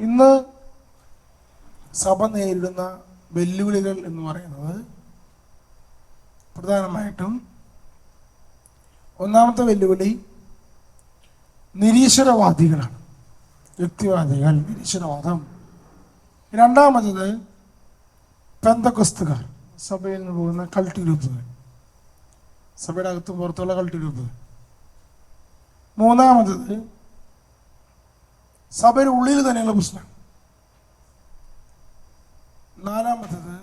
ഇന്ന് സഭ നേരിടുന്ന വെല്ലുവിളികൾ എന്ന് പറയുന്നത് പ്രധാനമായിട്ടും ഒന്നാമത്തെ വെല്ലുവിളി നിരീശ്വരവാദികളാണ്. യുക്തിവാദികൾ, നിരീശ്വരവാദം. രണ്ടാമത്തത് പെന്തക്കോസ്തുകാർ, സഭയിൽ നിന്ന് പോകുന്ന കൾട്ട് ഗ്രൂപ്പുകൾ, സഭയുടെ അകത്തും പുറത്തുള്ള കൾട്ട് ഗ്രൂപ്പുകൾ. മൂന്നാമത്തത് സഭയുടെ ഉള്ളിൽ തന്നെയുള്ള പ്രശ്നം. നാലാമത്തത്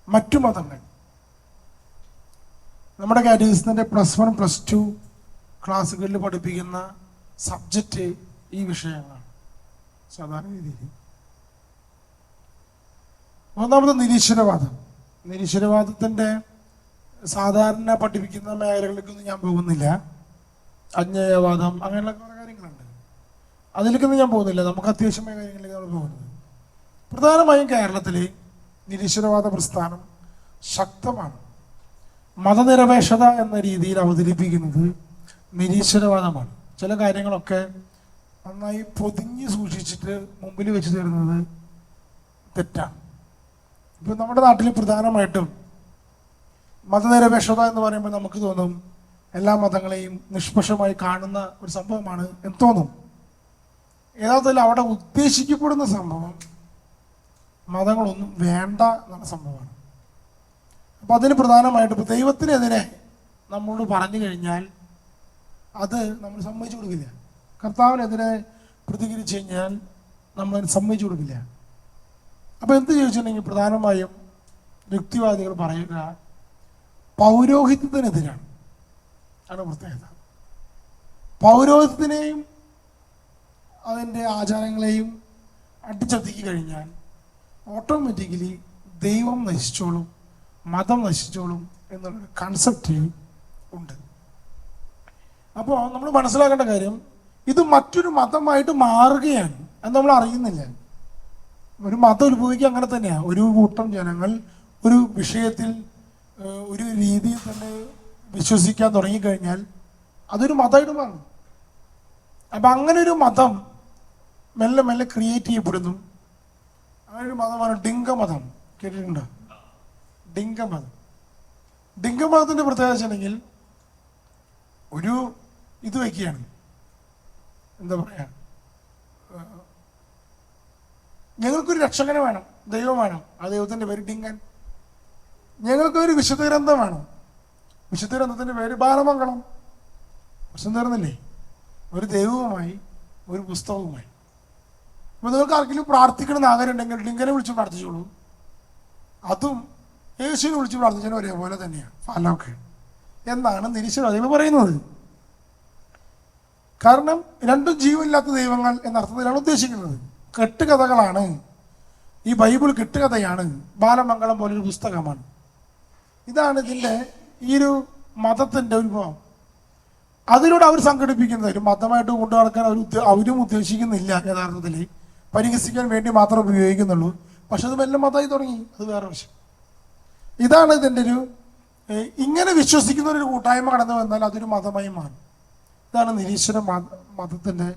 മറ്റു മതങ്ങൾ. നമ്മുടെ കാറ്റഗിസത്തിന്റെ +1 +2 ക്ലാസ്സുകളിൽ പഠിപ്പിക്കുന്ന സബ്ജക്റ്റ് ഈ വിഷയങ്ങളാണ് സാധാരണ രീതിയിൽ. ഒന്നാമത് നിരീശ്വരവാദം. നിരീശ്വരവാദത്തിന്റെ സാധാരണ പഠിപ്പിക്കുന്ന മേഖലകളിലേക്കൊന്നും ഞാൻ പോകുന്നില്ല. അജ്ഞേയവാദം, അങ്ങനെയുള്ള കുറേ കാര്യങ്ങളുണ്ട്. അതിലേക്കൊന്നും ഞാൻ പോകുന്നില്ല. നമുക്ക് അത്യാവശ്യമായ കാര്യങ്ങളിലേക്ക് നമ്മൾ പോകുന്നത്. പ്രധാനമായും കേരളത്തിൽ നിരീശ്വരവാദ പ്രസ്ഥാനം ശക്തമാണ്. മതനിരപേക്ഷത എന്ന രീതിയിൽ അവതരിപ്പിക്കുന്നത് നിരീശ്വരവാദമാണ്. ചില കാര്യങ്ങളൊക്കെ നന്നായി പൊതിഞ്ഞ് സൂക്ഷിച്ചിട്ട് മുമ്പിൽ വെച്ച് തരുന്നത് തെറ്റാണ്. ഇപ്പം നമ്മുടെ നാട്ടിൽ പ്രധാനമായിട്ടും മതനിരപേക്ഷത എന്ന് പറയുമ്പോൾ നമുക്ക് തോന്നും എല്ലാ മതങ്ങളെയും നിഷ്പക്ഷമായി കാണുന്ന ഒരു സംഭവമാണ് എന്ന് തോന്നും. യഥാർത്ഥത്തിൽ അവിടെ ഉദ്ദേശിക്കപ്പെടുന്ന സംഭവം മതങ്ങളൊന്നും വേണ്ട എന്നുള്ള സംഭവമാണ്. അപ്പം അതിന് പ്രധാനമായിട്ട് ഇപ്പോൾ ദൈവത്തിനെതിരെ നമ്മളോട് പറഞ്ഞു കഴിഞ്ഞാൽ അത് നമ്മൾ സമ്മതിച്ചു കൊടുക്കില്ല. കർത്താവിനെതിരെ പ്രതികരിച്ചു കഴിഞ്ഞാൽ നമ്മൾ സമ്മതിച്ചു കൊടുക്കില്ല. അപ്പോൾ എന്ത് ചോദിച്ചിട്ടുണ്ടെങ്കിൽ പ്രധാനമായും യുക്തിവാദികൾ പറയുക പൗരോഹിത്യത്തിനെതിരാണ്. ആണ് പ്രത്യേകത. പൗരോഹിത്യത്തിനെയും അതിൻ്റെ ആചാരങ്ങളെയും അടിച്ചൊതുക്കി കഴിഞ്ഞാൽ ഓട്ടോമാറ്റിക്കലി ദൈവം നശിച്ചോളും, മതം നശിച്ചോളും എന്നുള്ളൊരു കൺസെപ്റ്റ് ഉണ്ട്. അപ്പോൾ നമ്മൾ മനസ്സിലാക്കേണ്ട കാര്യം ഇത് മറ്റൊരു മതമായിട്ട് മാറുകയാണ് എന്ന് നമ്മൾ അറിയുന്നില്ല. ഒരു മതം ഉത്ഭവിക്കുക അങ്ങനെ തന്നെയാണ്. ഒരു കൂട്ടം ജനങ്ങൾ ഒരു വിഷയത്തിൽ ഒരു രീതിയിൽ തന്നെ വിശ്വസിക്കാൻ തുടങ്ങിക്കഴിഞ്ഞാൽ അതൊരു മതമായിട്ട് മാറും. അപ്പം അങ്ങനെ ഒരു മതം മെല്ലെ മെല്ലെ ക്രിയേറ്റ് ചെയ്യപ്പെടുന്നു. അങ്ങനെ ഒരു മതമാണ് ഡിങ്കമതം. കേട്ടിട്ടുണ്ടോ? ഡിങ്കമതം. ഡിങ്കമതത്തിൻ്റെ പ്രത്യേകത വെച്ചിട്ടുണ്ടെങ്കിൽ ഒരു ഇത് വയ്ക്കുകയാണ്, എന്താ പറയുക, ഞങ്ങൾക്കൊരു രക്ഷകനെ വേണം, ദൈവം വേണം. ആ ദൈവത്തിൻ്റെ പേര് ഡിങ്കൻ. ഞങ്ങൾക്കൊരു വിശുദ്ധ ഗ്രന്ഥം വേണം. വിശുദ്ധ ഗ്രന്ഥത്തിൻ്റെ പേര് ബാലമംഗളം. പ്രശ്നം തീർന്നില്ലേ? ഒരു ദൈവവുമായി ഒരു പുസ്തകവുമായി. അപ്പോൾ നിങ്ങൾക്ക് ആർക്കെങ്കിലും പ്രാർത്ഥിക്കണമെന്ന് ആഗ്രഹം ഉണ്ടെങ്കിൽ ഡിങ്കനെ വിളിച്ച് പ്രാർത്ഥിച്ചോളൂ. അതും യേശുവിനെ വിളിച്ച് പ്രാർത്ഥിച്ചാൽ ഒരേപോലെ തന്നെയാണ് ഫലമൊക്കെ എന്നാണ് നിരീശ്വരവാദികൾ പറയുന്നത്. കാരണം രണ്ടും ജീവനില്ലാത്ത ദൈവങ്ങൾ എന്ന അർത്ഥത്തിലാണ് ഉദ്ദേശിക്കുന്നത്. കെട്ടുകഥകളാണ് ഈ ബൈബിൾ, കെട്ടുകഥയാണ്. ബാലമംഗളം പോലൊരു പുസ്തകമാണ്. ഇതാണ് ഇതിൻ്റെ ഈ ഒരു മതത്തിൻ്റെ ഉത്ഭവം. അതിലൂടെ അവർ സംഘടിപ്പിക്കുന്നത് ഒരു മതമായിട്ട് കൊണ്ടു നടക്കാൻ അവരും ഉദ്ദേശിക്കുന്നില്ല. യഥാർത്ഥത്തിൽ പരിഹസിക്കാൻ വേണ്ടി മാത്രം ഉപയോഗിക്കുന്നുള്ളൂ. പക്ഷെ അത് മെല്ലെ മതമായി തുടങ്ങി. അത് വേറെ വശം. ഇതാണ് ഇതിൻ്റെ ഒരു ഇങ്ങനെ വിശ്വസിക്കുന്ന ഒരു കൂട്ടായ്മ കടന്നു വന്നാൽ അതൊരു മതമായി മാറും. ഇതാണ് നിരീശ്വര മതത്തിൻ്റെ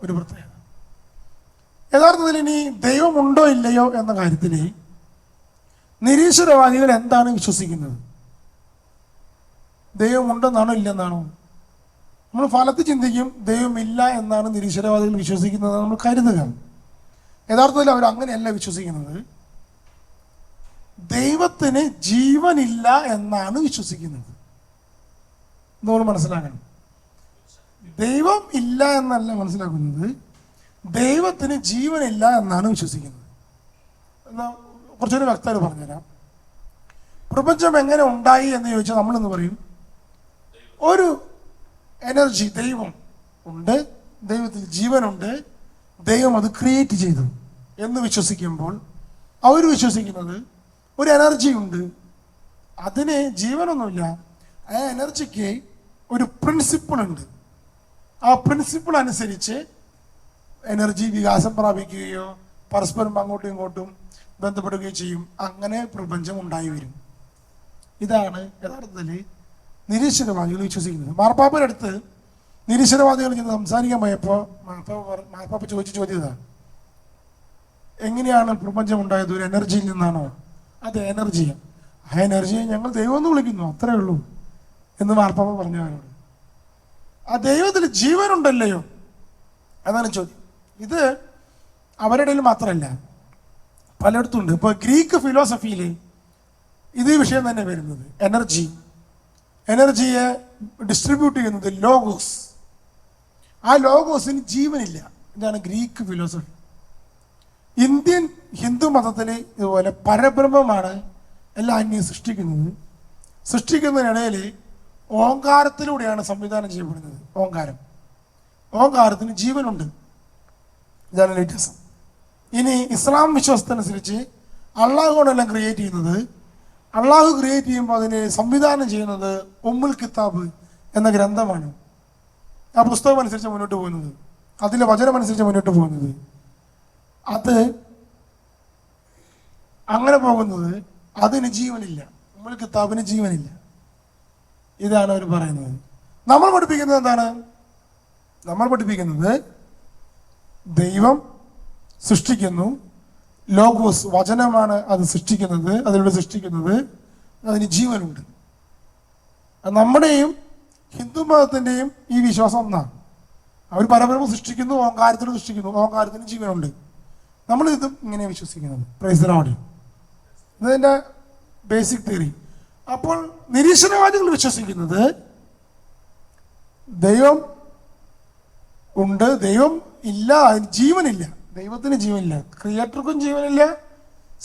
ഒരു പ്രത്യേകത. യഥാർത്ഥത്തിൽ ഇനി ദൈവമുണ്ടോ ഇല്ലയോ എന്ന കാര്യത്തിൽ നിരീശ്വരവാദികൾ എന്താണ് വിശ്വസിക്കുന്നത്? ദൈവമുണ്ടെന്നാണോ ഇല്ലെന്നാണോ? നമ്മൾ ഫലത്തിൽ ചിന്തിക്കും ദൈവമില്ല എന്നാണ് നിരീശ്വരവാദികൾ വിശ്വസിക്കുന്നത് നമ്മൾ കരുതുക. യഥാർത്ഥത്തിൽ അവർ അങ്ങനെയല്ല വിശ്വസിക്കുന്നത്. ദൈവത്തിന് ജീവനില്ല എന്നാണ് വിശ്വസിക്കുന്നത്. നമ്മൾ മനസ്സിലാക്കണം. ദൈവം ഇല്ല എന്നല്ല മനസ്സിലാക്കുന്നത്, ദൈവത്തിന് ജീവനില്ല എന്നാണ് വിശ്വസിക്കുന്നത്. എന്നാൽ കുറച്ചൊരു വ്യക്തത പറഞ്ഞുതരാം. പ്രപഞ്ചം എങ്ങനെ ഉണ്ടായി എന്ന് ചോദിച്ചാൽ നമ്മളെന്ന് പറയും ഒരു എനർജി, ദൈവം ഉണ്ട്, ദൈവത്തിൽ ജീവനുണ്ട്, ദൈവം അത് ക്രിയേറ്റ് ചെയ്തു എന്ന് വിശ്വസിക്കുമ്പോൾ അവർ വിശ്വസിക്കുന്നത് ഒരു എനർജി ഉണ്ട്, അതിന് ജീവനൊന്നുമില്ല, ആ എനർജിക്ക് ഒരു പ്രിൻസിപ്പിൾ ഉണ്ട്, ആ പ്രിൻസിപ്പിൾ അനുസരിച്ച് എനർജി വികാസം പ്രാപിക്കുകയോ പരസ്പരം അങ്ങോട്ടും ഇങ്ങോട്ടും ബന്ധപ്പെടുകയോ ചെയ്യും. അങ്ങനെ പ്രപഞ്ചം ഉണ്ടായി വരും. ഇതാണ് യഥാർത്ഥത്തിൽ നിരീശ്വരവാദികൾ വിശ്വസിക്കുന്നത്. മാർപ്പാപ്പയുടെ അടുത്ത് നിരീശ്വരവാദികൾ ചെന്ന് സംസാരിക്കാൻ പോയപ്പോൾ മാർപ്പാപ്പ ചോദിച്ച ചോദ്യം ഇതാ, എങ്ങനെയാണ് പ്രപഞ്ചം ഉണ്ടായത്? ഒരു എനർജിയിൽ നിന്നാണോ? അത് എനർജിയാണ്. ആ എനർജിയെ ഞങ്ങൾ ദൈവം എന്ന് വിളിക്കുന്നു, അത്രേ ഉള്ളൂ എന്ന് മാർപ്പാപ്പ പറഞ്ഞു അവരോട്. ആ ദൈവത്തിൽ ജീവനുണ്ടല്ലയോ? അതാണ് ചോദ്യം. ഇത് അവരുടെ ഇടയിൽ മാത്രമല്ല, പലയിടത്തും ഉണ്ട്. ഇപ്പോൾ ഗ്രീക്ക് ഫിലോസഫിയിൽ ഇത് വിഷയം തന്നെ വരുന്നത്. എനർജിയെ ഡിസ്ട്രിബ്യൂട്ട് ചെയ്യുന്നത് ലോഗോസ്. ആ ലോഗോസിന് ജീവനില്ല. ഇതാണ് ഗ്രീക്ക് ഫിലോസഫി. ഇന്ത്യൻ ഹിന്ദു മതത്തിൽ ഇതുപോലെ പരബ്രഹ്മമാണ് എല്ലാവരെയും സൃഷ്ടിക്കുന്നതിനിടയിൽ ഓങ്കാരത്തിലൂടെയാണ് സംവിധാനം ചെയ്യപ്പെടുന്നത്. ഓങ്കാരത്തിന് ജീവനുണ്ട്. ഇതാണ് വ്യത്യാസം. ഇനി ഇസ്ലാം വിശ്വാസത്തിനനുസരിച്ച് അള്ളാഹുകൊണ്ടെല്ലാം ക്രിയേറ്റ് ചെയ്യുന്നത്, അള്ളാഹു ക്രിയേറ്റ് ചെയ്യുമ്പോൾ അതിനെ സംവിധാനം ചെയ്യുന്നത് ഉമ്മുൽ കിതാബ് എന്ന ഗ്രന്ഥമാണ്. ആ പുസ്തകം അനുസരിച്ച് മുന്നോട്ട് പോകുന്നത്, അതിലെ വചനം അനുസരിച്ച് മുന്നോട്ട് പോകുന്നത്. അത് അങ്ങനെ പോകുന്നത് അതിന് ജീവനില്ല. ഉമ്മുൽ കിതാബിന് ജീവനില്ല. ഇതാണ് അവർ പറയുന്നത്. നമ്മൾ പഠിപ്പിക്കുന്നത് എന്താണ്? നമ്മൾ പഠിപ്പിക്കുന്നത് ദൈവം സൃഷ്ടിക്കുന്നു, ലോഗോസ് വചനമാണ് അത് സൃഷ്ടിക്കുന്നത്, അതിലൂടെ സൃഷ്ടിക്കുന്നത്, അതിന് ജീവനുണ്ട്. നമ്മുടെയും ഹിന്ദു മതത്തിൻ്റെയും ഈ വിശ്വാസം ഒന്നാണ്. അവർ പരബ്രഹ്മം സൃഷ്ടിക്കുന്നു, ഓങ്കാരത്തിൽ സൃഷ്ടിക്കുന്നു, ഓങ്കാരത്തിന് ജീവനുണ്ട്. നമ്മളിതും ഇങ്ങനെ വിശ്വസിക്കുന്നത്. Price the Lord. ഇതിൻ്റെ ബേസിക് തിയറി. അപ്പോൾ നിരീശ്വരവാദികൾ വിശ്വസിക്കുന്നത് ദൈവം ഉണ്ട്, ദൈവം ഇല്ല, അതിന് ജീവനില്ല. ദൈവത്തിന് ജീവനില്ല, ക്രിയേറ്റർക്കും ജീവനില്ല,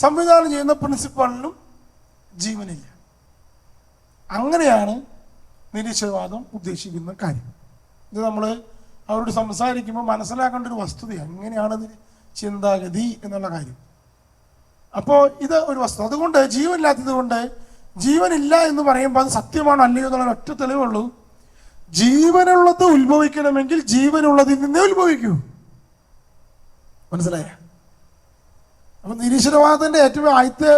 സംവിധാനം ചെയ്യുന്ന പ്രിൻസിപ്പളിനും ജീവനില്ല. അങ്ങനെയാണ് നിരീശ്വരവാദം ഉദ്ദേശിക്കുന്ന കാര്യം. ഇത് നമ്മൾ അവരോട് സംസാരിക്കുമ്പോൾ മനസ്സിലാക്കേണ്ട ഒരു വസ്തുതയാണ്. എങ്ങനെയാണ് ചിന്താഗതി എന്നുള്ള കാര്യം. അപ്പോൾ ഇത് ഒരു വസ്തു. അതുകൊണ്ട് ജീവനില്ലാത്തത് കൊണ്ട്, ജീവനില്ല എന്ന് പറയുമ്പോൾ അത് സത്യമാണോ അല്ലയോ എന്നുള്ള ഒറ്റ തെളിവുള്ളൂ. ജീവനുള്ളത് ഉത്ഭവിക്കണമെങ്കിൽ ജീവനുള്ളതിൽ നിന്നേ ഉത്ഭവിക്കൂ. മനസ്സിലായ? അപ്പൊ നിരീശ്വരവാദത്തിന്റെ ഏറ്റവും ആദ്യത്തെ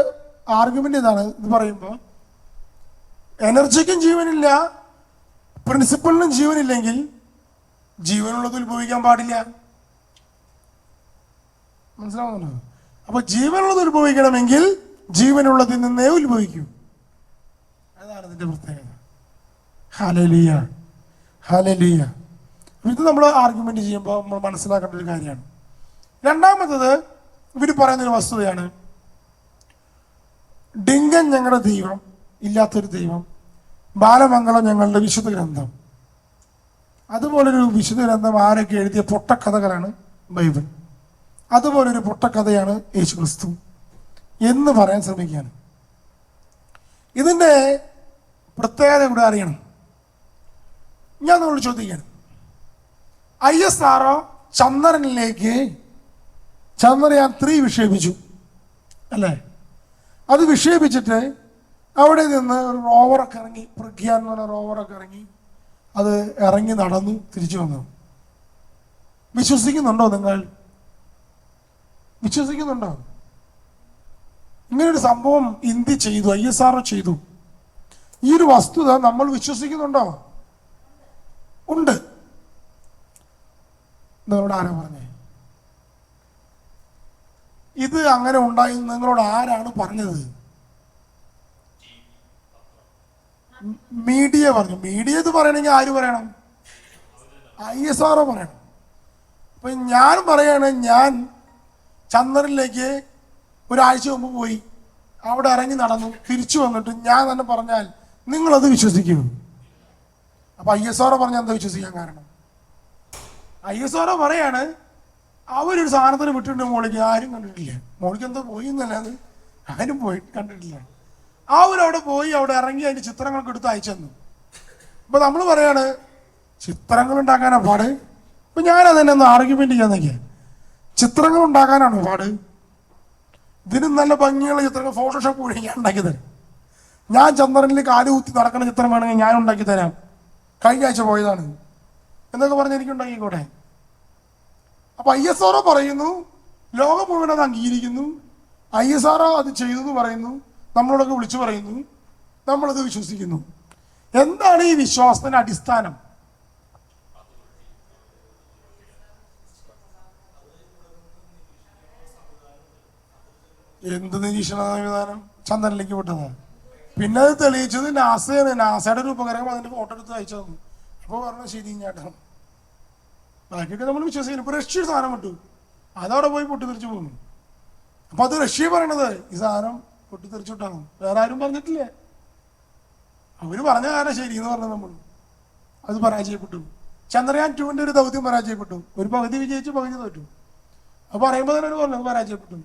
ആർഗ്യുമെന്റ് ഇതാണ്. ഇത് പറയുമ്പോൾ എനർജിക്കും ജീവനില്ല, പ്രിൻസിപ്പളിനും ജീവനില്ലെങ്കിൽ ജീവനുള്ളത് ഉത്ഭവിക്കാൻ പാടില്ല. മനസ്സിലാവുന്നുണ്ടോ? അപ്പൊ ജീവനുള്ളത് ഉത്ഭവിക്കണമെങ്കിൽ ജീവനുള്ളതിൽ നിന്നേ ഉത്ഭവിക്കൂ. അതാണ് ഇതിന്റെ പ്രത്യേകത. Hallelujah, hallelujah. ഇത് നമ്മൾ ആർഗ്യുമെന്റ് ചെയ്യുമ്പോൾ നമ്മൾ മനസ്സിലാക്കേണ്ട ഒരു കാര്യമാണ്. രണ്ടാമത്തത് ഇവർ പറയുന്നൊരു വസ്തുതയാണ്. ഡിങ്കൻ ഞങ്ങളുടെ ദൈവം, ഇല്ലാത്തൊരു ദൈവം. ബാലമംഗളം ഞങ്ങളുടെ വിശുദ്ധ ഗ്രന്ഥം. അതുപോലൊരു വിശുദ്ധ ഗ്രന്ഥം ആരൊക്കെ എഴുതിയ പൊട്ടക്കഥകളാണ് ബൈബിൾ. അതുപോലൊരു പൊട്ടക്കഥയാണ് യേശുക്രിസ്തു എന്ന് പറയാൻ ശ്രമിക്കുകയാണ്. ഇതിൻ്റെ പ്രത്യേകത കൂടെ അറിയണം. ഞാൻ നമ്മൾ ചോദിക്കുകയാണ്, ISRO ചന്ദ്രനിലേക്ക് ചന്ദ്രയാൻ 3 വിക്ഷേപിച്ചു അല്ലേ? അത് വിക്ഷേപിച്ചിട്ട് അവിടെ നിന്ന് ഒരു റോവറൊക്കെ ഇറങ്ങി, പ്രഗ്യാൻ എന്ന് പറഞ്ഞ റോവറൊക്കെ ഇറങ്ങി, അത് ഇറങ്ങി നടന്നു തിരിച്ചു വന്നു. വിശ്വസിക്കുന്നുണ്ടോ നിങ്ങൾ? വിശ്വസിക്കുന്നുണ്ടോ? ഇങ്ങനൊരു സംഭവം ഇന്ത്യ ചെയ്തു, ISRO ചെയ്തു. ഈ ഒരു വസ്തുത നമ്മൾ വിശ്വസിക്കുന്നുണ്ടോ? ഉണ്ട്. നിങ്ങളോട് ആരാ പറഞ്ഞേ? ഇത് അങ്ങനെ ഉണ്ടായി നിങ്ങളോട് ആരാണ് പറഞ്ഞത്? മീഡിയ പറഞ്ഞു. മീഡിയ ഇത് പറയണമെങ്കിൽ ആര് പറയണം? ISRO പറയണം. അപ്പൊ ഞാൻ പറയാണ്, ഞാൻ ചന്ദ്രനിലേക്ക് ഒരാഴ്ച മുമ്പ് പോയി, അവിടെ ഇറങ്ങി നടന്നു, തിരിച്ചു വന്നിട്ട് ഞാൻ തന്നെ പറഞ്ഞാൽ നിങ്ങളത് വിശ്വസിക്കുമോ? അപ്പൊ ISRO പറഞ്ഞാൽ എന്താ വിശ്വസിക്കാൻ കാരണം? ISRO പറയാണ്, അവരൊരു സാധനത്തിന് വിട്ടിട്ടുണ്ട് മോളിക്ക്, ആരും കണ്ടിട്ടില്ല. മോളിക്ക് എന്താ പോയി എന്നല്ലാതെ ആരും പോയി കണ്ടിട്ടില്ല. അവരവിടെ പോയി, അവിടെ ഇറങ്ങി അതിന്റെ ചിത്രങ്ങളൊക്കെ എടുത്ത് അയച്ചു തന്നു. അപ്പൊ നമ്മൾ പറയാണ് ചിത്രങ്ങൾ ഉണ്ടാക്കാനാ പാട്. അപ്പൊ ഞാനത് തന്നെ ഒന്ന് ആർഗ്യുമെന്റ് ചെയ്യാൻ നോക്കിയാൽ, ചിത്രങ്ങൾ ഉണ്ടാക്കാനാണോ പാട്? ഇതിനും നല്ല ഭംഗിയുള്ള ചിത്രങ്ങൾ ഫോട്ടോഷോപ്പ് വഴി ഞാൻ ഉണ്ടാക്കി തരാം. ഞാൻ ചന്ദ്രനിൽ കാലുകുത്തി നടക്കുന്ന ചിത്രം വേണമെങ്കിൽ ഞാൻ ഉണ്ടാക്കി തരാം. കഴിഞ്ഞ ആഴ്ച പോയതാണ് എന്നൊക്കെ പറഞ്ഞ് എനിക്ക് ഉണ്ടാക്കിക്കോട്ടെ. അപ്പൊ ISRO പറയുന്നു, ലോകം മുഴുവൻ അത് അംഗീകരിക്കുന്നു. ISRO അത് ചെയ്തു എന്ന് പറയുന്നു, നമ്മളോടൊക്കെ വിളിച്ചു പറയുന്നു, നമ്മളത് വിശ്വസിക്കുന്നു. എന്താണ് ഈ വിശ്വാസത്തിന്റെ അടിസ്ഥാനം? എന്ത് നിരീക്ഷണ സംവിധാനം? ചന്ദ്രനിലേക്ക് വിട്ടതാണ്. പിന്നെ അത് തെളിയിച്ചത് നാസയാണ്. നാസയുടെ ഒരു ഉപകരണം അതിന്റെ ഫോട്ടോ എടുത്ത് അയച്ചു തന്നു. അപ്പോൾ പറഞ്ഞു ശരി ഞാട്ടാണ്. ബാക്കിയൊക്കെ നമ്മൾ വിശ്വസിക്കുന്നു. ഇപ്പൊ റഷ്യ സാധനം വിട്ടു, അതവിടെ പോയി പൊട്ടിത്തെറിച്ചു പോകുന്നു. അപ്പൊ അത് റഷ്യ പറയണത് ഈ സാധനം പൊട്ടിത്തെറിച്ചിട്ടാണ്, വേറെ ആരും പറഞ്ഞിട്ടില്ല. അവര് പറഞ്ഞ കാരണം ശരി എന്ന് പറഞ്ഞു. നമ്മൾ അത് പരാജയപ്പെട്ടു. ചന്ദ്രയാൻ 2 ഒരു ദൗത്യം പരാജയപ്പെട്ടു. ഒരു പകുതി വിജയിച്ചു, പകുതി തോറ്റു. അപ്പൊ പറയുമ്പോൾ തന്നെ ഒരു പറഞ്ഞു പരാജയപ്പെട്ടു.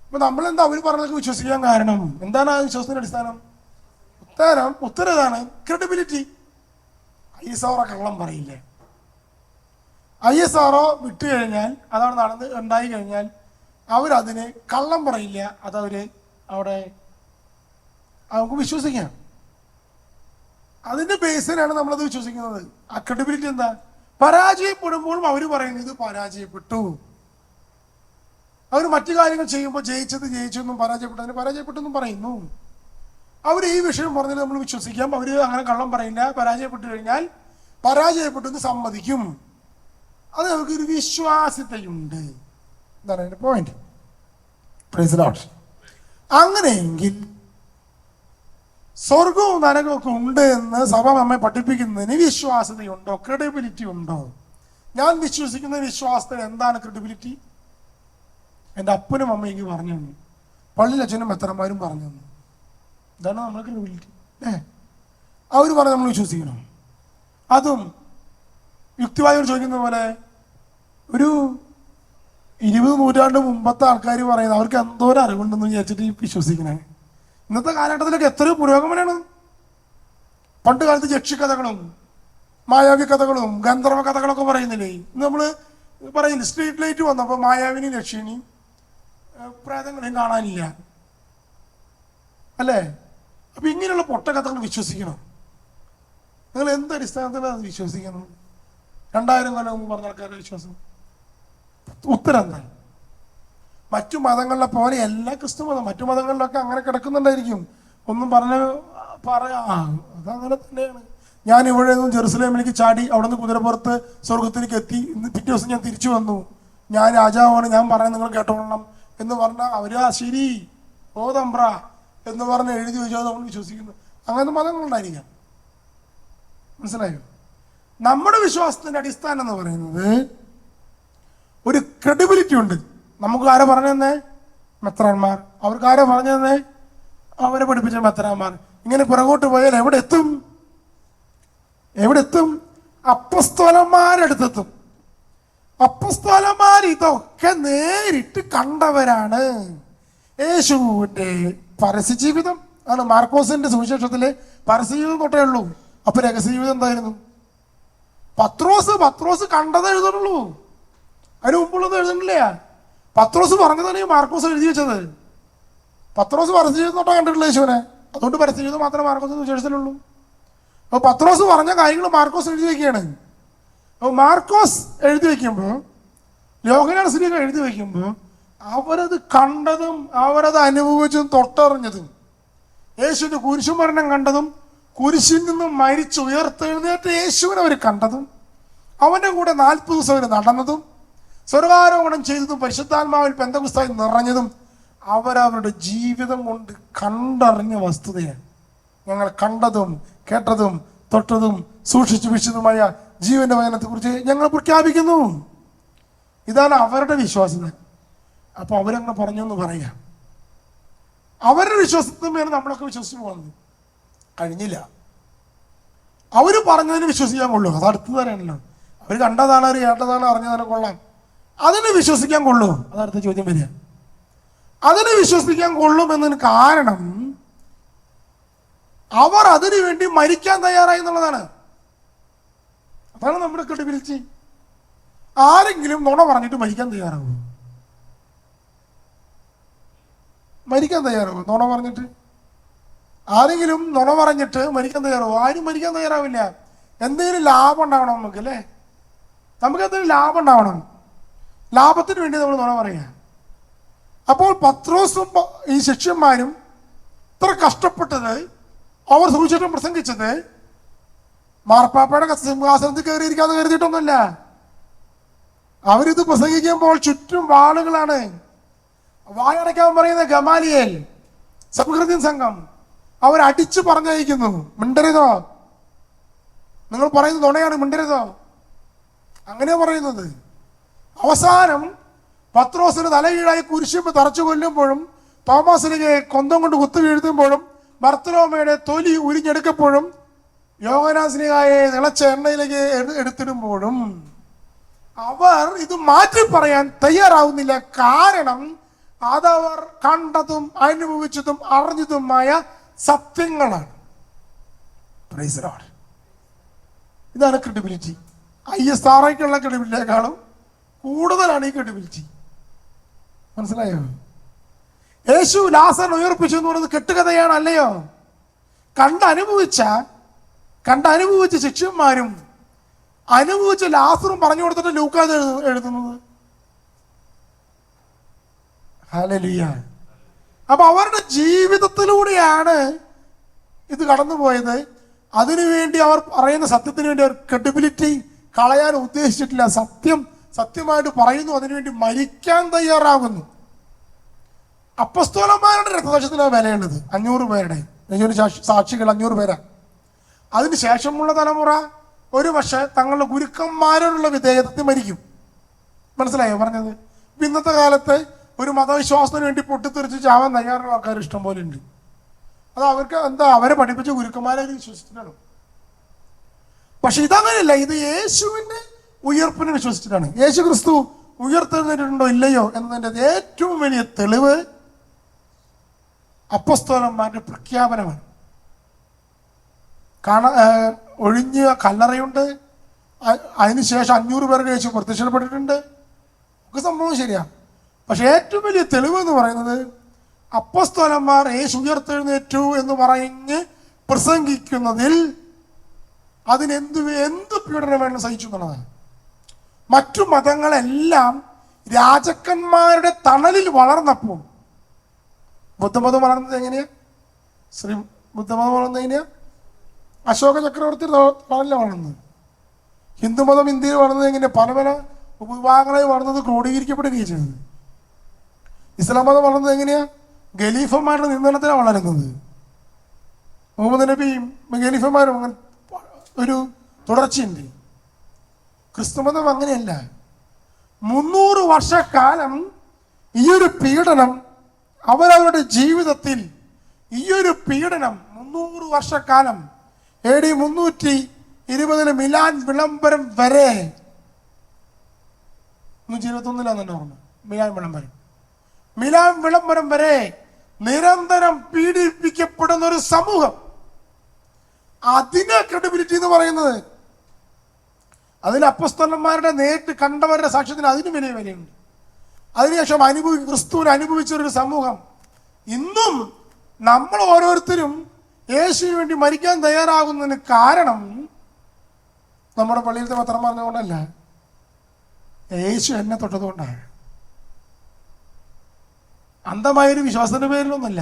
അപ്പൊ നമ്മളെന്താ അവര് പറഞ്ഞതൊക്കെ വിശ്വസിക്കാൻ കാരണം എന്താണ്? ആ വിശ്വാസത്തിന്റെ അടിസ്ഥാനം ഉത്തരം ഇതാണ്, ക്രെഡിബിലിറ്റി. ISRO കള്ളം പറയില്ലേ? ISRO വിട്ടു കഴിഞ്ഞാൽ, അതവിടെ ഉണ്ടായി കഴിഞ്ഞാൽ അവരതിന് കള്ളം പറയില്ല. അതവര് അവിടെ നമുക്ക് വിശ്വസിക്കാം. അതിന്റെ ബേസിലാണ് നമ്മളത് വിശ്വസിക്കുന്നത്. ആ ക്രെഡിബിലിറ്റി എന്താ? പരാജയപ്പെടുമ്പോഴും അവർ പറയുന്നത് ഇത് പരാജയപ്പെട്ടു. അവർ മറ്റു കാര്യങ്ങൾ ചെയ്യുമ്പോൾ ജയിച്ചെന്നും പരാജയപ്പെട്ടെന്നും പറയുന്നു. അവർ ഈ വിഷയം പറഞ്ഞത് നമ്മൾ വിശ്വസിക്കാം. അവർ അങ്ങനെ കള്ളം പറയില്ല. പരാജയപ്പെട്ടു കഴിഞ്ഞാൽ പരാജയപ്പെട്ടു എന്ന് സമ്മതിക്കും. അത് നമുക്കൊരു വിശ്വാസ്യതയുണ്ട്. എന്താണ് അതിന്റെ പോയിന്റ്? Price the Lord. അങ്ങനെയെങ്കിൽ സ്വർഗവും നരകവും ഒക്കെ ഉണ്ട് എന്ന് സഭ നമ്മെ പഠിപ്പിക്കുന്നതിന് വിശ്വാസ്യതയുണ്ടോ? ക്രെഡിബിലിറ്റി ഉണ്ടോ? ഞാൻ വിശ്വസിക്കുന്ന വിശ്വാസത്തിന് എന്താണ് ക്രെഡിബിലിറ്റി? എൻ്റെ അപ്പനും അമ്മയ്ക്ക് പറഞ്ഞു തന്നു, പള്ളിയിൽ അച്ഛനും മെത്രന്മാരും പറഞ്ഞു തന്നു. ഇതാണ് നമ്മുടെ ക്രെഡിബിലിറ്റി. അവർ പറഞ്ഞ് നമ്മൾ വിശ്വസിക്കണം. അതും യുക്തിവാദികൾ ചോദിക്കുന്ന പോലെ ഒരു 20 നൂറ്റാണ്ട് മുമ്പത്തെ ആൾക്കാർ പറയുന്നത് അവർക്ക് എന്തോരം അറിവുണ്ടെന്ന് വിചാരിച്ചിട്ട് വിശ്വസിക്കണേ. ഇന്നത്തെ കാലഘട്ടത്തിലൊക്കെ എത്രയോ പുരോഗമനമാണ്. പണ്ട് കാലത്ത് യക്ഷിക്കഥകളും മായാവി കഥകളും ഗന്ധർവ കഥകളൊക്കെ പറയുന്നില്ലേ? ഇന്ന് നമ്മൾ പറയുന്നില്ല, സ്ട്രീറ്റ് ലൈറ്റ് വന്നപ്പോൾ മായാവിനെയും യക്ഷിനെയും പ്രേതങ്ങളെയും കാണാനില്ല അല്ലേ? അപ്പൊ ഇങ്ങനെയുള്ള പൊട്ടക്കഥകൾ വിശ്വസിക്കണം. നിങ്ങൾ എന്തടിസ്ഥാനത്തിലാണ് അത് വിശ്വസിക്കണം? 2000 കൊല്ലം മുമ്പ് പറഞ്ഞ ആൾക്കാരുടെ വിശ്വാസം ഉത്തരം എന്താ? മറ്റു മതങ്ങളിലെ പോലെ എല്ലാ ക്രിസ്തു മതം, മറ്റു മതങ്ങളിലൊക്കെ അങ്ങനെ കിടക്കുന്നുണ്ടായിരിക്കും. ഒന്നും അതങ്ങനെ തന്നെയാണ്. ഞാൻ ഇവിടെ നിന്നും ജെറുസലേമിലേക്ക് ചാടി, അവിടെ നിന്ന് കുതിരപ്പുറത്ത് സ്വർഗത്തിലേക്ക് എത്തി, പിറ്റേ ദിവസം ഞാൻ തിരിച്ചു വന്നു, ഞാൻ രാജാവാണ്, ഞാൻ പറയാൻ നിങ്ങൾ കേട്ടോളണം എന്ന് പറഞ്ഞാൽ അവര് ശരി ഓ തമ്പ്ര എന്ന് പറഞ്ഞ് എഴുതി വെച്ചോ നമ്മൾ വിശ്വസിക്കുന്നു. അങ്ങനത്തെ മതങ്ങളുണ്ടായിരിക്കാം. മനസ്സിലായോ? നമ്മുടെ വിശ്വാസത്തിന്റെ അടിസ്ഥാനം എന്ന് പറയുന്നത് ഒരു ക്രെഡിബിലിറ്റി ഉണ്ട്. നമുക്ക് ആരെ പറഞ്ഞു തന്നെ? മെത്രാന്മാർ. അവർക്ക് ആരെ പറഞ്ഞു തന്നെ? അവരെ പഠിപ്പിച്ച മെത്രാന്മാർ. ഇങ്ങനെ പുറകോട്ട് പോയാൽ എവിടെ എത്തും? അപ്പസ്തോലന്മാരെടുത്തെത്തും. അപ്പസ്തോലന്മാർ ഇതൊക്കെ നേരിട്ട് കണ്ടവരാണ്. യേശുവിന്റെ പരസ്യജീവിതം ആണ് മാർക്കോസിന്റെ സുവിശേഷത്തിലെ പരസ്യജീവിതം തൊട്ടേ ഉള്ളൂ. അപ്പൊ രഹസ്യജീവിതം എന്തായിരുന്നു? പത്രോസ് കണ്ടത് എഴുതുന്നുള്ളൂ, അതിന് മുമ്പുള്ളത് എഴുതുന്നില്ല. പത്രോസ് പറഞ്ഞതാണ് ഈ മാർക്കോസ് എഴുതി വെച്ചത്. പത്രോസ് പരസ്യജീവിതം തൊട്ടാ കണ്ടിട്ടുള്ള യേശുവിനെ, അതുകൊണ്ട് പരസ്യജീവിതം മാത്രമേ മാർക്കോസ് സുവിശേഷത്തിലുള്ളൂ. അപ്പൊ പത്രോസ് പറഞ്ഞ കാര്യങ്ങൾ മാർക്കോസ് എഴുതി വെക്കുകയാണ്. അപ്പൊ മാർക്കോസ് എഴുതി വെക്കുമ്പോൾ, യോഹന്നാൻ ശ്ലീഹ എഴുതി വെക്കുമ്പോൾ അവരത് കണ്ടതും അവരത് അനുഭവിച്ചതും തൊട്ടറിഞ്ഞതും, യേശുവിന്റെ കുരിശുമരണം കണ്ടതും കുരിശിൽ നിന്നും മരിച്ചുയർത്തെഴുന്നേറ്റ യേശുവിനെ അവർ കണ്ടതും, അവന്റെ കൂടെ 40 ദിവസം അവർ നടന്നതും, സ്വർഗാരോഹണം ചെയ്തതും, പരിശുദ്ധാത്മാവിൽ പെന്തക്കോസ്തായിൽ നിറഞ്ഞതും അവരവരുടെ ജീവിതം കൊണ്ട് കണ്ടറിഞ്ഞ വസ്തുതയാണ്. ഞങ്ങൾ കണ്ടതും കേട്ടതും തൊട്ടതും സൂക്ഷിച്ചു വിശുദ്ധമായ ജീവന്റെ വചനത്തെക്കുറിച്ച് ഞങ്ങൾ പ്രഖ്യാപിക്കുന്നു. ഇതാണ് അവരുടെ വിശ്വാസം. അപ്പൊ അവരങ്ങനെ പറഞ്ഞു എന്ന് പറയാം. അവരുടെ വിശ്വാസത്തിന്മേലാണ് നമ്മളൊക്കെ വിശ്വസിച്ച് പോകുന്നത്. കഴിഞ്ഞില്ല. അവര് പറഞ്ഞതിന് വിശ്വസിക്കാൻ കൊള്ളൂ, അത് അടുത്ത് തരാനല്ലോ. അവർ കണ്ടതാണ്, അവർ കേട്ടതാണ്, അറിഞ്ഞതാണ്, കൊള്ളാം, അതിന് വിശ്വസിക്കാൻ കൊള്ളൂ? അതടുത്ത ചോദ്യം വരിക. അതിന് വിശ്വസിക്കാൻ കൊള്ളും എന്നതിന് കാരണം അവർ അതിനു വേണ്ടി മരിക്കാൻ തയ്യാറായി എന്നുള്ളതാണ്. അതാണ് നമ്മുടെ ക്രെഡിബിലിറ്റി. ആരെങ്കിലും നുണ പറഞ്ഞിട്ട് മരിക്കാൻ തയ്യാറാവും? നുണ പറഞ്ഞിട്ട് ആരെങ്കിലും നുണ പറഞ്ഞിട്ട് മരിക്കാൻ തയ്യാറാവും? ആരും മരിക്കാൻ തയ്യാറാവില്ല. എന്തെങ്കിലും ലാഭം ഉണ്ടാവണം നമുക്ക്, അല്ലേ? നമുക്ക് എന്തെങ്കിലും ലാഭം ഉണ്ടാവണം. ലാഭത്തിന് വേണ്ടി നമ്മൾ നുണ പറയുക. അപ്പോൾ പത്രോസും ഈ ശിഷ്യന്മാരും ഇത്ര കഷ്ടപ്പെട്ടത്, അവർ സുവിശേഷം പ്രസംഗിച്ചത് മാർപ്പാപ്പയുടെ സിംഹാസനത്തിൽ കയറിയിരിക്കാതെ കരുതിയിട്ടൊന്നുമില്ല. അവരിത് പ്രസംഗിക്കുമ്പോൾ ചുറ്റും വാളുകളാണ്. വായടക്കാൻ പറയുന്ന ഗമാലിയേൽ, സബ്ഹൃദയൻ സംഘം അവരടിച്ചു പറഞ്ഞയക്കുന്നു, മിണ്ടരുതോ, നിങ്ങൾ പറയുന്നത് നുണയാണ്, മിണ്ടരുതോ, അങ്ങനെ പറയുന്നത്. അവസാനം പത്രോസിന് തലകീഴായി കുരിശിൽ തറച്ചു കൊല്ലുമ്പോഴും, തോമസിനെ കൊന്തം കൊണ്ട് കുത്തു വീഴ്ത്തുമ്പോഴും, ബർത്തലോമയുടെ തൊലി ഉരിഞ്ഞെടുക്കപ്പോഴും, യോഹന്നാൻ സ്ലീഹായെ തിളച്ച എണ്ണയിലേക്ക് എടുത്തിടുമ്പോഴും അവർ ഇത് മാറ്റി പറയാൻ തയ്യാറാവുന്നില്ല. കാരണം അതവർ കണ്ടതും അനുഭവിച്ചതും അറിഞ്ഞതുമായ സത്യങ്ങളാണ്. Praise the Lord. ഇതാണ് ക്രെഡിബിലിറ്റി. ISROയ്ക്കുള്ള ക്രെഡിബിലിറ്റിയേക്കാളും കൂടുതലാണ് ഈ ക്രെഡിബിലിറ്റി. മനസ്സിലായോ? യേശു ലാസറിനെ ഉയർപ്പിച്ചു എന്ന് പറയുന്നത് കെട്ടുകഥയാണ്, അല്ലയോ? കണ്ടനുഭവിച്ച ശിഷ്യന്മാരും അനുഭവിച്ച ലാസറും പറഞ്ഞു കൊടുത്തിട്ട് ലൂക്കാ എഴുതുന്നത്. ഹല്ലേലൂയ. അപ്പൊ അവരുടെ ജീവിതത്തിലൂടെയാണ് ഇത് കടന്നുപോയത്. അതിനുവേണ്ടി അവർ പറയുന്ന സത്യത്തിന് വേണ്ടി അവർ ക്രെഡിബിലിറ്റി കളയാൻ ഉദ്ദേശിച്ചിട്ടില്ല. സത്യമായിട്ട് പറയുന്നു, അതിനുവേണ്ടി മരിക്കാൻ തയ്യാറാകുന്നു. അപ്പസ്തോലന്മാരുടെ രക്തസാക്ഷ്യത്തിനാണ് വിലയുള്ളത്. 500 പേരുടെ സാക്ഷികൾ 500 പേരാ. അതിന് ശേഷമുള്ള തലമുറ ഒരു പക്ഷേ തങ്ങളുടെ ഗുരുക്കന്മാരോടുള്ള വിധേയത്വത്തിൽ മരിക്കും. മനസ്സിലായോ പറഞ്ഞത്? ഇന്നത്തെ കാലത്ത് ഒരു മതവിശ്വാസത്തിന് വേണ്ടി പൊട്ടിത്തെറിച്ച് ചാവാൻ തയ്യാറുള്ള ആൾക്കാർ ഇഷ്ടം പോലെ ഉണ്ട്. അത് അവർക്ക് അവരെ പഠിപ്പിച്ച ഗുരുക്കന്മാരെ വിശ്വസിച്ചിട്ടാണ്. പക്ഷെ ഇതങ്ങനെയല്ല. ഇത് യേശുവിന്റെ ഉയർപ്പിനെ വിശ്വസിച്ചിട്ടാണ്. യേശു ക്രിസ്തു ഉയർത്തെഴുന്നേറ്റിട്ടുണ്ടോ ഇല്ലയോ എന്നതിൻ്റെ ഏറ്റവും വലിയ തെളിവ് അപ്പസ്തോലന്മാരുടെ പ്രഖ്യാപനമാണ്. ഒഴിഞ്ഞ കല്ലറയുണ്ട്. അതിനുശേഷം 500 പേർക്ക് യേശു പ്രത്യക്ഷപ്പെട്ടിട്ടുണ്ട്. ഒക്കെ സംഭവം ശരിയാണ്. പക്ഷെ ഏറ്റവും വലിയ തെളിവ് എന്ന് പറയുന്നത് അപ്പസ്തോലന്മാർ യേശു ഉയർത്തെഴുന്നേറ്റു എന്ന് പറഞ്ഞ് പ്രസംഗിക്കുന്നതിൽ എന്ത് പീഡനം വേണം സഹിച്ചു എന്നുള്ളതാണ്. മറ്റു മതങ്ങളെല്ലാം രാജാക്കന്മാരുടെ തണലിൽ വളർന്നപ്പോൾ ബുദ്ധമതം വളർന്നത് എങ്ങനെയാ? ബുദ്ധമതം വളർന്നത് എങ്ങനെയാ? അശോക ചക്രവർത്തി തണലിലാണ് വളർന്നത്. ഹിന്ദുമതം ഇന്ത്യയിൽ വളർന്നത് എങ്ങനെയാ? പല ഉപവിഭാഗങ്ങളായി വളർന്നത് ക്രോഡീകരിക്കപ്പെടുകയും ചെയ്തത്. ഇസ്ലാം മതം വളർന്നത് എങ്ങനെയാ? ഖലീഫന്മാരുടെ നിയന്ത്രണത്തിലാണ് വളരുന്നത്. മുഹമ്മദ് നബിയും ഖലീഫന്മാരും അങ്ങനെ ഒരു തുടർച്ചയുണ്ട്. ക്രിസ്തുമതം അങ്ങനെയല്ല. 300 വർഷക്കാലം ഈ ഒരു പീഡനം അവരവരുടെ ജീവിതത്തിൽ, ഈ ഒരു പീഡനം 300 വർഷക്കാലം AD 320 മിലാൻ വിളംബരം വരെ, 121 ഓർമ്മ, മിലാൻ വിളംബരം വരെ നിരന്തരം പീഡിപ്പിക്കപ്പെടുന്ന ഒരു സമൂഹം. അതിന് ക്രെഡിബിലിറ്റി എന്ന് പറയുന്നത്, അതിന് അപ്പസ്തലന്മാരുടെ നേരിട്ട് കണ്ടവരുടെ സാക്ഷ്യത്തിന് അതിന് വലിയ വിലയുണ്ട്. അതിനുശേഷം ക്രിസ്തുവിനെ അനുഭവിച്ചൊരു സമൂഹം. ഇന്നും നമ്മൾ ഓരോരുത്തരും യേശുവിന് വേണ്ടി മരിക്കാൻ തയ്യാറാകുന്നതിന് കാരണം നമ്മുടെ പള്ളിയിലത്തെ പത്രം പറഞ്ഞുകൊണ്ടല്ല, യേശു എന്നെ തൊട്ടതുകൊണ്ടാണ്. അന്ധമായൊരു വിശ്വാസത്തിന്റെ പേരിലൊന്നല്ല.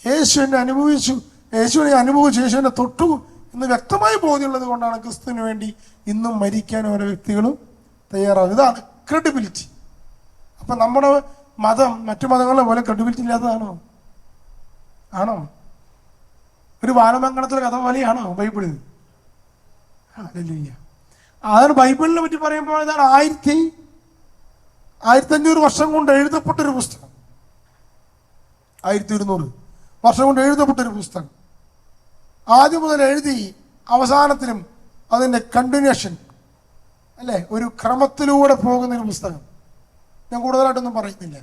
യേശു എന്നെ അനുഭവിച്ചു, യേശുവിനെ അനുഭവിച്ചു, യേശു എന്നെ തൊട്ടു എന്ന് വ്യക്തമായി ബോധ്യമുള്ളത് കൊണ്ടാണ് ക്രിസ്തുവിന് വേണ്ടി ഇന്നും മരിക്കാൻ ഓരോ വ്യക്തികളും തയ്യാറാകും. ഇതാണ് ക്രെഡിബിലിറ്റി. അപ്പൊ നമ്മുടെ മതം മറ്റു മതങ്ങളെ പോലെ ക്രെഡിബിലിറ്റി ഇല്ലാത്തതാണോ? ആണോ? ഒരു ബാലമംഗളത്തിലെ കഥ പോലെയാണോ ബൈബിള്? അതാണ് ബൈബിളിനെ പറ്റി പറയുമ്പോൾ. ഇതാണ് 1500 വർഷം കൊണ്ട് എഴുതപ്പെട്ടൊരു പുസ്തകം. 1200 വർഷം കൊണ്ട് എഴുതപ്പെട്ടൊരു പുസ്തകം. ആദ്യം മുതൽ എഴുതി അവസാനത്തിലും അതിൻ്റെ കണ്ടിന്യൂഷൻ, അല്ലേ, ഒരു ക്രമത്തിലൂടെ പോകുന്നൊരു പുസ്തകം. ഞാൻ കൂടുതലായിട്ടൊന്നും പറയുന്നില്ല.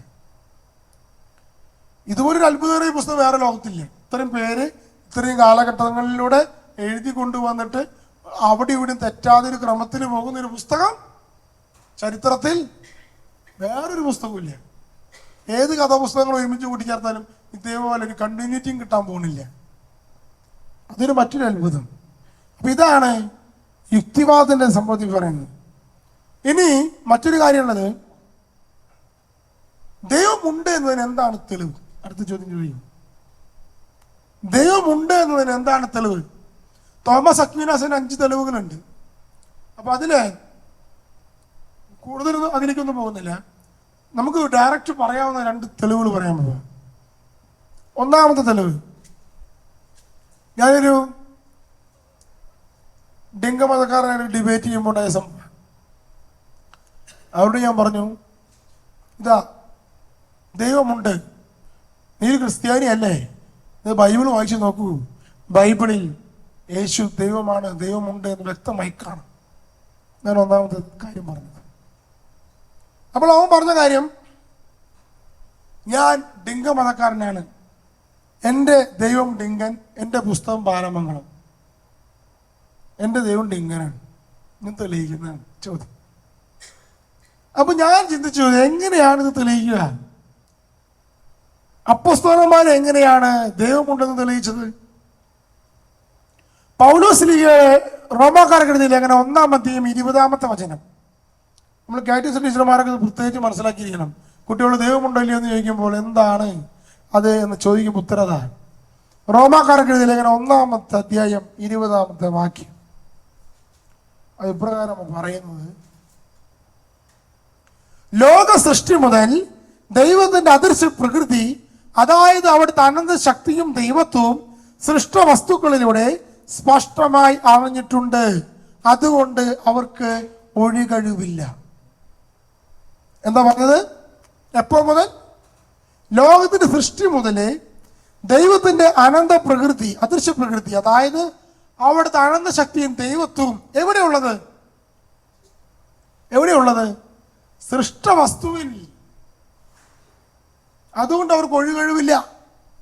ഇതുപോലൊരു അത്ഭുതകരമായ പുസ്തകം വേറെ ലോകത്തില്ല. ഇത്രയും പേര് ഇത്രയും കാലഘട്ടങ്ങളിലൂടെ എഴുതി കൊണ്ടുവന്നിട്ട് അവിടെ ഇവിടെയും തെറ്റാതെ ഒരു ക്രമത്തിൽ പോകുന്നൊരു പുസ്തകം ചരിത്രത്തിൽ വേറൊരു പുസ്തകമില്ല. ഏത് കഥാപുസ്തകങ്ങൾ ഒരുമിച്ച് കൂട്ടിച്ചേർത്താലും ഇതേപോലെ ഒരു കണ്ടിന്യൂറ്റിയും കിട്ടാൻ പോകുന്നില്ല. അതൊരു മറ്റൊരു അത്ഭുതം. അപ്പൊ ഇതാണ് യുക്തിവാദത്തിന്റെ സംഭവത്തിൽ പറയുന്നത്. ഇനി മറ്റൊരു കാര്യമുള്ളത്, ദൈവമുണ്ട് എന്നതിന് എന്താണ് തെളിവ്? അടുത്ത ചോദ്യം ചോദിക്കും. ദൈവമുണ്ട് എന്നതിന് എന്താണ് തെളിവ്? തോമസ് അക്വീനാസിന് 5 തെളിവുകളുണ്ട്. അപ്പൊ അതില് കൂടുതലൊന്നും അതിലേക്കൊന്നും പോകുന്നില്ല. നമുക്ക് ഡയറക്റ്റ് പറയാവുന്ന 2 തെളിവുകൾ പറയാൻ പറ്റും. ഒന്നാമത്തെ തെളിവ്, ഞാനൊരു ഡിംഗമതക്കാരനായിട്ട് ഡിബേറ്റ് ചെയ്യുമ്പോൾ ഉണ്ടായ സംഭവം. അവിടെ ഞാൻ പറഞ്ഞു, ഇതാ ദൈവമുണ്ട്, നീ ക്രിസ്ത്യാനി അല്ലേ, ഇത് ബൈബിൾ വായിച്ച് നോക്കൂ, ബൈബിളിൽ യേശു ദൈവമാണ്, ദൈവമുണ്ട് എന്ന് വ്യക്തമായി കാണാം. ഞാൻ ഒന്നാമത്തെ കാര്യം പറഞ്ഞത്. അപ്പോൾ അവൻ പറഞ്ഞ കാര്യം, ഞാൻ ഡിംഗമതക്കാരനാണ്, എൻ്റെ ദൈവം ഡിങ്കൻ, എൻ്റെ പുസ്തകം ബാലമംഗളം, എൻ്റെ ദൈവം ഡിങ്കനാണ്, ഞാൻ തെളിയിക്കുന്നതാണ് ചോദ്യം. അപ്പൊ ഞാൻ ചിന്തിച്ചു, എങ്ങനെയാണ് ഇത് തെളിയിക്കുക? അപ്പോസ്തലന്മാർ എങ്ങനെയാണ് ദൈവമുണ്ടെന്ന് തെളിയിച്ചത്? പൗലോസ്ലീഹ റോമാക്കാർക്ക് എഴുതിയ ലേഖനം 1:20 നമ്മൾ കാറ്റഗിസം ടീച്ചർമാരൊക്കെ പ്രത്യേകിച്ച് മനസ്സിലാക്കിയിരിക്കണം. കുട്ടികൾ ദൈവമുണ്ടോ ഇല്ലയോ എന്ന് ചോദിക്കുമ്പോൾ എന്താണ് അത് എന്ന് ചോദിക്കുമ്പോൾ ഉത്തരത. റോമാക്കാർക്ക് എഴുതിയ ലേഖനം 1:20 അത് ഇപ്രകാരം പറയുന്നത്, ലോക സൃഷ്ടി മുതൽ ദൈവത്തിന്റെ അദൃശ്യ പ്രകൃതി, അതായത് അവിടുത്തെ അനന്ത ശക്തിയും ദൈവത്വവും സൃഷ്ട വസ്തുക്കളിലൂടെ സ്പഷ്ടമായി അറിഞ്ഞിട്ടുണ്ട്, അതുകൊണ്ട് അവർക്ക് ഒഴികഴിവില്ല. എന്താ പറഞ്ഞത്? എപ്പോ മുതൽ? ലോകത്തിന്റെ സൃഷ്ടി മുതലേ ദൈവത്തിന്റെ അനന്ത പ്രകൃതി, അദൃശ്യ പ്രകൃതി, അതായത് അവിടുത്തെ അനന്ത ശക്തിയും ദൈവത്വവും എവിടെയുള്ളത്? സൃഷ്ടവസ്തുവിൽ. അതുകൊണ്ട് അവർക്ക് ഒഴികഴിവില്ല.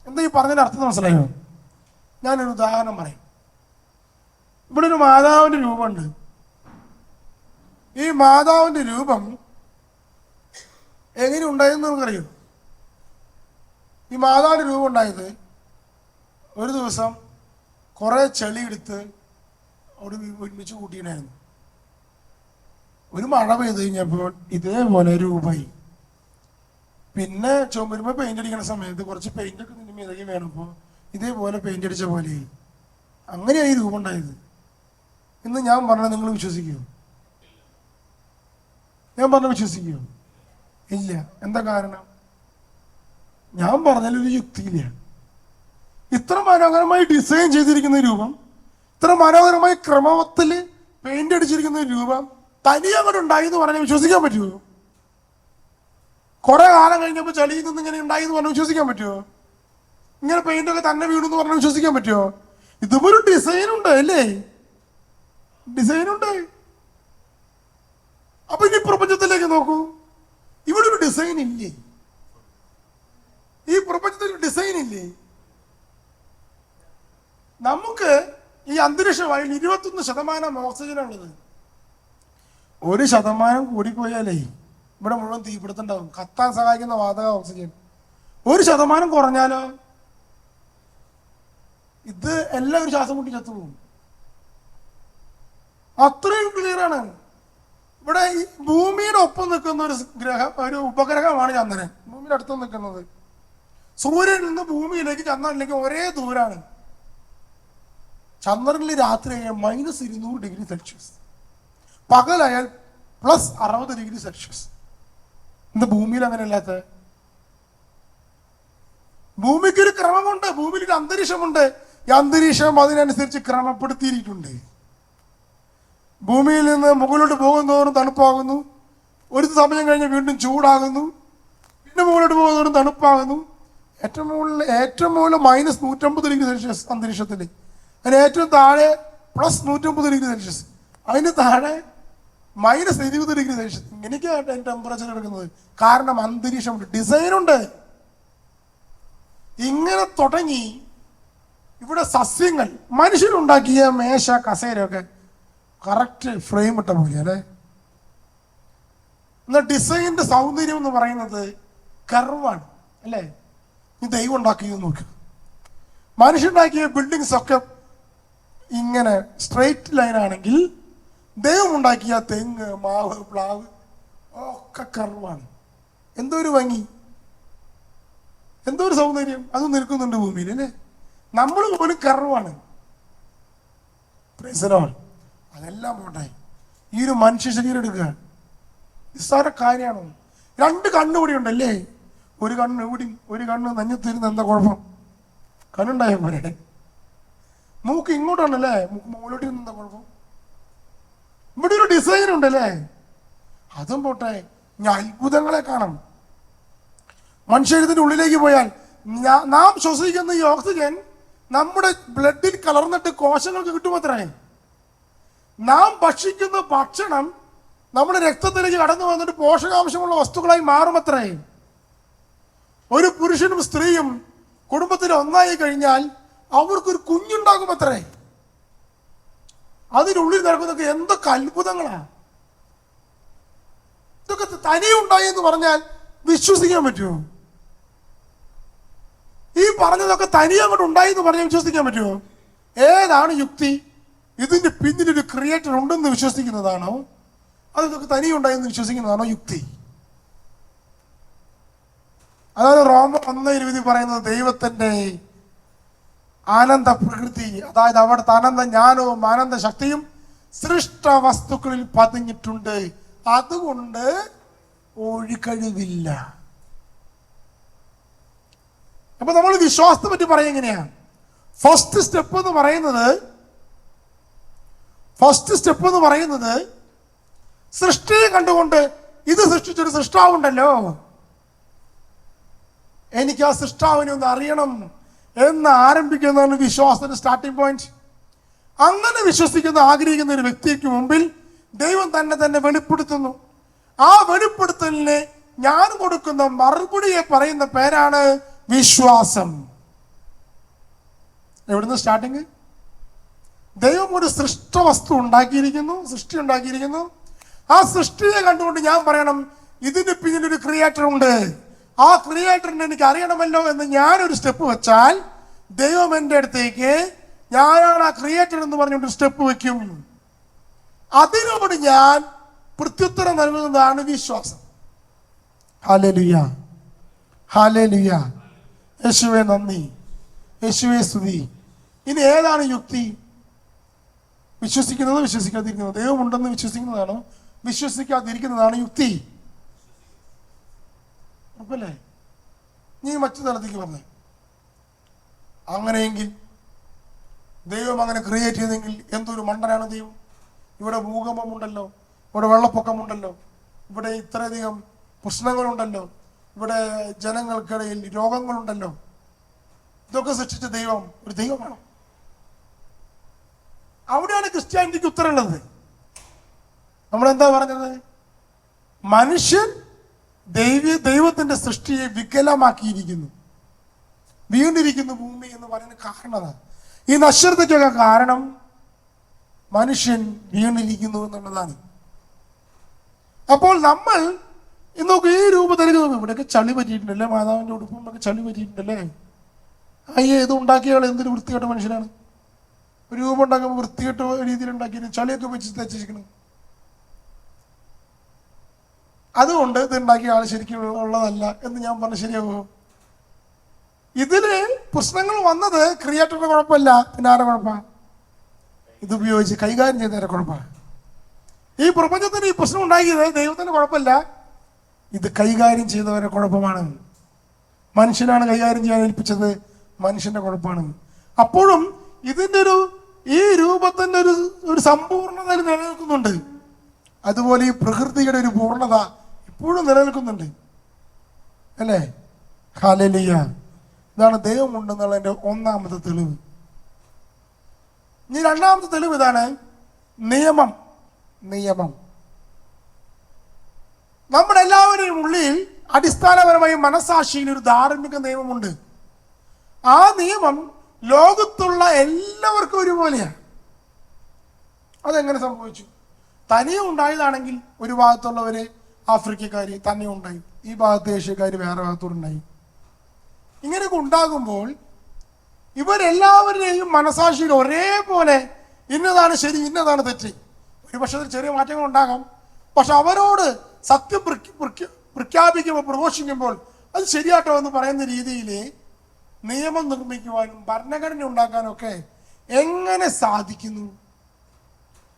എന്താ ഈ പറഞ്ഞതിന്റെ അർത്ഥം മനസ്സിലായോ? ഞാനൊരു ഉദാഹരണം പറയും. ഇവിടെ ഒരു മാതാവിന്റെ രൂപമുണ്ട്. ഈ മാതാവിന്റെ രൂപം എങ്ങനെ ഉണ്ടായെന്ന് നമുക്കറിയോ? ഈ മാതാവിന്റെ രൂപം ഉണ്ടായത്, ഒരു ദിവസം കുറെ ചെളി എടുത്ത് അവിടെ ഒരുമിച്ച് കൂട്ടിയിട്ടുണ്ടായിരുന്നു. ഒരു മഴ പെയ്ത് കഴിഞ്ഞപ്പോൾ ഇതേപോലെ രൂപമായി. പിന്നെ ചുമരുമ്പോൾ പെയിന്റ് അടിക്കുന്ന സമയത്ത് കുറച്ച് പെയിന്റ് ഒക്കെ നിന്ന് മിതകി വേണപ്പോൾ ഇതേപോലെ പെയിന്റ് അടിച്ച പോലെ അങ്ങനെയായി രൂപം ഉണ്ടായത്. ഇന്ന് ഞാൻ പറഞ്ഞത് നിങ്ങൾ വിശ്വസിക്കുമോ? ഞാൻ പറഞ്ഞ വിശ്വസിക്കുമോ? ഇല്ല. എന്താ കാരണം? ഞാൻ പറഞ്ഞാലൊരു യുക്തിയില്ല. ഇത്ര മനോഹരമായി ഡിസൈൻ ചെയ്തിരിക്കുന്ന രൂപം, ഇത്ര മനോഹരമായി ക്രമത്തിൽ പെയിന്റ് അടിച്ചിരിക്കുന്ന രൂപം തനിയെ അങ്ങോട്ട് ഉണ്ടായി എന്ന് പറഞ്ഞാൽ വിശ്വസിക്കാൻ പറ്റുമോ? കുറെ കാലം കഴിഞ്ഞപ്പോൾ ചളിയിൽ നിന്ന് ഇങ്ങനെ ഉണ്ടായി എന്ന് പറഞ്ഞാൽ വിശ്വസിക്കാൻ പറ്റുമോ? ഇങ്ങനെ പെയിന്റ് ഒക്കെ തന്നെ വീണു എന്ന് പറഞ്ഞാൽ വിശ്വസിക്കാൻ പറ്റുമോ? ഇതുപോലെ ഡിസൈൻ ഉണ്ട് അല്ലേ? ഡിസൈൻ ഉണ്ട്. അപ്പൊ ഇനി പ്രപഞ്ചത്തിലേക്ക് നോക്കൂ, ഇവിടെ ഒരു ഡിസൈൻ ഇല്ലേ? ഈ പ്രപഞ്ചത്തിൽ ഒരു ഡിസൈൻ ഇല്ലേ? നമുക്ക് ഈ അന്തരീക്ഷവായുവിൽ 21% ഓക്സിജനാണുള്ളത്. 1% കൂടിപ്പോയാലേ ഇവിടെ മുഴുവൻ തീപിടുത്തുണ്ടാവും. കത്താൻ സഹായിക്കുന്ന വാതക ഓക്സിജൻ. 1% കുറഞ്ഞാലോ ഇത് എല്ലാവരും ശ്വാസം മുട്ടി ചത്തുപോകും. അത്രയും ക്ലിയറാണ്. ഇവിടെ ഈ ഭൂമിയുടെ ഒപ്പം നിൽക്കുന്ന ഒരു ഉപഗ്രഹമാണ് ചന്ദ്രൻ. ഭൂമിയുടെ അടുത്ത് നിൽക്കുന്നത്. സൂര്യനിൽ നിന്ന് ഭൂമിയിലേക്ക് ചന്ദ്രനിലേക്ക് ഒരേ ദൂരാണ്. ചന്ദ്രനിൽ രാത്രി ആയാൽ -200°C, പകലായാൽ +60°C. ഇന്ന് ഭൂമിയിൽ അങ്ങനെ അല്ലാത്ത? ഭൂമിക്കൊരു ക്രമമുണ്ട്, ഭൂമിയിലൊരു അന്തരീക്ഷമുണ്ട്. ഈ അന്തരീക്ഷം അതിനനുസരിച്ച് ക്രമപ്പെടുത്തിയിരിട്ടുണ്ട്. ഭൂമിയിൽ നിന്ന് മുകളിലോട്ട് പോകുന്നതോറും തണുപ്പാകുന്നു, ഒരു സമയം കഴിഞ്ഞ് വീണ്ടും ചൂടാകുന്നു, പിന്നെ മുകളിലോട്ട് പോകുന്നതോറും തണുപ്പാകുന്നു. ഏറ്റവും മുകളിൽ -150°C അന്തരീക്ഷത്തിൽ. അതിന് ഏറ്റവും താഴെ +150°C, അതിന് താഴെ -20°C. ഇങ്ങനെയൊക്കെയാണ് ടെമ്പറേച്ചർ എടുക്കുന്നത്. കാരണം അന്തരീക്ഷമുണ്ട്, ഡിസൈനുണ്ട്. ഇങ്ങനെ തുടങ്ങി ഇവിടെ സസ്യങ്ങൾ, മനുഷ്യരുണ്ടാക്കിയ മേശ കസേരയൊക്കെ കറക്റ്റ് ഫ്രെയിം ഇട്ട പോലെ അല്ലേ? എന്നാൽ ഡിസൈനിന്റെ സൗന്ദര്യം എന്ന് പറയുന്നത് കർവാണ് അല്ലേ? ഈ ദൈവം ഉണ്ടാക്കിയത് നോക്കുക. മനുഷ്യണ്ടാക്കിയ ബിൽഡിങ്സ് ഒക്കെ ഇങ്ങനെ സ്ട്രെയിറ്റ് ലൈൻ ആണെങ്കിൽ, ദൈവം ഉണ്ടാക്കിയ തെങ്ങ്, മാവ്, പ്ലാവ് ഒക്കെ കർവാണ്. എന്തോ ഒരു ഭംഗി, എന്തോ ഒരു സൗന്ദര്യം അത് നിൽക്കുന്നുണ്ട് ഭൂമിയിൽ അല്ലേ? നമ്മൾ പോലും കർവാണ്. അതെല്ലാം പോട്ടെ, ഈ ഒരു മനുഷ്യ ശരീരം എടുക്കുക നിസ്സാര കാര്യമാണോ? 2 കണ്ണ് ഇവിടെ ഉണ്ടല്ലേ, ഒരു കണ്ണ് ഇവിടെ, ഒരു കണ്ണ് നെഞ്ഞത്തിരുന്ന് എന്താ കുഴപ്പം? കണ്ണുണ്ടായ പോലെ. മൂക്ക് ഇങ്ങോട്ടാണല്ലേ, മൂക്ക് മുകളിലോട്ട് ഇരുന്ന് എന്താ കുഴപ്പം? ഇവിടെ ഒരു ഡിസൈൻ ഉണ്ടല്ലേ, അതും പോട്ടെ. ഞാൻ അത്ഭുതങ്ങളെ കാണാം. മനുഷ്യരുടെ ഉള്ളിലേക്ക് പോയാൽ നാം ശ്വസിക്കുന്ന ഈ ഓക്സിജൻ നമ്മുടെ ബ്ലഡിൽ കലർന്നിട്ട് കോശങ്ങൾക്ക് കിട്ടുമത്രേ. നാം ഭക്ഷിക്കുന്ന ഭക്ഷണം നമ്മുടെ രക്തത്തിലേക്ക് കടന്നു വന്നിട്ട് പോഷകാംശമുള്ള വസ്തുക്കളായി മാറുമത്രേ. ഒരു പുരുഷനും സ്ത്രീയും കുടുംബത്തിൽ ഒന്നായി കഴിഞ്ഞാൽ അവർക്കൊരു കുഞ്ഞുണ്ടാകുമത്രേ. അതിനുള്ളിൽ നടക്കുന്നതൊക്കെ എന്തൊക്കെ അത്ഭുതങ്ങളാ! ഇതൊക്കെ തനിയുണ്ടായി എന്ന് പറഞ്ഞാൽ വിശ്വസിക്കാൻ പറ്റുമോ? ഈ പറഞ്ഞതൊക്കെ തനിയെ അങ്ങോട്ട് ഉണ്ടായി എന്ന് പറഞ്ഞാൽ വിശ്വസിക്കാൻ പറ്റുമോ? ഏതാണ് യുക്തി? ഇതിന്റെ പിന്നിലൊരു ക്രിയേറ്റർ ഉണ്ടെന്ന് വിശ്വസിക്കുന്നതാണോ, അതൊക്കെ തനിയെ ഉണ്ടായെന്ന് വിശ്വസിക്കുന്നതാണോ യുക്തി? അതാണ് റോമർ 1:20 പറയുന്നത്, ദൈവത്തിന്റെ ആനന്ദ പ്രകൃതി, അതായത് അവിടുത്തെ ആനന്ദ ജ്ഞാനവും ആനന്ദ ശക്തിയും സൃഷ്ട വസ്തുക്കളിൽ പതിഞ്ഞിട്ടുണ്ട്, അതുകൊണ്ട് ഒഴികഴിവില്ല. അപ്പൊ നമ്മൾ വിശ്വാസത്തെ പറ്റി പറയാം എങ്ങനെയാ? ഫസ്റ്റ് സ്റ്റെപ്പ് എന്ന് പറയുന്നത് സൃഷ്ടിയെ കണ്ടുകൊണ്ട് ഇത് സൃഷ്ടിച്ചൊരു സൃഷ്ടാവുണ്ടല്ലോ, എനിക്ക് ആ സൃഷ്ടാവിനെ ഒന്ന് അറിയണം എന്ന് ആരംഭിക്കുന്നതാണ് വിശ്വാസത്തിന്റെ സ്റ്റാർട്ടിംഗ് പോയിന്റ്. അങ്ങനെ വിശ്വസിക്കുന്ന ആഗ്രഹിക്കുന്ന ഒരു വ്യക്തിക്ക് മുമ്പിൽ ദൈവം തന്നെ വെളിപ്പെടുത്തുന്നു. ആ വെളിപ്പെടുത്തലിന് ഞാൻ കൊടുക്കുന്ന മറുപടിയെ പറയുന്ന പേരാണ് വിശ്വാസം. എവിടുന്ന് സ്റ്റാർട്ടിങ്? ദൈവം ഒരു സൃഷ്ട വസ്തു സൃഷ്ടി ഉണ്ടാക്കിയിരിക്കുന്നു. ആ സൃഷ്ടിയെ കണ്ടുകൊണ്ട് ഞാൻ പറയണം, ഇതിന് പിന്നിലൊരു ക്രിയേറ്റർ ഉണ്ട്, ആ ക്രിയേറ്ററിനെ എനിക്ക് അറിയണമല്ലോ എന്ന് ഞാനൊരു സ്റ്റെപ്പ് വെച്ചാൽ ദൈവം എൻ്റെ അടുത്തേക്ക് ഞാനാണ് ആ ക്രിയേറ്റർ എന്ന് പറഞ്ഞുകൊണ്ട് സ്റ്റെപ്പ് വെക്കും. അതിനോട് ഞാൻ പ്രത്യുത്തരം നൽകുന്നതാണ് വിശ്വാസം. Hallelujah, hallelujah. യേശുവേ നന്ദി, യേശുവേ സ്തുതി. ഇനി ഏതാണ് യുക്തി? വിശ്വസിക്കാതിരിക്കുന്നത്. ദൈവം ഉണ്ടെന്ന് വിശ്വസിക്കുന്നതാണോ വിശ്വസിക്കാതിരിക്കുന്നതാണ് യുക്തി? ഉറപ്പല്ലേ? നീ മറ്റു തലത്തേക്ക് പറഞ്ഞേ. അങ്ങനെയെങ്കിൽ ദൈവം അങ്ങനെ ക്രിയേറ്റ് ചെയ്തെങ്കിൽ എന്തൊരു മണ്ടനാണ് ദൈവം. ഇവിടെ ഭൂകമ്പമുണ്ടല്ലോ, ഇവിടെ വെള്ളപ്പൊക്കമുണ്ടല്ലോ, ഇവിടെ ഇത്രയധികം പ്രശ്നങ്ങളുണ്ടല്ലോ, ഇവിടെ ജനങ്ങൾക്കിടയിൽ രോഗങ്ങളുണ്ടല്ലോ. ഇതൊക്കെ സൃഷ്ടിച്ച ദൈവം ഒരു ദൈവമാണോ? അവിടെയാണ് ക്രിസ്ത്യാനിറ്റിക്ക് ഉത്തരമുള്ളത്. നമ്മളെന്താ പറഞ്ഞത്? മനുഷ്യൻ ദൈവത്തിന്റെ സൃഷ്ടിയെ വികലമാക്കിയിരിക്കുന്നു, വീണ്ടിരിക്കുന്നു ഭൂമി എന്ന് പറയുന്ന കാരണം. ഈ നശ്വരതയ്ക്കൊക്കെ കാരണം മനുഷ്യൻ വീണിരിക്കുന്നു എന്നുള്ളതാണ്. അപ്പോൾ നമ്മൾ ഇന്നൊക്കെ ഈ രൂപത്തിലേക്ക് നോക്കും. ഇവിടെയൊക്കെ ചളി പറ്റിയിട്ടുണ്ടല്ലേ, മാതാവിന്റെ ഉടുപ്പും ചളി പറ്റിയിട്ടുണ്ടല്ലേ. അയ്യേ, ഇത് ഉണ്ടാക്കിയ ആൾ എന്തൊരു വൃത്തികെട്ട മനുഷ്യനാണ്. ഒരു രൂപം ഉണ്ടാക്കുമ്പോൾ വൃത്തികെട്ട രീതിയിൽ ഉണ്ടാക്കിയിട്ട് ചളിയൊക്കെ വെച്ച് തച്ചിരിക്കണം. അതുകൊണ്ട് ഇത് ഉണ്ടാക്കിയ ആൾ ശരിക്കും ഉള്ളതല്ല എന്ന് ഞാൻ പറഞ്ഞ ശരിയാവോ? ഇതില് പ്രശ്നങ്ങൾ വന്നത് ക്രിയേറ്ററുടെ കുഴപ്പമില്ല, പിന്നെ ആരുടെ കുഴപ്പ? ഇത് ഉപയോഗിച്ച് കൈകാര്യം ചെയ്യുന്നവരുടെ കുഴപ്പ. ഈ പ്രപഞ്ചത്തിന് ഈ പ്രശ്നം ഉണ്ടാക്കിയത് ദൈവത്തിന്റെ കുഴപ്പമില്ല, ഇത് കൈകാര്യം ചെയ്യുന്നവരുടെ കുഴപ്പമാണ്. മനുഷ്യനാണ് കൈകാര്യം ചെയ്യാൻ ഏൽപ്പിച്ചത്, മനുഷ്യന്റെ കുഴപ്പമാണ്. അപ്പോഴും ഇതിന്റെ ഈ രൂപത്തിന്റെ ഒരു സമ്പൂർണത നിലനിൽക്കുന്നുണ്ട്. അതുപോലെ ഈ പ്രകൃതിയുടെ ഒരു പൂർണ്ണത ഇപ്പോഴും നിലനിൽക്കുന്നുണ്ട്, അല്ലേ? ഹല്ലേലൂയ. ഇതാണ് ദൈവം ഉണ്ടെന്നുള്ളതിന്റെ ഒന്നാമത്തെ തെളിവ്. ഇനി രണ്ടാമത്തെ തെളിവ് ഇതാണ്, നിയമം. നമ്മുടെ എല്ലാവരുടെയും ഉള്ളിൽ അടിസ്ഥാനപരമായി മനസാക്ഷിയിൽ ഒരു ധാർമ്മിക നിയമമുണ്ട്. ആ നിയമം ലോകത്തുള്ള എല്ലാവർക്കും ഒരുപോലെയാണ്. അതെങ്ങനെ സംഭവിച്ചു? തനിയെ ഉണ്ടായതാണെങ്കിൽ ഒരു ഭാഗത്തുള്ളവര് ആഫ്രിക്കക്കാര് തന്നെ ഉണ്ടായി, ഈ ഭാഗത്ത് ഏഷ്യക്കാര് വേറെ ഭാഗത്തോടുണ്ടായി. ഇങ്ങനെയൊക്കെ ഉണ്ടാകുമ്പോൾ ഇവരെല്ലാവരുടെയും മനസാക്ഷിയിൽ ഒരേപോലെ ഇന്നതാണ് ശരി, ഇന്നതാണ് തെറ്റ്. ഒരു പക്ഷേ ചെറിയ മാറ്റങ്ങൾ ഉണ്ടാകാം, പക്ഷെ അവരോട് സത്യം പ്രഖ്യാപിക്കുമ്പോൾ, പ്രഘോഷിക്കുമ്പോൾ അത് ശരിയാട്ടോ എന്ന് പറയുന്ന രീതിയിൽ നിയമം നിർമ്മിക്കുവാനും ഭരണഘടന ഉണ്ടാക്കാനും ഒക്കെ എങ്ങനെ സാധിക്കുന്നു?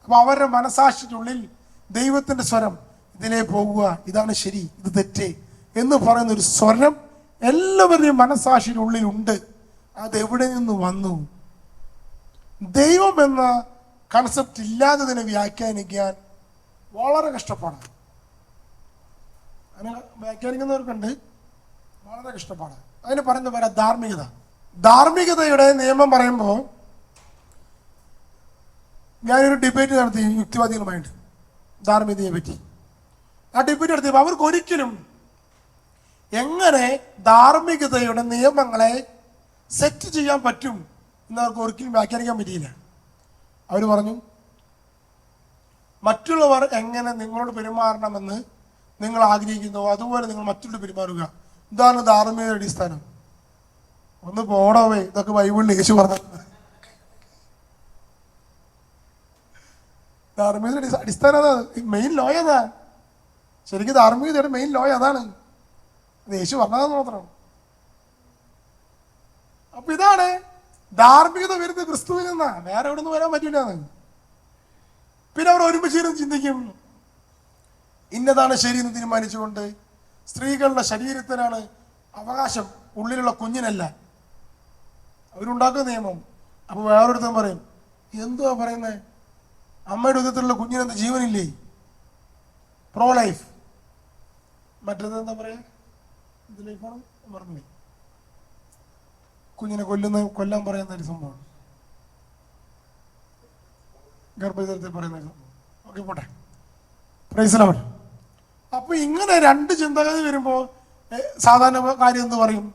അപ്പൊ അവരുടെ മനസാക്ഷിക്കുള്ളിൽ ദൈവത്തിന്റെ സ്വരം ഇതിലേ പോകുക, ഇതാണ് ശരി, ഇത് തെറ്റ് എന്ന് പറയുന്ന ഒരു സ്വരം എല്ലാവരുടെയും മനസ്സാക്ഷിയുടെ ഉള്ളിലുണ്ട്. അതെവിടെ നിന്ന് വന്നു? ദൈവം എന്ന കൺസെപ്റ്റ് ഇല്ലാത്തതിനെ വ്യാഖ്യാനിക്കാൻ വളരെ കഷ്ടപ്പാടാണ്. അങ്ങനെ വ്യാഖ്യാനിക്കുന്നവർക്കുണ്ട്, വളരെ കഷ്ടപ്പാടാണ്. അതിന് പറയുന്ന പേരാ ധാർമ്മികത. ധാർമ്മികതയുടെ നിയമം പറയുമ്പോൾ ഞാനൊരു ഡിബേറ്റ് നടത്തി യുക്തിവാദികളുമായിട്ട് ധാർമ്മികതയെ പറ്റി. ആ ഡിബേറ്റ് നടത്തിയപ്പോൾ അവർക്ക് ഒരിക്കലും എങ്ങനെ ധാർമ്മികതയുടെ നിയമങ്ങളെ സെറ്റ് ചെയ്യാൻ പറ്റും എന്നവർക്ക് ഒരിക്കലും വ്യാഖ്യാനിക്കാൻ പറ്റിയില്ല. അവർ പറഞ്ഞു, മറ്റുള്ളവർ എങ്ങനെ നിങ്ങളോട് പെരുമാറണമെന്ന് നിങ്ങൾ ആഗ്രഹിക്കുന്നുവോ അതുപോലെ നിങ്ങൾ മറ്റുള്ളവർ പെരുമാറുക. ഇതാണ് ധാർമ്മികതയുടെ അടിസ്ഥാനം. ഒന്ന് പോടവേ, ഇതൊക്കെ ബൈബിളിൽ യേശു പറഞ്ഞത്. ധാർമ്മികതയുടെ അടിസ്ഥാനം അതാണ്, മെയിൻ ലോ അതാ. ശരിക്കും ധാർമ്മികതയുടെ മെയിൻ ലോ അതാണ്. യേശു പറഞ്ഞതെന്ന് മാത്രം. അപ്പൊ ഇതാണ് ധാർമ്മികത വരുന്നത് ക്രിസ്തുവിൽ നിന്നാ, വേറെ എവിടെ നിന്ന് വരാൻ പറ്റില്ല. പിന്നെ അവർ ഒരുമിച്ചിരുന്ന് ചിന്തിക്കും, ഇന്നതാണ് ശരിയെന്ന് തീരുമാനിച്ചുകൊണ്ട് സ്ത്രീകളുടെ ശരീരത്തിനാണ് അവകാശം, ഉള്ളിലുള്ള കുഞ്ഞിനല്ല. അവരുണ്ടാക്കുന്ന നിയമം. അപ്പൊ വേറൊരുത്തൻ പറയും, എന്തുവാ പറയുന്നത്, അമ്മയുടെ ഉദരത്തിലുള്ള കുഞ്ഞിനെന്ത് ജീവനില്ലേ? Pro life. മറ്റേത് എന്താ പറയാ, ഇത് ലൈഫാണ് പറഞ്ഞു, കുഞ്ഞിനെ കൊല്ലാൻ പറയുന്ന ഒരു സംഭവം, ഗർഭചിത്രത്തിൽ പറയുന്ന ഒരു സംഭവം. ഓക്കെ, പോട്ടെ, പ്രൈസ് ലോർഡ്. അപ്പൊ ഇങ്ങനെ രണ്ട് ചിന്തഗതി വരുമ്പോ സാധാരണ കാര്യം എന്ത് പറയും?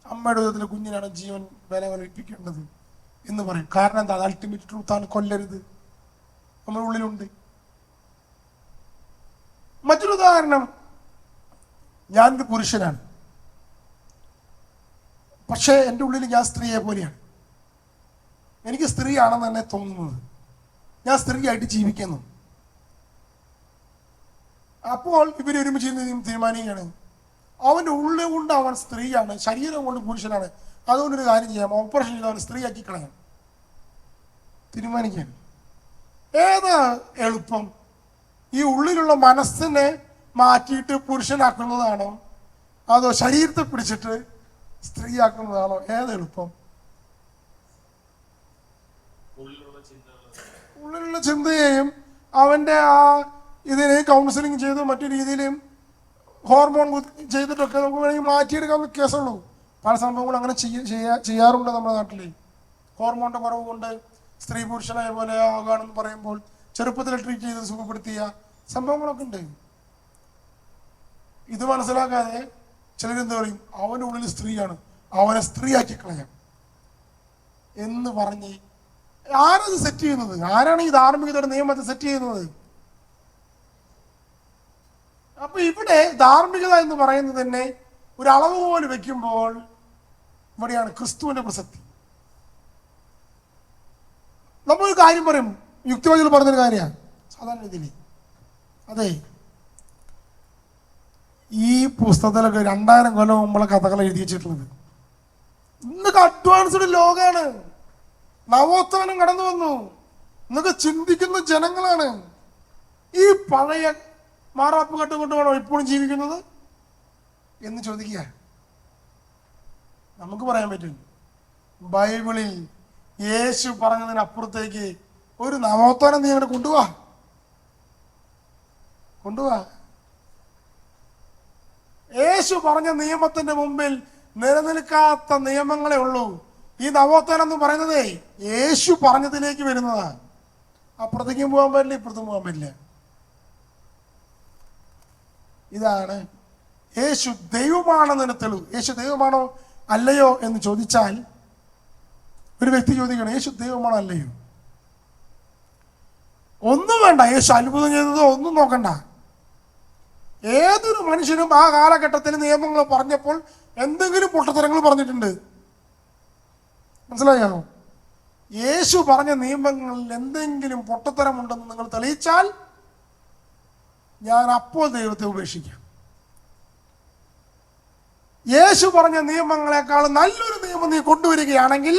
അമ്മയുടെ ഉദരത്തിലെ കുഞ്ഞിനാണ് ജീവൻ വില കൽപ്പിക്കേണ്ടത് എന്ന് പറയും. കാരണം എന്താ? അൾട്ടിമേറ്റ് ട്രൂത്താണ്, കൊല്ലരുത്, നമ്മുടെ ഉള്ളിലുണ്ട്. മറ്റൊരു ഉദാഹരണം, ഞാനൊരു പുരുഷനാണ്, പക്ഷേ എൻ്റെ ഉള്ളിൽ ഞാൻ സ്ത്രീയെ പോലെയാണ്. എനിക്ക് സ്ത്രീയാണെന്ന് തന്നെ തോന്നുന്നത്, ഞാൻ സ്ത്രീയായിട്ട് ജീവിക്കുന്നു. അപ്പോൾ ഇവരൊരുമിച്ച് തീരുമാനിക്കുകയാണ്, അവൻ്റെ ഉള്ളിൽ കൊണ്ട് അവൻ സ്ത്രീയാണ്, ശരീരം കൊണ്ട് പുരുഷനാണ്, അതുകൊണ്ടൊരു കാര്യം ചെയ്യാം, ഓപ്പറേഷൻ ചെയ്ത് അവൻ സ്ത്രീയാക്കി കളയാം. തീരുമാനിക്കുകയാണ്. ഏതാ എളുപ്പം? ഈ ഉള്ളിലുള്ള മനസ്സിനെ മാറ്റിയിട്ട് പുരുഷനാക്കുന്നതാണോ, അതോ ശരീരത്തെ പിടിച്ചിട്ട് സ്ത്രീയാക്കുന്നതാണോ? ഏത് എളുപ്പം? ഉള്ളിലുള്ള ചിന്തയെയും അവൻ്റെ ആ ഇതിനെ കൗൺസിലിംഗ് ചെയ്ത് മറ്റു രീതിയിലും ഹോർമോൺ ചെയ്തിട്ടൊക്കെ നമുക്ക് വേണമെങ്കിൽ മാറ്റിയെടുക്കാവുന്ന കേസുള്ളൂ. പല സംഭവങ്ങളും അങ്ങനെ ചെയ്യാറുണ്ട് നമ്മുടെ നാട്ടിൽ. ഹോർമോണിൻ്റെ കുറവ് കൊണ്ട് സ്ത്രീ പുരുഷനായ പോലെ ആകാണെന്ന് പറയുമ്പോൾ ചെറുപ്പത്തിൽ ട്രീറ്റ് ചെയ്ത് സുഖപ്പെടുത്തിയ സംഭവങ്ങളൊക്കെ ഉണ്ട്. ഇത് മനസ്സിലാക്കാതെ ചിലരെന്ത് പറയും, അവൻ്റെ ഉള്ളിൽ സ്ത്രീയാണ്, അവനെ സ്ത്രീയാക്കി കളയാം എന്ന് പറഞ്ഞ് ആരത് സെറ്റ് ചെയ്യുന്നത്? ആരാണ് ഈ ധാർമ്മികതയുടെ നിയമത്തെ സെറ്റ് ചെയ്യുന്നത്? അപ്പൊ ഇവിടെ ധാർമ്മികത എന്ന് പറയുന്നത് തന്നെ ഒരു അളവ് പോലെ വെക്കുമ്പോൾ ഇവിടെയാണ് ക്രിസ്തുവിന്റെ പ്രസക്തി. നമ്മളൊരു കാര്യം പറയും, യുക്തിവാദികൾ പറഞ്ഞൊരു കാര്യമാണ് സാധാരണ രീതിയിൽ. അതെ, ഈ പുസ്തകത്തിലൊക്കെ 2000 കൊല്ലം മുമ്പുള്ള കഥകൾ എഴുതി വെച്ചിട്ടുള്ളത്. ഇന്നൊക്കെ അഡ്വാൻസ്ഡ് ലോകമാണ്, നവോത്ഥാനം കടന്നു വന്നു, ഇന്നൊക്കെ ചിന്തിക്കുന്ന ജനങ്ങളാണ്. ഈ പഴയ മാറാപ്പ് കെട്ടുകൊണ്ട് വേണോ ഇപ്പോഴും ജീവിക്കുന്നത് എന്ന് ചോദിക്കുക. നമുക്ക് പറയാൻ പറ്റും, ബൈബിളിൽ യേശു പറഞ്ഞതിനപ്പുറത്തേക്ക് ഒരു നവോത്ഥാനം നീ അങ്ങോട്ട് കൊണ്ടുപോവാ. യേശു പറഞ്ഞ നിയമത്തിന്റെ മുമ്പിൽ നിലനിൽക്കാത്ത നിയമങ്ങളെ ഉള്ളൂ. ഈ നവോത്ഥാനം എന്ന് പറയുന്നതേ യേശു പറഞ്ഞതിലേക്ക് വരുന്നതാ. അപ്പുറത്തേക്കും പോകാൻ പറ്റില്ല, ഇപ്പുറത്തും പോകാൻ പറ്റില്ല. ഇതാണ് യേശു ദൈവമാണെന്നതിന് തെളിവ്. യേശു ദൈവമാണോ അല്ലയോ എന്ന് ചോദിച്ചാൽ ഒരു വ്യക്തി ചോദിക്കണം, യേശു ദൈവമാണോ അല്ലയോ? ഒന്നും വേണ്ട, യേശു അത്ഭുതം ചെയ്തതോ ഒന്നും നോക്കണ്ട. ഏതൊരു മനുഷ്യനും ആ കാലഘട്ടത്തിൽ നിയമങ്ങൾ പറഞ്ഞപ്പോൾ എന്തെങ്കിലും പൊട്ടത്തരങ്ങൾ പറഞ്ഞിട്ടുണ്ട്. മനസ്സിലായോ? യേശു പറഞ്ഞ നിയമങ്ങളിൽ എന്തെങ്കിലും പൊട്ടത്തരമുണ്ടെന്ന് നിങ്ങൾ തെളിയിച്ചാൽ ഞാൻ അപ്പോൾ ദൈവത്തെ ഉപേക്ഷിക്കാം. യേശു പറഞ്ഞ നിയമങ്ങളെക്കാൾ നല്ലൊരു നിയമം നീ കൊണ്ടുവരികയാണെങ്കിൽ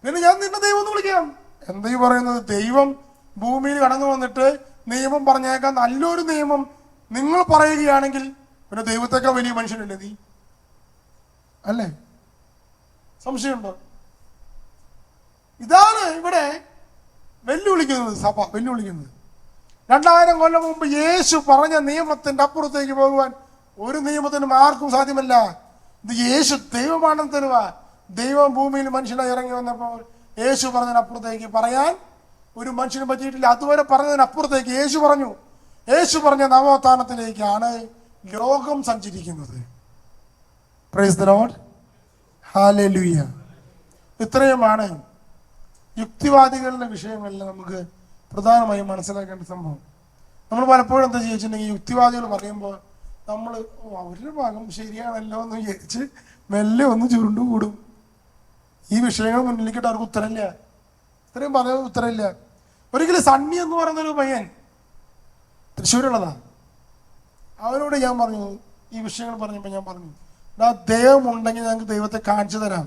പിന്നെ ഞാൻ നിന്റെ ദൈവം എന്ന് വിളിക്കാം. എന്താ ഈ പറയുന്നത്? ദൈവം ഭൂമിയിൽ കടന്നു വന്നിട്ട് നിയമം പറഞ്ഞേക്കാം, നല്ലൊരു നിയമം നിങ്ങൾ പറയുകയാണെങ്കിൽ പിന്നെ ദൈവത്തേക്കാൾ വലിയ മനുഷ്യനല്ലേ നീ? അല്ലേ? സംശയമുണ്ടോ? ഇതാണ് ഇവിടെ വെല്ലുവിളിക്കുന്നത്, സഭ വെല്ലുവിളിക്കുന്നത്. 2000 കൊല്ലം മുമ്പ് യേശു പറഞ്ഞ നിയമത്തിന്റെ അപ്പുറത്തേക്ക് പോകുവാൻ ഒരു നിയമത്തിനും ആർക്കും സാധ്യമല്ല. ഇത് യേശു ദൈവമാണെന്ന് തരുവാ. ദൈവം ഭൂമിയിൽ മനുഷ്യനായി ഇറങ്ങി വന്നപ്പോൾ യേശു പറഞ്ഞതിനപ്പുറത്തേക്ക് പറയാൻ ഒരു മനുഷ്യനും പറ്റിയിട്ടില്ല. അതുവരെ പറഞ്ഞതിനപ്പുറത്തേക്ക് യേശു പറഞ്ഞു. യേശു പറഞ്ഞ നവോത്ഥാനത്തിലേക്കാണ് ലോകം സഞ്ചരിക്കുന്നത്. Price the Lord, hallelujah. ഇത്രയുമാണ് യുക്തിവാദികളുടെ വിഷയങ്ങളിൽ നമുക്ക് പ്രധാനമായും മനസ്സിലാക്കേണ്ട സംഭവം. നമ്മൾ പലപ്പോഴും എന്താ ചോദിച്ചിട്ടുണ്ടെങ്കിൽ, യുക്തിവാദികൾ പറയുമ്പോൾ നമ്മൾ അവരുടെ ഭാഗം ശരിയാണല്ലോ എന്ന് വിചാരിച്ച് മെല്ലെ ഒന്ന് ചുരുണ്ടുകൂടും. ഈ വിഷയങ്ങൾ മുന്നിലേക്കിട്ട് അവർക്ക് ഉത്തരമില്ല. ഇത്രയും പറഞ്ഞ ഉത്തരമില്ല. ഒരിക്കലും സണ്ണി എന്ന് പറയുന്നൊരു പയ്യൻ തൃശ്ശൂരുള്ളതാ. അവരോട് ഞാൻ പറഞ്ഞു, ഈ വിഷയങ്ങൾ പറഞ്ഞപ്പോൾ ഞാൻ പറഞ്ഞു, ദൈവം ഉണ്ടെങ്കിൽ ഞങ്ങൾക്ക് ദൈവത്തെ കാണിച്ചു തരാം.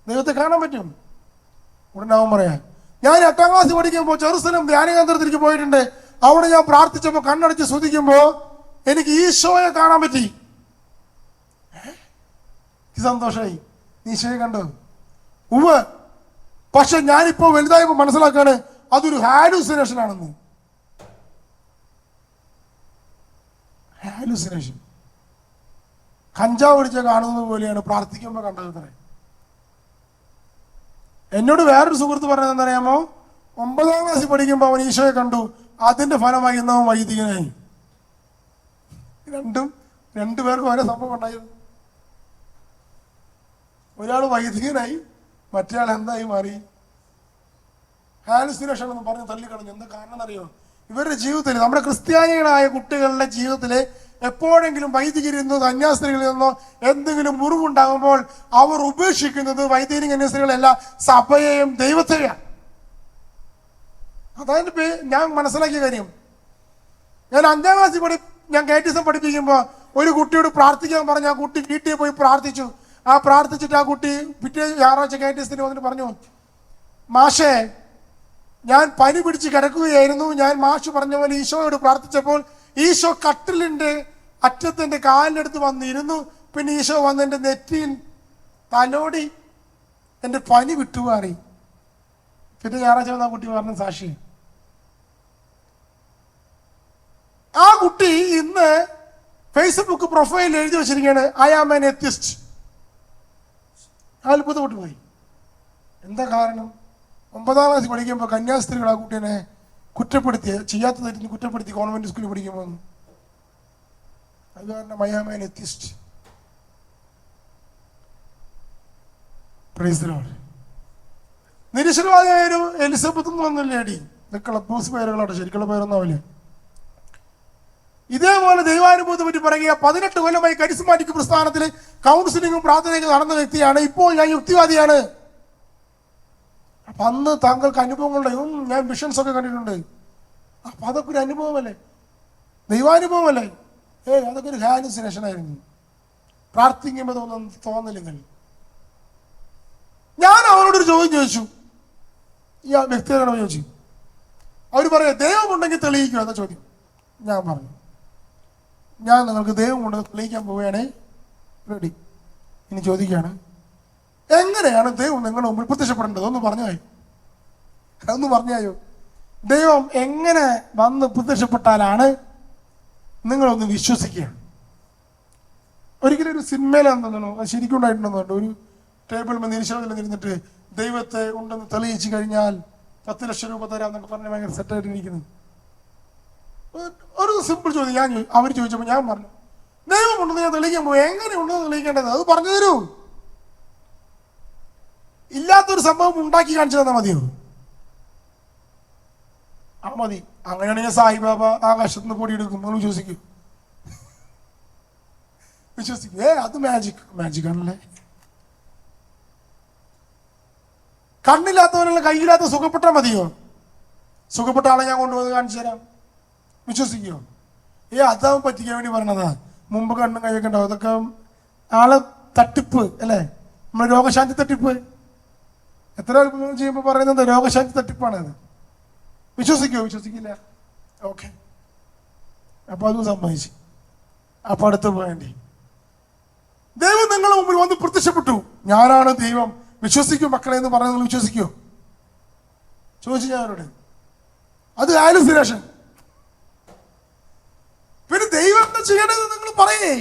ദൈവത്തെ കാണാൻ പറ്റും. ഉടനെ അവൻ പറയാം, ഞാൻ 8ാം ക്ലാസ് പഠിക്കുമ്പോൾ ജെറുസലേം ധ്യാന കേന്ദ്രത്തിലേക്ക് പോയിട്ടുണ്ട്. അവിടെ ഞാൻ പ്രാർത്ഥിച്ചപ്പോൾ കണ്ണടച്ച് ശ്രദ്ധിക്കുമ്പോൾ എനിക്ക് ഈശോയെ കാണാൻ പറ്റി. സന്തോഷമായി. നീ ഈശോയെ കണ്ടോ? ഉവ്വ്. പക്ഷെ ഞാനിപ്പോ വലുതായപ്പോ മനസ്സിലാക്കാണ് അതൊരു ഹാലൂസിനേഷൻ ആണെന്ന്. ഹാലൂസിനേഷൻ. കഞ്ചാവ് പിടിച്ച കാണുന്നത് പോലെയാണ് പ്രാർത്ഥിക്കുമ്പോൾ കണ്ടത്. അത്രേ. എന്നോട് വേറൊരു സുഹൃത്ത് പറഞ്ഞത് എന്താറിയാമോ? 9ാം ക്ലാസ്സിൽ പഠിക്കുമ്പോൾ അവൻ ഈശോയെ കണ്ടു. അതിന്റെ ഫലമായി ഇന്നവൻ വൈദികനായി. രണ്ടുപേർക്കും ഓരോ സംഭവം ഉണ്ടായിരുന്നു. ഒരാൾ വൈദികനായി, മറ്റേ ആൾ എന്തായി മാറി? ഹാലുസിനേഷൻ എന്ന് പറഞ്ഞ് തള്ളിക്കളഞ്ഞു. എന്താ കാരണം എന്നറിയോ? ഇവരുടെ ജീവിതത്തിൽ, നമ്മുടെ ക്രിസ്ത്യാനികളായ കുട്ടികളുടെ ജീവിതത്തിൽ എപ്പോഴെങ്കിലും വൈദികരിൽ നിന്നോ കന്യാസ്ത്രീകളിൽ നിന്നോ എന്തെങ്കിലും മുറിവുണ്ടാകുമ്പോൾ അവർ ഉപേക്ഷിക്കുന്നത് വൈദികരും കന്യാസ്ത്രീകളല്ല, സഭയെയും ദൈവത്തെയാണ്. അതായത് ഞാൻ മനസ്സിലാക്കിയ കാര്യം. ഞാൻ 5ാം ക്ലാസ്സിൽ ഞാൻ കാറ്റഗിസം പഠിപ്പിക്കുമ്പോൾ ഒരു കുട്ടിയോട് പ്രാർത്ഥിക്കാൻ പറഞ്ഞ ആ കുട്ടി വീട്ടിൽ പോയി പ്രാർത്ഥിച്ചു. ആ പ്രാർത്ഥിച്ചിട്ട് ആ കുട്ടി പിറ്റേ ഞായറാഴ്ച കാറ്റഗിസത്തിന് വന്നിട്ട് പറഞ്ഞു, മാഷേ ഞാൻ പനി പിടിച്ച് കിടക്കുകയായിരുന്നു. ഞാൻ മാഷ് പറഞ്ഞ പോലെ ഈശോയോട് പ്രാർത്ഥിച്ചപ്പോൾ ഈശോ കട്ടിലിന്റെ അറ്റത്തിന്റെ കാലിനടുത്ത് വന്നിരുന്നു. പിന്നെ ഈശോ വന്ന് എൻ്റെ നെറ്റിയിൽ തലോടി എൻ്റെ പനി വിട്ടുമാറി. പിന്നെ ഞായറാഴ്ച വന്ന ആ കുട്ടി പറഞ്ഞ സാക്ഷി. ആ കുട്ടി ഇന്ന് ഫേസ്ബുക്ക് പ്രൊഫൈലിൽ എഴുതി വെച്ചിരിക്കുകയാണ്, ഐ ആം ആൻ എത്തിസ്റ്റ്. അത്ഭുതപ്പെട്ടു പോയി. എന്താ കാരണം? 9ാം ക്ലാസ്സിൽ പഠിക്കുമ്പോൾ കന്യാസ്ത്രീകൾ ആ കുട്ടീനെ കുറ്റപ്പെടുത്തി, ചെയ്യാത്ത തെറ്റിന് കുറ്റപ്പെടുത്തി കോൺവെന്റ് സ്കൂളിൽ പഠിക്കുമ്പോൾ. അത് കാരണം I am an atheist. Praise the Lord. നിരീശ്വരവാദിയായ ഒരു എലിസബത്ത് എന്ന് പറഞ്ഞ ലേഡി, ഇതൊക്കെ ക്ലബ് ഹൗസ് പേരുകളാണ്, ശരിക്കുള്ള പേരൊന്നും ആവില്ല. ഇതേപോലെ ദൈവാനുഭവത്തെ പറ്റി പറയുക. 18 കൊല്ലമായി കരിസ്മാറ്റിക് പ്രസ്ഥാനത്തിൽ കൗൺസിലിങ്ങും പ്രാർത്ഥനയും നടന്ന വ്യക്തിയാണ്. ഇപ്പോൾ ഞാൻ യുക്തിവാദിയാണ്. അപ്പൊ അന്ന് താങ്കൾക്ക് അനുഭവങ്ങളുടെ ഞാൻ വിഷൻസ് ഒക്കെ കണ്ടിട്ടുണ്ട്. അപ്പൊ അതൊക്കെ ഒരു അനുഭവമല്ലേ? ദൈവാനുഭവമല്ലേ? അതൊക്കെ ഒരു ഹാലുസിനേഷൻ ആയിരുന്നു. പ്രാർത്ഥിക്കുമ്പോൾ തോന്നില്ലെങ്കിൽ. ഞാൻ അവരോടൊരു ചോദ്യം ചോദിച്ചു, ഈ വ്യക്തികളോട് ചോദിച്ചു. അവർ പറയാ ദൈവമുണ്ടെങ്കിൽ തെളിയിക്കുക എന്ന ചോദ്യം. ഞാൻ പറഞ്ഞു, ഞാൻ നിങ്ങൾക്ക് ദൈവമുണ്ടെങ്കിൽ തെളിയിക്കാൻ പോവുകയാണേ, റെഡി. ഇനി ചോദിക്കുകയാണ്, എങ്ങനെയാണ് ദൈവം നിങ്ങളുടെ മുമ്പിൽ പ്രത്യക്ഷപ്പെടേണ്ടത്? ഒന്ന് പറഞ്ഞായോ? ദൈവം എങ്ങനെ വന്ന് പ്രത്യക്ഷപ്പെട്ടാലാണ് നിങ്ങളൊന്ന് വിശ്വസിക്കുക? ഒരിക്കലും ഒരു സിനിമയിലെന്താണോ അത് ശരിക്കും ഉണ്ടായിട്ടുണ്ടെന്നുണ്ട്. ഒരു ടേബിൾ നിരീക്ഷണത്തിലിരുന്നിട്ട് ദൈവത്തെ ഉണ്ടെന്ന് തെളിയിച്ചു കഴിഞ്ഞാൽ 10 ലക്ഷം രൂപ തരാം എന്നൊക്കെ പറഞ്ഞ് ഭയങ്കര സെറ്റായിട്ടിരിക്കുന്നത്. ഒരു സിമ്പിൾ ചോദ്യം അവർ ചോദിച്ചപ്പോൾ ഞാൻ പറഞ്ഞു, ദൈവമുണ്ടെന്ന് ഞാൻ തെളിയിക്കാൻ പോയി, എങ്ങനെ ഉണ്ടെന്ന് തെളിയിക്കേണ്ടത് അത് പറഞ്ഞു തരൂ. ഇല്ലാത്തൊരു സംഭവം ഉണ്ടാക്കി കാണിച്ചു തന്നാൽ മതിയോ? ആ മതി. അങ്ങനെയാണെങ്കിൽ സായിബാബ ആകാശത്ത് നിന്ന് പൊടിയെടുക്കും, നമ്മൾ വിശ്വസിക്കും. അത് മാജിക് ആണല്ലേ. കണ്ണില്ലാത്തവരെല്ലാം കയ്യില്ലാത്ത സുഖപ്പെട്ടാൽ മതിയോ? സുഖപ്പെട്ട ആളെ ഞാൻ കൊണ്ടുപോയി കാണിച്ചു തരാം, വിശ്വസിക്കുമോ? അതാവും പറ്റിക്കാൻ വേണ്ടി പറഞ്ഞതാ. മുമ്പ് കണ്ണും കൈയൊക്കെ ഉണ്ടാവും. അതൊക്കെ ആള് തട്ടിപ്പ് അല്ലേ? നമ്മളെ രോഗശാന്തി തട്ടിപ്പ്. എത്ര അത്ഭുതം ചെയ്യുമ്പോൾ പറയുന്നത് രോഗശാന്തി തട്ടിപ്പാണ്. അത് വിശ്വസിക്കുമോ? വിശ്വസിക്കില്ല. ഓക്കെ, അപ്പൊ അതും സമ്മതിച്ചു. അപ്പൊ അടുത്ത് പോയേണ്ടി ദൈവം നിങ്ങളുടെ മുമ്പിൽ വന്ന് പ്രത്യക്ഷപ്പെട്ടു. ഞാനാണ് ദൈവം, വിശ്വസിക്കും മക്കളെ എന്ന് പറഞ്ഞാൽ നിങ്ങൾ വിശ്വസിക്കുമോ? ചോദിച്ചു ഞാൻ അവരോട്. അത് ഹാലുസിനേഷൻ. പിന്നെ ദൈവം എന്താ ചെയ്യണത് നിങ്ങൾ പറയേ.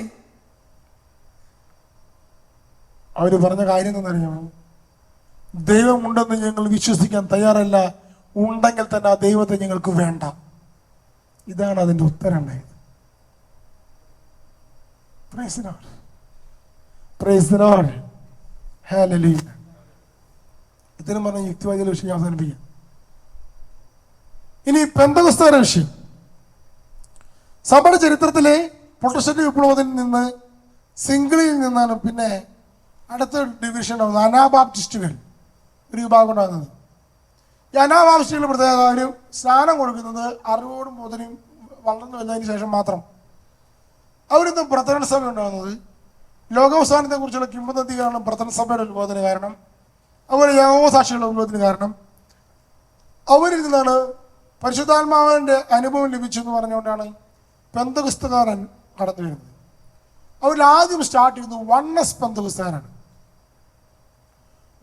അവര് പറഞ്ഞ കാര്യം എന്താണെന്നറിയാമോ? ദൈവം ഉണ്ടെന്ന് ഞങ്ങൾ വിശ്വസിക്കാൻ തയ്യാറല്ല, ഉണ്ടെങ്കിൽ തന്നെ ആ ദൈവത്തെ ഞങ്ങൾക്ക് വേണ്ട. ഇതാണ് അതിന്റെ ഉത്തരം ഉണ്ടായത്. Price the Lord, price the Lord, hallelujah. ഇതിനും പറഞ്ഞ യുക്തിവാദികളുടെ വിഷയം അവസാനിപ്പിക്കാം. ഇനി പെന്തക്കോസ്തുകാരുടെ വിഷയം. സഭയുടെ ചരിത്രത്തിലെ പ്രൊട്ടസ്റ്റന്റ് വിപ്ലവത്തിൽ നിന്ന്, സിംഗിളിൽ നിന്നാണ് പിന്നെ അടുത്ത ഡിവിഷൻ ആവുന്നത്. അനാബാപ്റ്റിസ്റ്റുകൾ ഒരു വിഭാഗം ഉണ്ടാകുന്നത്. ഈ അനാബാപ്റ്റിസ്റ്റുകളുടെ പ്രത്യേകത, ഒരു സ്നാനം കൊടുക്കുന്നത് അറിവോടും ബോധനയും വളർന്നു വന്നതിന് ശേഷം മാത്രം. അവരിന്ന് ബ്രദറൻ സഭ ഉണ്ടാകുന്നത് ലോകാവസാനത്തെ കുറിച്ചുള്ള കിംവദന്തികളാണ് ബ്രദറൻ സഭയുടെ ഉത്ബോധന കാരണം. അതുപോലെ യഹോവ സാക്ഷികളുടെ ഉത്ബോധന കാരണം. അവരിൽ നിന്നാണ് പരിശുദ്ധാത്മാവിന്റെ അനുഭവം ലഭിച്ചെന്ന് പറഞ്ഞുകൊണ്ടാണ് പെന്തക്കോസ്തുകാരൻ കടന്നു വരുന്നത്. അവരിൽ ആദ്യം സ്റ്റാർട്ട് ചെയ്യുന്നത് വൺനെസ് പെന്തക്കോസ്തുകാരാണ്.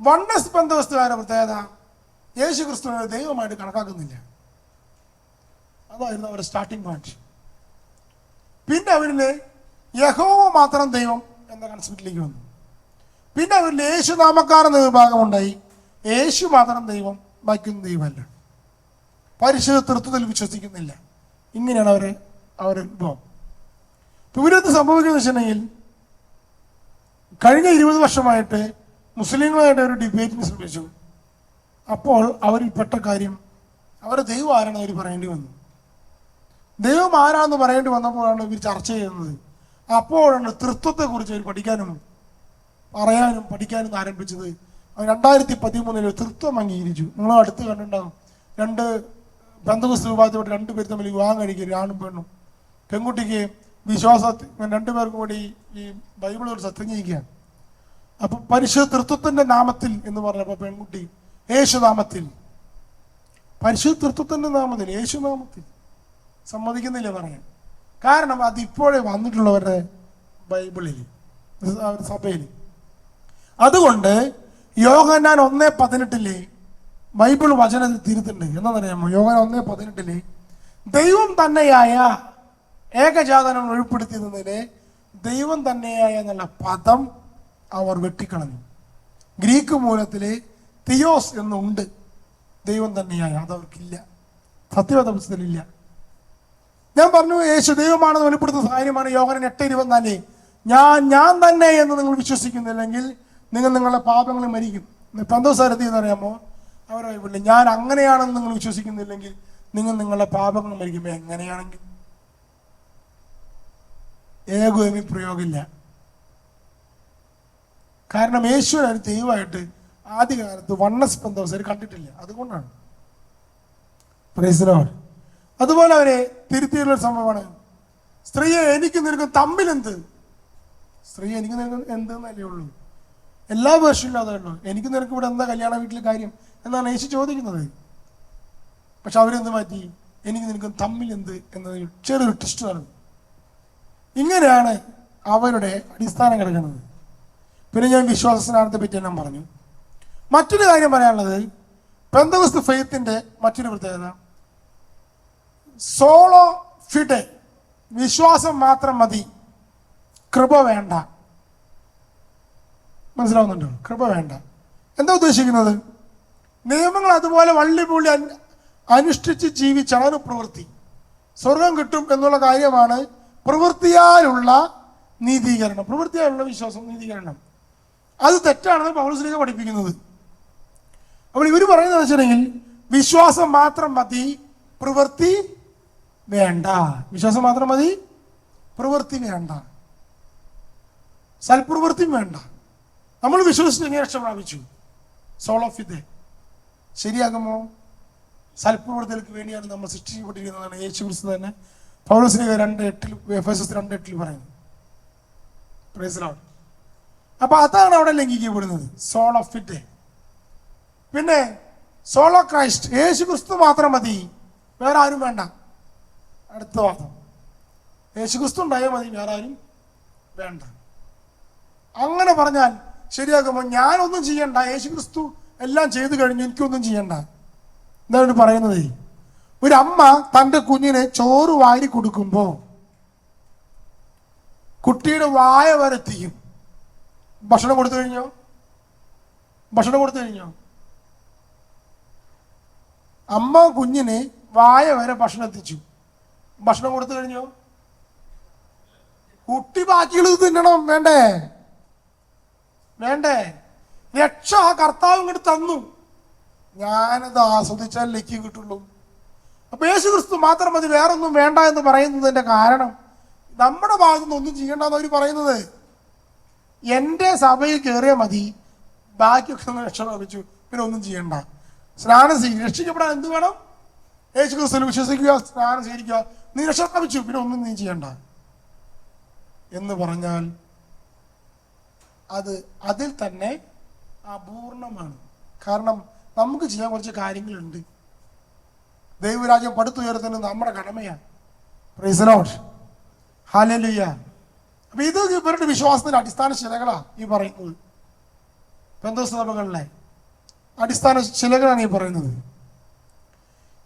വൺനെസ് പെന്തക്കോസ്തുകാരുടെ പ്രത്യേകത, യേശു ക്രിസ്തുവിനെ ദൈവമായിട്ട് കണക്കാക്കുന്നില്ല. അതായിരുന്നു അവരുടെ സ്റ്റാർട്ടിംഗ് പോയിന്റ്. പിന്നെ അവരില് യഹോവ മാത്രം ദൈവം എന്ന കൺസെപ്റ്റിലേക്ക് വന്നു. പിന്നെ അവരിൽ യേശു നാമക്കാർ എന്ന വിഭാഗം ഉണ്ടായി. യേശു മാത്രം ദൈവം, ബാക്കിയൊന്നും ദൈവമല്ല. പരിശുദ്ധ തൃത്വത്തിൽ വിശ്വസിക്കുന്നില്ല. ഇങ്ങനെയാണ് അവരുടെ ഉത്ഭവം. ഇവരത് സംഭവിക്കുന്നത് വെച്ചിട്ടുണ്ടെങ്കിൽ, കഴിഞ്ഞ 20 വർഷമായിട്ട് മുസ്ലിങ്ങളുമായിട്ട് ഒരു ഡിബേറ്റിന് ശ്രമിച്ചു. അപ്പോൾ അവരിൽ പെട്ട കാര്യം, അവരുടെ ദൈവം ആരാണെന്ന് അവർ പറയേണ്ടി വന്നു. ദൈവം ആരാണെന്ന് പറയേണ്ടി വന്നപ്പോഴാണ് ഇവർ ചർച്ച ചെയ്യുന്നത്. അപ്പോഴാണ് തൃത്വത്തെക്കുറിച്ച് അവർ പറയാനും പഠിക്കാനും ആരംഭിച്ചത്. 2013 തൃത്വം അംഗീകരിച്ചു. നിങ്ങൾ അടുത്ത് കണ്ടിട്ടുണ്ടാകും, 2 പെന്തക്കോസ്തു വിഭാഗത്തിൽപ്പെട്ട 2 പേര് തമ്മിൽ വിവാഹം കഴിക്കുക, ആണും പെണ്ണും. പെൺകുട്ടിക്ക് വിശ്വാസത്തിൽ 2 പേർക്കും കൂടി ഈ ബൈബിൾ ഒരു സത്യം ചെയ്യിക്കുകയാണ്. അപ്പൊ പരിശുദ്ധ തൃത്വത്തിന്റെ നാമത്തിൽ എന്ന് പറഞ്ഞപ്പോ പെൺകുട്ടി യേശുനാമത്തിൽ, പരിശുദ്ധ തൃത്വത്തിന്റെ നാമത്തിൽ, യേശുനാമത്തിൽ സമ്മതിക്കുന്നില്ല പറയാൻ. കാരണം അത് ഇപ്പോഴേ വന്നിട്ടുള്ളവരുടെ ബൈബിളിൽ, സഭയിൽ. അതുകൊണ്ട് യോഹന്നാൻ 1:18 ബൈബിൾ വചനത്തിൽ തിരുത്തുണ്ട്. എന്താണെന്നറിയാമോ? യോഹന്നാൻ 1:18 ദൈവം തന്നെയായ ഏകജാതനം ഉൾപ്പെടുത്തിയതിനെ ദൈവം തന്നെയായ എന്നുള്ള പദം അവർ വെട്ടിക്കളഞ്ഞു. ഗ്രീക്ക് മൂലത്തില് തിയോസ് എന്നുണ്ട്, ദൈവം തന്നെയായ അതവർക്കില്ല, സത്യവേദ പുസ്തകത്തിലില്ല. ഞാൻ പറഞ്ഞു യേശു ദൈവമാണെന്ന് വെളിപ്പെടുത്തുന്ന കാര്യമാണ് യോഹന്നാൻ 8:24. ഞാൻ തന്നെ എന്ന് നിങ്ങൾ വിശ്വസിക്കുന്നില്ലെങ്കിൽ നിങ്ങൾ നിങ്ങളുടെ പാപങ്ങൾ മരിക്കും. പെന്തക്കോസ്തുകാരെത്തി എന്നറിയാമോ? അവരെ ബൈബിളിൽ ഞാൻ അങ്ങനെയാണെന്ന് നിങ്ങൾ വിശ്വസിക്കുന്നില്ലെങ്കിൽ നിങ്ങൾ നിങ്ങളുടെ പാപങ്ങൾ മരിക്കും. എങ്ങനെയാണെങ്കിൽ ഏകോമി പ്രയോഗമില്ല. കാരണം യേശുവിനെ ദൈവമായിട്ട് ആദ്യകാലത്ത് വൺനെസ് പെന്തക്കോസ്തുകാർ കണ്ടിട്ടില്ല. അതുകൊണ്ടാണ്. Price the Lord. അതുപോലെ അവരെ തിരുത്തിയുള്ള സംഭവമാണ്, സ്ത്രീയെ എനിക്ക് നിനക്കും തമ്മിലെന്ത്? സ്ത്രീ എനിക്ക് നിനക്ക് എന്തെന്നല്ലേ ഉള്ളൂ, എല്ലാ വേർഷനിലും അതേ ഉള്ളൂ. എനിക്ക് നിനക്ക് ഇവിടെ എന്താ കല്യാണ വീട്ടിൽ കാര്യം എന്നാണ് യേശു ചോദിക്കുന്നത്. പക്ഷെ അവരെന്ത് മാറ്റി? എനിക്ക് നിനക്കും തമ്മിൽ എന്ത് എന്നത് ചെറിയൊരു ട്വിസ്റ്റ് നടന്നു. ഇങ്ങനെയാണ് അവരുടെ അടിസ്ഥാനം കിടക്കുന്നത്. പിന്നെ ഞാൻ വിശ്വാസ സ്നാനത്തെ പറ്റി എല്ലാം പറഞ്ഞു. മറ്റൊരു കാര്യം പറയാനുള്ളത്, പെന്തക്കോസ്തു ഫെയ്ത്തിന്റെ മറ്റൊരു പ്രത്യേകത, സോളോ ഫിഡെ, വിശ്വാസം മാത്രം മതി, കൃപ വേണ്ട. മനസ്സിലാവുന്നുണ്ടോ? കൃപ വേണ്ട. എന്താ ഉദ്ദേശിക്കുന്നത്? നിയമങ്ങൾ അതുപോലെ വള്ളിപുള്ളി അനുഷ്ഠിച്ച് ജീവിച്ചാണ് പ്രവൃത്തി. സ്വർഗം കിട്ടും എന്നുള്ള കാര്യമാണ് പ്രവൃത്തിയാലുള്ള നീതീകരണം, പ്രവൃത്തിയാലുള്ള വിശ്വാസം, നീതീകരണം. അത് തെറ്റാണെന്ന് പൗലോസ് പഠിപ്പിക്കുന്നത്. അപ്പോൾ ഇവർ പറയുന്നത് വെച്ചിട്ടുണ്ടെങ്കിൽ വിശ്വാസം മാത്രം മതി, പ്രവൃത്തി വേണ്ട. വിശ്വാസം മാത്രം മതി, പ്രവൃത്തി വേണ്ട, സൽപ്രവൃത്തിയും വേണ്ട. നമ്മൾ വിശ്വസിച്ച് എങ്ങനെ രക്ഷ പ്രാപിച്ചു? സോൾ ഓഫ് ഫെയ്ത്ത് ശരിയാകുമോ? സൽപ്രവൃത്തികൾക്ക് വേണ്ടിയാണ് നമ്മൾ സൃഷ്ടിക്കപ്പെട്ടിരിക്കുന്നതാണ് യേശു ക്രിസ്തു തന്നെ പൗലോസിനെ 2:8 എഫെസസ് 2:8 പറയുന്നത്. Price the Lord. അപ്പൊ അതാണ് അവിടെ ലംഘിക്കപ്പെടുന്നത്, സോൾ ഓഫ് ഫെയ്ത്ത്. പിന്നെ സോൾ ഓഫ് ക്രൈസ്റ്റ്, യേശു ക്രിസ്തു മാത്രം മതി, വേറെ ആരും വേണ്ട. അടുത്ത വാദം, യേശുക്രിസ്തു ഉണ്ടായാൽ മതി, വേറെ ആരും വേണ്ട. അങ്ങനെ പറഞ്ഞാൽ ശരിയാക്കുമ്പോൾ ഞാനൊന്നും ചെയ്യണ്ട, യേശുക്രിസ്തു എല്ലാം ചെയ്തു കഴിഞ്ഞു, എനിക്കൊന്നും ചെയ്യണ്ട. എന്താണ് പറയുന്നത്? ഒരു അമ്മ തൻ്റെ കുഞ്ഞിന് ചോറ് വാരി കൊടുക്കുമ്പോൾ കുട്ടിയുടെ വായ വരെ തീയും. ഭക്ഷണം കൊടുത്തു കഴിഞ്ഞോ? ഭക്ഷണം കൊടുത്തു കഴിഞ്ഞോ? അമ്മ കുഞ്ഞിന് വായ വരെ ഭക്ഷണം എത്തിച്ചു. ഭക്ഷണം കൊടുത്തു കഴിഞ്ഞോ? കുട്ടി ബാക്കിയുള്ളത് തിന്നണം, വേണ്ടേ? വേണ്ടേ? രക്ഷ ആ കർത്താവ് ഇങ്ങോട്ട് തന്നു, ഞാനത് ആസ്വദിച്ചാൽ ലക്കി കിട്ടുള്ളൂ. അപ്പൊ യേശു ക്രിസ്തു മാത്രം മതി, വേറൊന്നും വേണ്ട എന്ന് പറയുന്നതിന്റെ കാരണം നമ്മുടെ ഭാഗത്തു നിന്ന് ഒന്നും ചെയ്യണ്ടെന്ന് അവർ പറയുന്നത്. എൻ്റെ സഭയിൽ കയറിയാൽ മതി, ബാക്കിയൊക്കെ ഒന്ന് രക്ഷ പ്രാപിച്ചു, പിന്നെ ഒന്നും ചെയ്യണ്ട. സ്നാനം രക്ഷിക്കപ്പെടാൻ എന്ത് വേണം? യേശു ക്രിസ്തുവിൽ വിശ്വസിക്കുക, സ്നാനം സ്വീകരിക്കുക, നീ രക്ഷ പ്രാപിച്ചു, പിന്നെ ഒന്നും നീ ചെയ്യണ്ട എന്ന് പറഞ്ഞാൽ അതിൽ തന്നെ അപൂർണമാണ്. കാരണം നമുക്ക് ചെയ്യാൻ കുറച്ച് കാര്യങ്ങളുണ്ട്. ദൈവരാജ്യം പടുത്തുയർത്തുന്നത് നമ്മുടെ കടമയാണ്. Price the Lord, hallelujah. അപ്പൊ ഇത് ഇവരുടെ വിശ്വാസത്തിന്റെ അടിസ്ഥാന ശിലകളാ ഈ പറയുന്നത്. പെന്തക്കോസ്ത് സഭകളിലെ അടിസ്ഥാന ശിലകളാണ് ഈ പറയുന്നത്.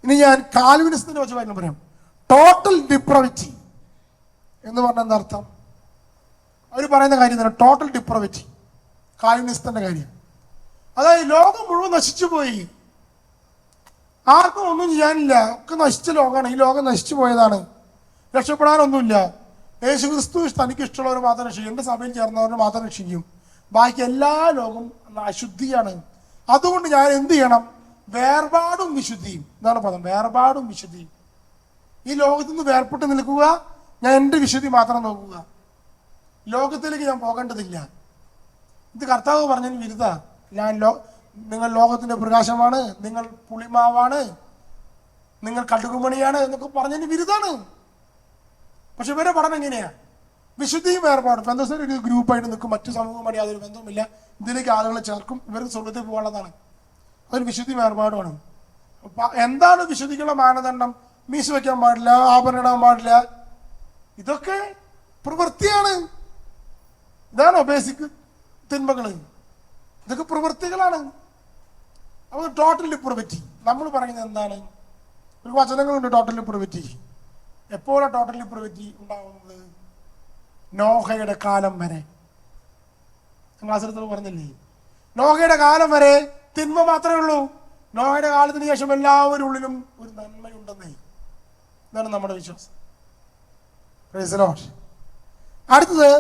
ഇനി ഞാൻ കാൽവിനിസ്റ്റിനെ വെച്ച് പറയാം. ടോട്ടൽ ഡിപ്രവിറ്റി എന്ന് പറഞ്ഞ എന്താ അർത്ഥം? അവർ പറയുന്ന കാര്യം തന്നെ ടോട്ടൽ ഡിപ്രവിറ്റി, കാൽവിനിസ്റ്റിന്റെ കാര്യം. അതായത് ലോകം മുഴുവൻ നശിച്ചു പോയി, ആർക്കും ഒന്നും ചെയ്യാനില്ല, ഒക്കെ നശിച്ച ലോകമാണ്, ഈ ലോകം നശിച്ചു പോയതാണ്, രക്ഷപ്പെടാനൊന്നുമില്ല. യേശു ക്രിസ്തു തനിക്ക് ഇഷ്ടമുള്ളവർ മാത്രം രക്ഷിക്കും, എൻ്റെ സഭയിൽ ചേർന്നവരെ മാത്രം രക്ഷിക്കും, ബാക്കി എല്ലാ ലോകം അശുദ്ധിയാണ്. അതുകൊണ്ട് ഞാൻ എന്ത് ചെയ്യണം? വേർപാടും വിശുദ്ധിയും, ഇതാണ് പദം, വേർപാടും വിശുദ്ധിയും. ഈ ലോകത്തു നിന്ന് വേർപെട്ട് നിൽക്കുക, ഞാൻ എൻ്റെ വിശുദ്ധി മാത്രം നോക്കുക, ലോകത്തിലേക്ക് ഞാൻ പോകേണ്ടതില്ല. ഇത് കർത്താവ് പറഞ്ഞതിന് വിരുദ്ധ. നിങ്ങൾ ലോകത്തിന്റെ പ്രകാശമാണ്, നിങ്ങൾ പുളിമാവാണ്, നിങ്ങൾ കടുകുമണിയാണ് എന്നൊക്കെ പറഞ്ഞതിന് വിരുദ്ധാണ്. പക്ഷെ ഇവരെ പഠനം എങ്ങനെയാ? വിശുദ്ധിയും വേർപാടും. പെന്തക്കോസ്തുകാർ ഒരു ഗ്രൂപ്പായിട്ട് നിൽക്കും, മറ്റു സമൂഹവുമായി യാതൊരു ബന്ധവുമില്ല, ഇതിലേക്ക് ആളുകളെ ചേർക്കും, ഇവർക്ക് സ്വർഗ്ഗത്തിൽ പോകാനുള്ളതാണ്. അതൊരു വിശുദ്ധി വേർപാടുമാണ്. എന്താണ് വിശുദ്ധിക്കുള്ള മാനദണ്ഡം? മീശ വയ്ക്കാൻ പാടില്ല, ആഭരണം ഇടാൻ പാടില്ല, ഇതൊക്കെ പ്രവൃത്തിയാണ്. ഇതാണോ ബേസിക് തിന്മകള്? ഇതൊക്കെ പ്രവൃത്തികളാണ്. അപ്പോൾ ടോട്ടൽ ഡിപ്രവിറ്റി നമ്മൾ പറയുന്നത് എന്താണ്? ഒരു വചനങ്ങളുണ്ട് ടോട്ടൽ ഡിപ്രവിറ്റി. എപ്പോഴാണ് ടോട്ടൽ ഡിപ്രവിറ്റി ഉണ്ടാകുന്നത്? നോഹയുടെ കാലം വരെ. ക്ലാസ്സിൽ പറഞ്ഞില്ലേ, നോഹയുടെ കാലം വരെ തിന്മ മാത്രമേ ഉള്ളൂ. നോഹയുടെ കാലത്തിന് ശേഷം എല്ലാവരുടെ ഉള്ളിലും ഒരു നന്മയുണ്ടെന്നേ. ഇതാണ് നമ്മുടെ വിശ്വാസം. Price the Lord. അടുത്തത്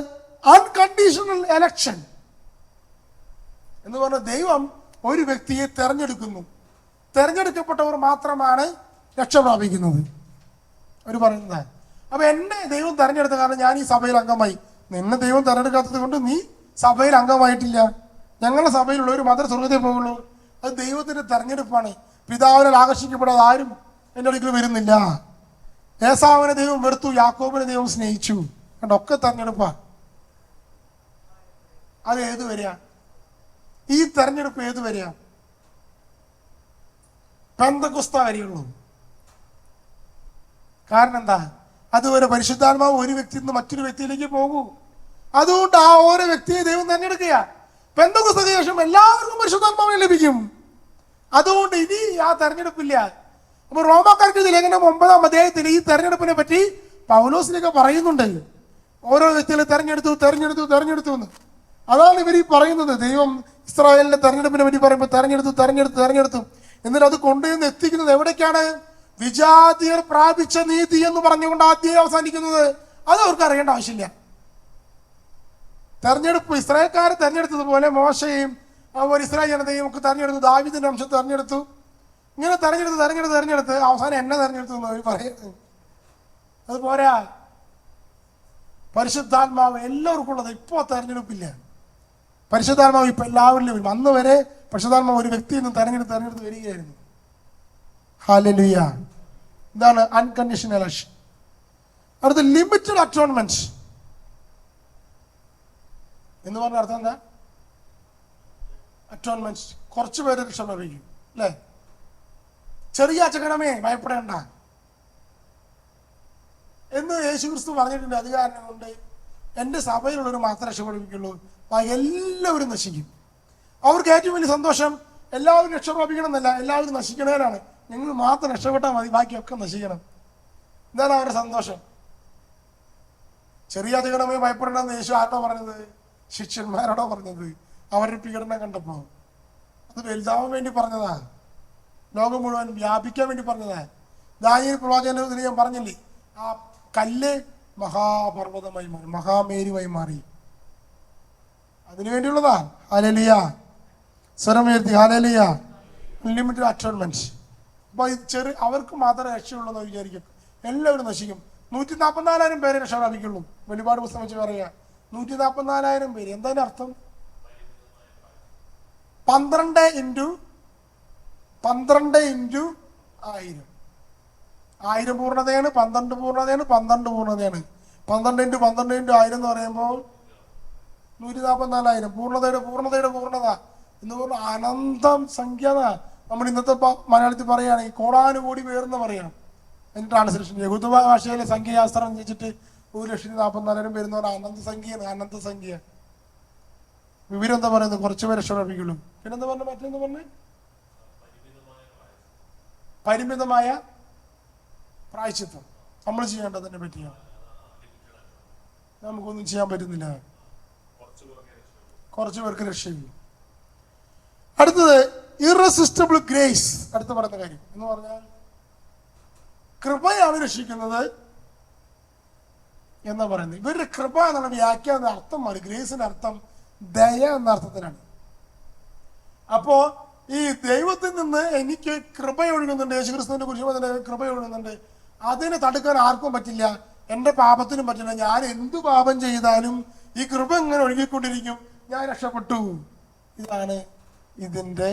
അൺകണ്ടീഷണൽ എലക്ഷൻ എന്ന് പറഞ്ഞ ദൈവം ഒരു വ്യക്തിയെ തെരഞ്ഞെടുക്കുന്നു, തെരഞ്ഞെടുക്കപ്പെട്ടവർ മാത്രമാണ് രക്ഷ പ്രാപിക്കുന്നത്. അവർ പറയുന്നത്, അപ്പൊ എന്നെ ദൈവം തെരഞ്ഞെടുത്ത കാരണം ഞാൻ ഈ സഭയിൽ അംഗമായി. നിന്നെ ദൈവം തെരഞ്ഞെടുക്കാത്തത് കൊണ്ട് നീ സഭയിൽ അംഗമായിട്ടില്ല. ഞങ്ങളുടെ സഭയിലുള്ളവർ മാത്രമേ സ്വർഗ്ഗത്തിൽ പോകുള്ളൂ. അത് ദൈവത്തിന്റെ തെരഞ്ഞെടുപ്പാണ്. പിതാവിനാൽ ആകർഷിക്കപ്പെടാതെ ആരും എൻ്റെ അടുക്കൽ വരുന്നില്ല. ഏസാവിനെ ദൈവം വെറുത്തു, യാക്കോബിനെ ദൈവം സ്നേഹിച്ചു. കണ്ടൊക്കെ തെരഞ്ഞെടുപ്പാ. അത് ഏത് വരിക? ഈ തെരഞ്ഞെടുപ്പ് ഏത് വരിക? പെന്തക്കോസ്ത് വരെയുള്ളൂ. കാരണം എന്താ? അതുവരെ പരിശുദ്ധാത്മാവ് ഒരു വ്യക്തിയിൽ നിന്ന് മറ്റൊരു വ്യക്തിയിലേക്ക് പോകൂ. അതുകൊണ്ട് ആ ഓരോ വ്യക്തിയെ ദൈവം തെരഞ്ഞെടുക്കുക. പെന്തക്കോസ്തിന് ശേഷം എല്ലാവർക്കും പരിശുദ്ധാത്മാവിനെ ലഭിക്കും. അതുകൊണ്ട് ഇനി ആ തെരഞ്ഞെടുപ്പില്ല. അപ്പൊ റോമാക്കാർക്ക് ലേഖനം 9-ാം അധ്യായത്തിൽ ഈ തെരഞ്ഞെടുപ്പിനെ പറ്റി പൗലോസിനൊക്കെ പറയുന്നുണ്ട്. ഓരോ വ്യക്തികളെ തെരഞ്ഞെടുത്തു തെരഞ്ഞെടുത്തു തെരഞ്ഞെടുത്തു എന്ന്. അതാണ് ഇവർ ഈ പറയുന്നത്. ദൈവം ഇസ്രായേലിന്റെ തെരഞ്ഞെടുപ്പിനെ പറ്റി പറയുമ്പോൾ തെരഞ്ഞെടുത്തു തെരഞ്ഞെടുത്തു തെരഞ്ഞെടുത്തു. എന്നിട്ട് അത് കൊണ്ടുവന്ന് എത്തിക്കുന്നത് എവിടേക്കാണ്? വിജാതിയർ പ്രാപിച്ച നീതി എന്ന് പറഞ്ഞുകൊണ്ട് ആദ്യം അവസാനിക്കുന്നത്. അത് അവർക്ക് അറിയേണ്ട ആവശ്യമില്ല. തെരഞ്ഞെടുപ്പ് ഇസ്രായേൽക്കാരെ തെരഞ്ഞെടുത്തതുപോലെ മോശയും അതുപോലെ ഇസ്രായേൽ ജനതയും ഒക്കെ തെരഞ്ഞെടുത്തു. ദാവീദിന്റെ അംശം തെരഞ്ഞെടുത്തു. ഇങ്ങനെ തെരഞ്ഞെടുത്ത് തെരഞ്ഞെടുത്ത് തെരഞ്ഞെടുത്ത് അവസാനം എന്നെ തെരഞ്ഞെടുത്തു എന്ന് അവർ പറയുന്നത്. അത് പോരാ. പരിശുദ്ധാത്മാവ് എല്ലാവർക്കും ഉള്ളത്. ഇപ്പോൾ തെരഞ്ഞെടുപ്പില്ല. പരിശുദ്ധാത്മാവ് ഇപ്പൊ എല്ലാവരിലും വരും. അന്ന് വരെ പരിശുദ്ധാത്മാവ് ഒരു വ്യക്തിയിൽ നിന്ന് തെരഞ്ഞെടുത്ത് വരികയായിരുന്നു. ഹല്ലേലൂയ. ഇതാണ് അൺകണ്ടീഷണൽ എലക്ഷൻ. അടുത്ത ലിമിറ്റഡ് അറ്റോൺമെന്റ് എന്ന് പറഞ്ഞ അർത്ഥം എന്താ? അറ്റോൺമെന്റ് കുറച്ചു പേര് രക്ഷ ലഭിക്കും അല്ലേ? ചെറിയ അച്ചകടമേ ഭയപ്പെടേണ്ട. എന്ന് യേശുക്രിസ്തു പറഞ്ഞിട്ടുണ്ട്. അത് കാരണം കൊണ്ട് എൻ്റെ സഭയിലുള്ളവർ മാത്രമേ രക്ഷപ്പെടുപ്പിക്കുള്ളൂ, ബാക്കി എല്ലാവരും നശിക്കും. അവർക്ക് ഏറ്റവും വലിയ സന്തോഷം എല്ലാവരും രക്ഷപ്രാപിക്കണം എന്നല്ല, എല്ലാവരും നശിക്കണവരാണ്. നിങ്ങൾ മാത്രം രക്ഷപ്പെട്ടാൽ മതി, ബാക്കിയൊക്കെ നശിക്കണം. ഇതാണ് അവരുടെ സന്തോഷം. ചെറിയ അധികടമേ ഭയപ്പെടണമെന്ന് യേശു ആരോടോ പറഞ്ഞത്? ശിഷ്യന്മാരോടോ പറഞ്ഞത്. അവരുടെ പീഡനം കണ്ടപ്പോ അത് വലുതാവാൻ വേണ്ടി പറഞ്ഞതാ, ലോകം മുഴുവൻ വ്യാപിക്കാൻ വേണ്ടി പറഞ്ഞതാ. ദാനിയേൽ പ്രവാചകന് ഞാൻ പറഞ്ഞില്ലേ, ആ കല്ല് മഹാപർവ്വതമായി മാറി, മഹാമേരുവായി മാറി. അതിനു വേണ്ടിയുള്ളതാ. ഹല്ലേലൂയ, സ്വരമുയർത്തി ഹല്ലേലൂയ. Unlimited atonement. അപ്പൊ അവർക്ക് മാത്രമേ രക്ഷയുള്ളൂ എന്ന് വിചാരിക്കും. എല്ലാവരും നശിക്കും. 144,000 പേരെ രക്ഷ പ്രാപിക്കുള്ളൂ. വെളിപാട് പുസ്തകം വെച്ച് പറയാ 144,000 പേര്. എന്താ അർത്ഥം? 12 × 1000. 1000 പൂർണ്ണതയാണ്, 12 പൂർണ്ണതയാണ്, 12 പൂർണ്ണതയാണ്. 12 × 12 × 1000 എന്ന് പറയുമ്പോൾ 144,000. പൂർണ്ണതയുടെ പൂർണ്ണത എന്ന് പറഞ്ഞാൽ അനന്തം സംഖ്യ. നമ്മൾ ഇന്നത്തെ മലയാളത്തിൽ പറയുകയാണെങ്കിൽ കോടാനുകോടി പേരെന്ന് പറയാം. അതിന്റെ ട്രാൻസ്ലേഷൻ യഹൂദ ഭാഷയിലെ സംഖ്യാശാസ്ത്രം വെച്ചിട്ട് 1,44,000 പേരെന്ന് പറഞ്ഞാൽ അനന്ത സംഖ്യയാണ്, അനന്ത സംഖ്യ. വിവരം എന്താ പറയുന്നത്? കുറച്ച് പേരെ രക്ഷപ്രാപിക്കുള്ളൂ. പിന്നെന്താ പറഞ്ഞ? മറ്റെന്താ പറഞ്ഞ്? പരിമിതമായ പ്രായശ്ചിത്തം. നമ്മൾ ചെയ്യേണ്ടതിനെ പറ്റിയാണ്. നമുക്കൊന്നും ചെയ്യാൻ പറ്റുന്നില്ല, കുറച്ചു പേർക്ക് രക്ഷയുള്ളൂ. അടുത്തത് ഇറസിസ്റ്റബിൾ ഗ്രേസ്. അടുത്ത് പറയുന്ന കാര്യം എന്ന് പറഞ്ഞാൽ കൃപയാണ് രക്ഷിക്കുന്നത് എന്നാ പറയുന്നത്. ഇവരുടെ കൃപ എന്നുള്ള വ്യാഖ്യാന അർത്ഥം മാറി. ഗ്രേസിന്റെ അർത്ഥം ദയ എന്ന അർത്ഥത്തിലാണ്. അപ്പോ ഈ ദൈവത്തിൽ നിന്ന് എനിക്ക് കൃപ ഒഴുകുന്നുണ്ട്, യേശുക്രിസ്തുവിന്റെ കുരിശുമതിന്റെ കൃപ ഒഴുകുന്നുണ്ട്. അതിനെ തടുക്കാൻ ആർക്കും പറ്റില്ല, എൻ്റെ പാപത്തിനും പറ്റില്ല. ഞാൻ എന്തു പാപം ചെയ്താലും ഈ കൃപ ഇങ്ങനെ ഒഴുകിക്കൊണ്ടിരിക്കും, ഞാൻ രക്ഷപ്പെട്ടു. ഇതാണ് ഇതിന്റെ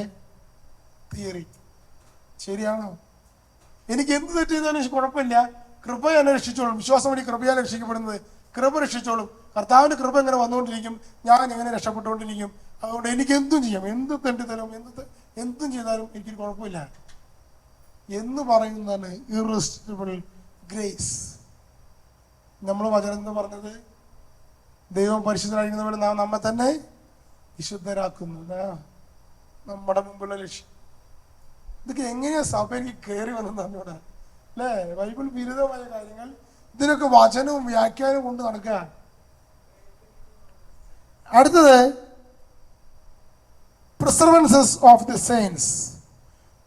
തിയറി. ശരിയാണോ? എനിക്ക് എന്ത് തെറ്റ് ചെയ്താലും കുഴപ്പമില്ല, കൃപ എന്നെ രക്ഷിച്ചോളും. വിശ്വാസം വഴി കൃപയാൽ രക്ഷിക്കപ്പെടുന്നത്, കൃപ രക്ഷിച്ചോളും. കർത്താവിന്റെ കൃപ ഇങ്ങനെ വന്നുകൊണ്ടിരിക്കും, ഞാൻ എങ്ങനെ രക്ഷപ്പെട്ടുകൊണ്ടിരിക്കും. അതുകൊണ്ട് എനിക്ക് എന്തും ചെയ്യാം, എന്ത് തെണ്ടിത്തരം, എന്തും ചെയ്താലും എനിക്കൊരു കുഴപ്പമില്ല എന്ന് പറയുന്നതാണ് ഇറസിസ്റ്റബിൾ ഗ്രേസ്. നമ്മൾ വചനം എന്ന് പറഞ്ഞത് ദൈവം പരിശുദ്ധരായിരിക്കുന്നവരെ നാം നമ്മെ തന്നെ വിശുദ്ധരാക്കുന്നു. നമ്മുടെ മുമ്പുള്ള ലക്ഷ്യം. ഇതൊക്കെ എങ്ങനെയാ സഭയ്ക്ക് കയറി വന്നതാണ് ഇവിടെ അല്ലേ? ബൈബിൾ വിരുദ്ധമായ കാര്യങ്ങൾ, ഇതിനൊക്കെ വചനവും വ്യാഖ്യാനവും കൊണ്ട് നടക്കുക. അടുത്തത് പ്രിസർവൻസസ് ഓഫ് ദി സെയിൻസ്.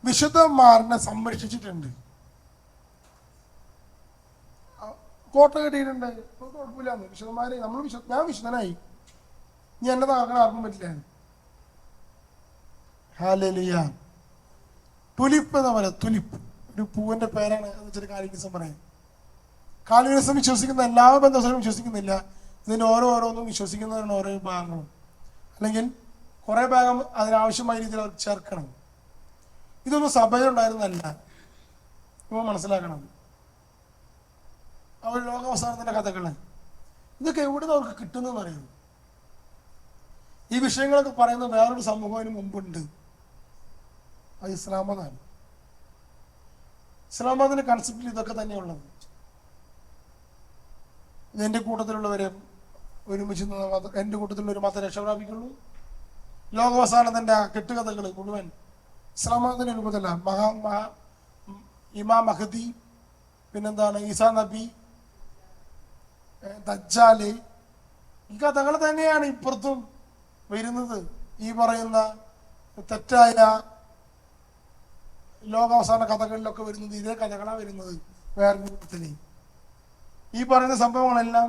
വിശുദ്ധന്മാരനെ സംരക്ഷിച്ചിട്ടുണ്ട്, കോട്ട കെട്ടിയിട്ടുണ്ട്. കുഴപ്പമില്ല, വിശുദ്ധന്മാരെ നമ്മൾ ഞാൻ വിശുദ്ധനായി, ഇനി എന്നെ താക്കാൻ ആർക്കും പറ്റില്ല. ഹല്ലേലൂയ. തുലിപ്പ് എന്ന് പറയാം. തുലിപ്പ് ഒരു പൂവിന്റെ പേരാണ് എന്ന് വെച്ചിട്ട് കാൽവിനിസം പറയാം. കാൽവിനിസം വിശ്വസിക്കുന്ന എല്ലാ ബന്ധവസ്ഥകളും വിശ്വസിക്കുന്നില്ല. ഇതിന്റെ ഓരോന്നും വിശ്വസിക്കുന്നവരാണ് ഓരോ ഭാഗങ്ങളും. അല്ലെങ്കിൽ കുറെ ഭാഗം അതിനാവശ്യമായ രീതിയിൽ അവർ ചേർക്കണം. ഇതൊന്നും സഭയിലുണ്ടായിരുന്നല്ല, ഇവ മനസ്സിലാക്കണം. അവർ ലോകാവസാനത്തിന്റെ കഥകള് ഇതൊക്കെ എവിടുന്ന് അവർക്ക് കിട്ടുന്നതെന്ന് അറിയാം. ഈ വിഷയങ്ങളൊക്കെ പറയുന്ന വേറൊരു സമൂഹം അതിന് മുമ്പുണ്ട്, അത് ഇസ്ലാം മതമാണ്. ഇസ്ലാം മതത്തിന്റെ കൺസെപ്റ്റിൽ ഇതൊക്കെ തന്നെയുള്ളത്. എൻ്റെ കൂട്ടത്തിലുള്ളവരെ ഒരുമിച്ച് എൻ്റെ കൂട്ടത്തിലുള്ള മതം രക്ഷ പ്രാപിക്കുള്ളൂ. ലോകാവസാനത്തിന്റെ കെട്ടുകഥകൾ മുഴുവൻ ഇസ്ലാം മതത്തിന്റെ രൂപത്തില. ഇമാം മഹദി, പിന്നെന്താണ് ഈസാ നബി, ദജ്ജാല്, ഈ കഥകൾ തന്നെയാണ് ഇപ്പുറത്തും വരുന്നത്. ഈ പറയുന്ന തെറ്റായ ലോകാവസാന കഥകളിലൊക്കെ വരുന്നത് ഇതേ കഥകളാണ് വരുന്നത് വേറെ രൂപത്തില്. ഈ പറയുന്ന സംഭവങ്ങളെല്ലാം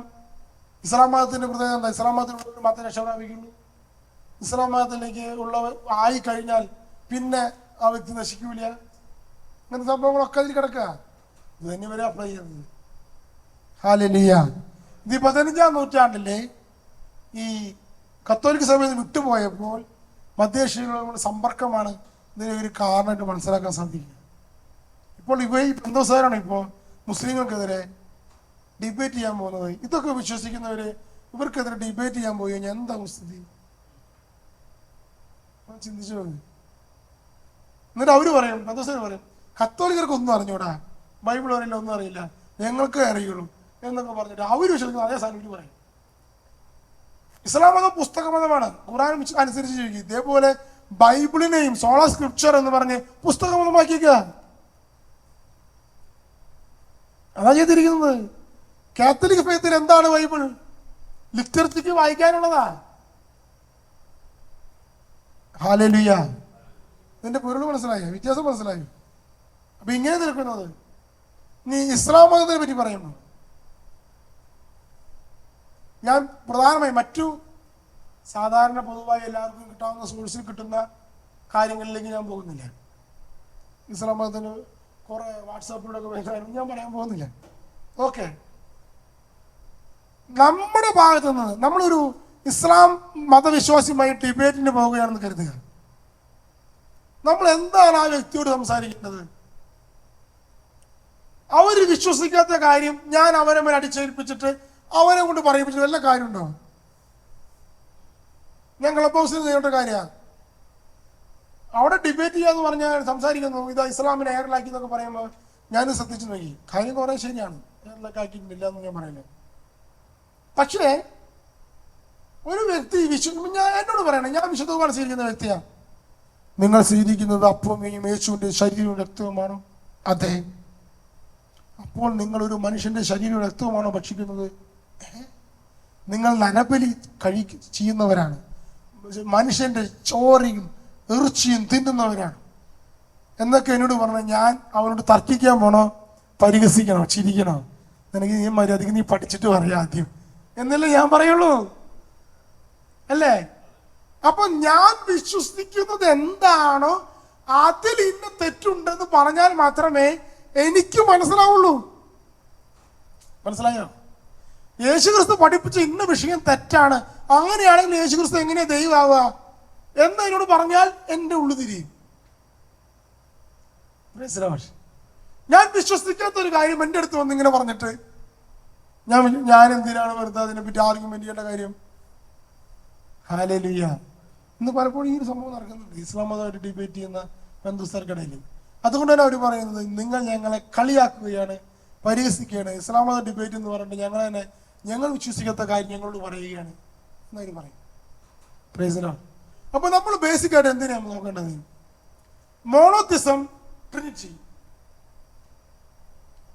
ഇസ്ലാം മതത്തിന്റെ പ്രത്യേകത എന്താ? ഇസ്ലാം മതത്തിലുള്ള മതം രക്ഷ പ്രാപിക്കുള്ളൂ. ഇസ്ലാം മതത്തിലേക്ക് ഉള്ളവർ ആയി കഴിഞ്ഞാൽ പിന്നെ ആ വ്യക്തി നശിക്കൂല. അങ്ങനത്തെ സംഭവങ്ങളൊക്കെ അതിൽ കിടക്കുക. ഇത് തന്നെ വരെ അപ്ലൈ ചെയ്യുന്നത്. ഹല്ലേലൂയ. ഇത് 15-ാം നൂറ്റാണ്ടിലെ ഈ കത്തോലിക്ക സഭയിൽ വിട്ടുപോയപ്പോൾ മധ്യേഷ്യകളുടെ സമ്പർക്കമാണ് ഇതിന് ഒരു കാരണമായിട്ട് മനസ്സിലാക്കാൻ സാധിക്കുക. ഇപ്പോൾ ഈ പെന്തോസ്കാരാണ് ഇപ്പോൾ മുസ്ലിങ്ങൾക്കെതിരെ ഡിബേറ്റ് ചെയ്യാൻ പോകുന്നത്. ഇതൊക്കെ വിശ്വസിക്കുന്നവര് ഇവർക്കെതിരെ ഡിബേറ്റ് ചെയ്യാൻ പോയി കഴിഞ്ഞാൽ എന്താ സ്ഥിതി? ചിന്തിച്ചു പോയി. എന്നിട്ട് അവര് പറയും, പെന്തോസ്കാർ പറയും, കത്തോലിക്കർക്ക് ഒന്നും അറിഞ്ഞൂടാ, ബൈബിൾ അറിയില്ല, ഒന്നും അറിയില്ല, ഞങ്ങൾക്ക് അറിയുള്ളൂ. എന്നൊക്കെ പറഞ്ഞിട്ട് അവർ വിശ്വസിക്കുന്ന അതേ സാധനം പറയും. ഇസ്ലാം മതം പുസ്തക മതമാണ്, ഖുർആൻ അനുസരിച്ച് ജീവിക്കുക. ഇതേപോലെ ബൈബിളിനെയും സോള സ്ക്രിപ്ചർ എന്ന് പറഞ്ഞ് പുസ്തക മതമാക്കിക്കുക. അതാ ചെയ്തിരിക്കുന്നത്. കാത്തലിക് ഫെയ്ത്തിൽ എന്താണ് ബൈബിൾ? ലിറ്ററേച്ചർക്ക് വായിക്കാനുള്ളതാ. ഹല്ലേലൂയ. ഇതിന്റെ പൊരുൾ മനസ്സിലായോ? വ്യത്യാസം മനസ്സിലായോ? അപ്പൊ ഇങ്ങനെ നിൽക്കുന്നത്. നീ ഇസ്ലാം മതത്തിനെ പറ്റി പറയുന്നു. ഞാൻ പ്രധാനമായി മറ്റു സാധാരണ പൊതുവായി എല്ലാവർക്കും കിട്ടാവുന്ന സോഴ്സിൽ കിട്ടുന്ന കാര്യങ്ങളിലേക്ക് ഞാൻ പോകുന്നില്ല. ഇസ്ലാം മതത്തിന് കുറെ വാട്സാപ്പിലൂടെ ഒക്കെ ഞാൻ പറയാൻ പോകുന്നില്ല. ഓക്കെ, നമ്മുടെ ഭാഗത്ത് നിന്ന് നമ്മളൊരു ഇസ്ലാം മതവിശ്വാസിയുമായി ഡിബേറ്റിന് പോവുകയാണെന്ന് കരുതുക. നമ്മൾ എന്താണ് ആ വ്യക്തിയോട് സംസാരിക്കേണ്ടത്? അവർ വിശ്വസിക്കാത്ത കാര്യം ഞാൻ അവരെ മേൽ അടിച്ചേൽപ്പിച്ചിട്ട് അവരെ കൊണ്ട് പറയിപ്പിച്ചിട്ട് വല്ല കാര്യമുണ്ടോ? ഞാൻ ക്ലബ് ഹൗസിൽ ചെയ്യേണ്ട കാര്യമാണ്. അവിടെ ഡിബേറ്റ് ചെയ്യാന്ന് പറഞ്ഞാൽ സംസാരിക്കുന്നു, ഇതാ ഇസ്ലാമിനെ എയറിലാക്കി എന്നൊക്കെ പറയുമ്പോൾ ഞാനും ശ്രദ്ധിച്ചു നോക്കി. കാര്യം കുറെ ശരിയാണ്, എയറിലൊക്കെ ആക്കിയിട്ടില്ല എന്ന് ഞാൻ പറയില്ല. പക്ഷേ ഒരു വ്യക്തി ഞാൻ എന്നോട് പറയണം, ഞാൻ വിശുദ്ധമാണ് സ്വീകരിക്കുന്ന വ്യക്തിയാണ്. നിങ്ങൾ സ്വീകരിക്കുന്നത് അപ്പവും യേശുവിന്റെ ശരീരവും രക്തവുമാണോ? അതെ. അപ്പോൾ നിങ്ങൾ ഒരു മനുഷ്യന്റെ ശരീരവും രക്തവുമാണോ ഭക്ഷിക്കുന്നത്? നിങ്ങൾ നരബലി ചെയ്യുന്നവരാണ്, മനുഷ്യന്റെ ചോരയും ഇറച്ചിയും തിന്നുന്നവരാണ് എന്നൊക്കെ എന്നോട് പറഞ്ഞാൽ ഞാൻ അവനോട് തർക്കിക്കാൻ പോണോ, പരിഹസിക്കണോ, ചിരിക്കണോ? നിനക്ക് നീ മര്യാദയ്ക്ക് നീ പഠിച്ചിട്ട് പറയാം ആദ്യം എന്നല്ലേ ഞാൻ പറയുള്ളൂ, അല്ലേ? അപ്പൊ ഞാൻ വിശ്വസിക്കുന്നത് എന്താണോ അതിൽ ഇന്ന തെറ്റുണ്ടെന്ന് പറഞ്ഞാൽ മാത്രമേ എനിക്ക് മനസ്സിലാവുള്ളൂ. മനസ്സിലായോ? യേശുക്രിസ്തു പഠിപ്പിച്ച ഇന്ന വിഷയം തെറ്റാണ്, അങ്ങനെയാണെങ്കിൽ യേശുക്രിസ്തു എങ്ങനെയാ ദൈവമാവുക എന്നതിനോട് പറഞ്ഞാൽ എന്റെ ഉള്ളു തിരിയും. ഞാൻ വിശ്വസിക്കാത്ത ഒരു കാര്യം എൻ്റെ അടുത്ത് വന്ന് ഇങ്ങനെ പറഞ്ഞിട്ട് ഞാൻ എന്തിനാണ് വെറുതെ അതിനെ പറ്റി ആർഗ്യുമെന്റ് ചെയ്യേണ്ട കാര്യം? ഹല്ലേലൂയ. ഇന്ന് പലപ്പോഴും ഈ ഒരു സംഭവം നടക്കുന്നുണ്ട് ഇസ്ലാം മതമായിട്ട് ഡിബേറ്റ് ചെയ്യുന്ന ബന്ധുസ്ഥർക്കിടയിൽ. അതുകൊണ്ട് തന്നെ അവർ പറയുന്നത് നിങ്ങൾ ഞങ്ങളെ കളിയാക്കുകയാണ്, പരിഹസിക്കുകയാണ്. ഇസ്ലാം മത ഡിബേറ്റ് എന്ന് പറഞ്ഞിട്ട് ഞങ്ങൾ വിശ്വസിക്കാത്ത കാര്യം ഞങ്ങളോട് പറയുകയാണ് എന്നവർ പറയും. Praise Lord. അപ്പൊ നമ്മൾ ബേസിക് ആയിട്ട് എന്തിനാണ് നോക്കേണ്ടത്? Monotheism, Trinity.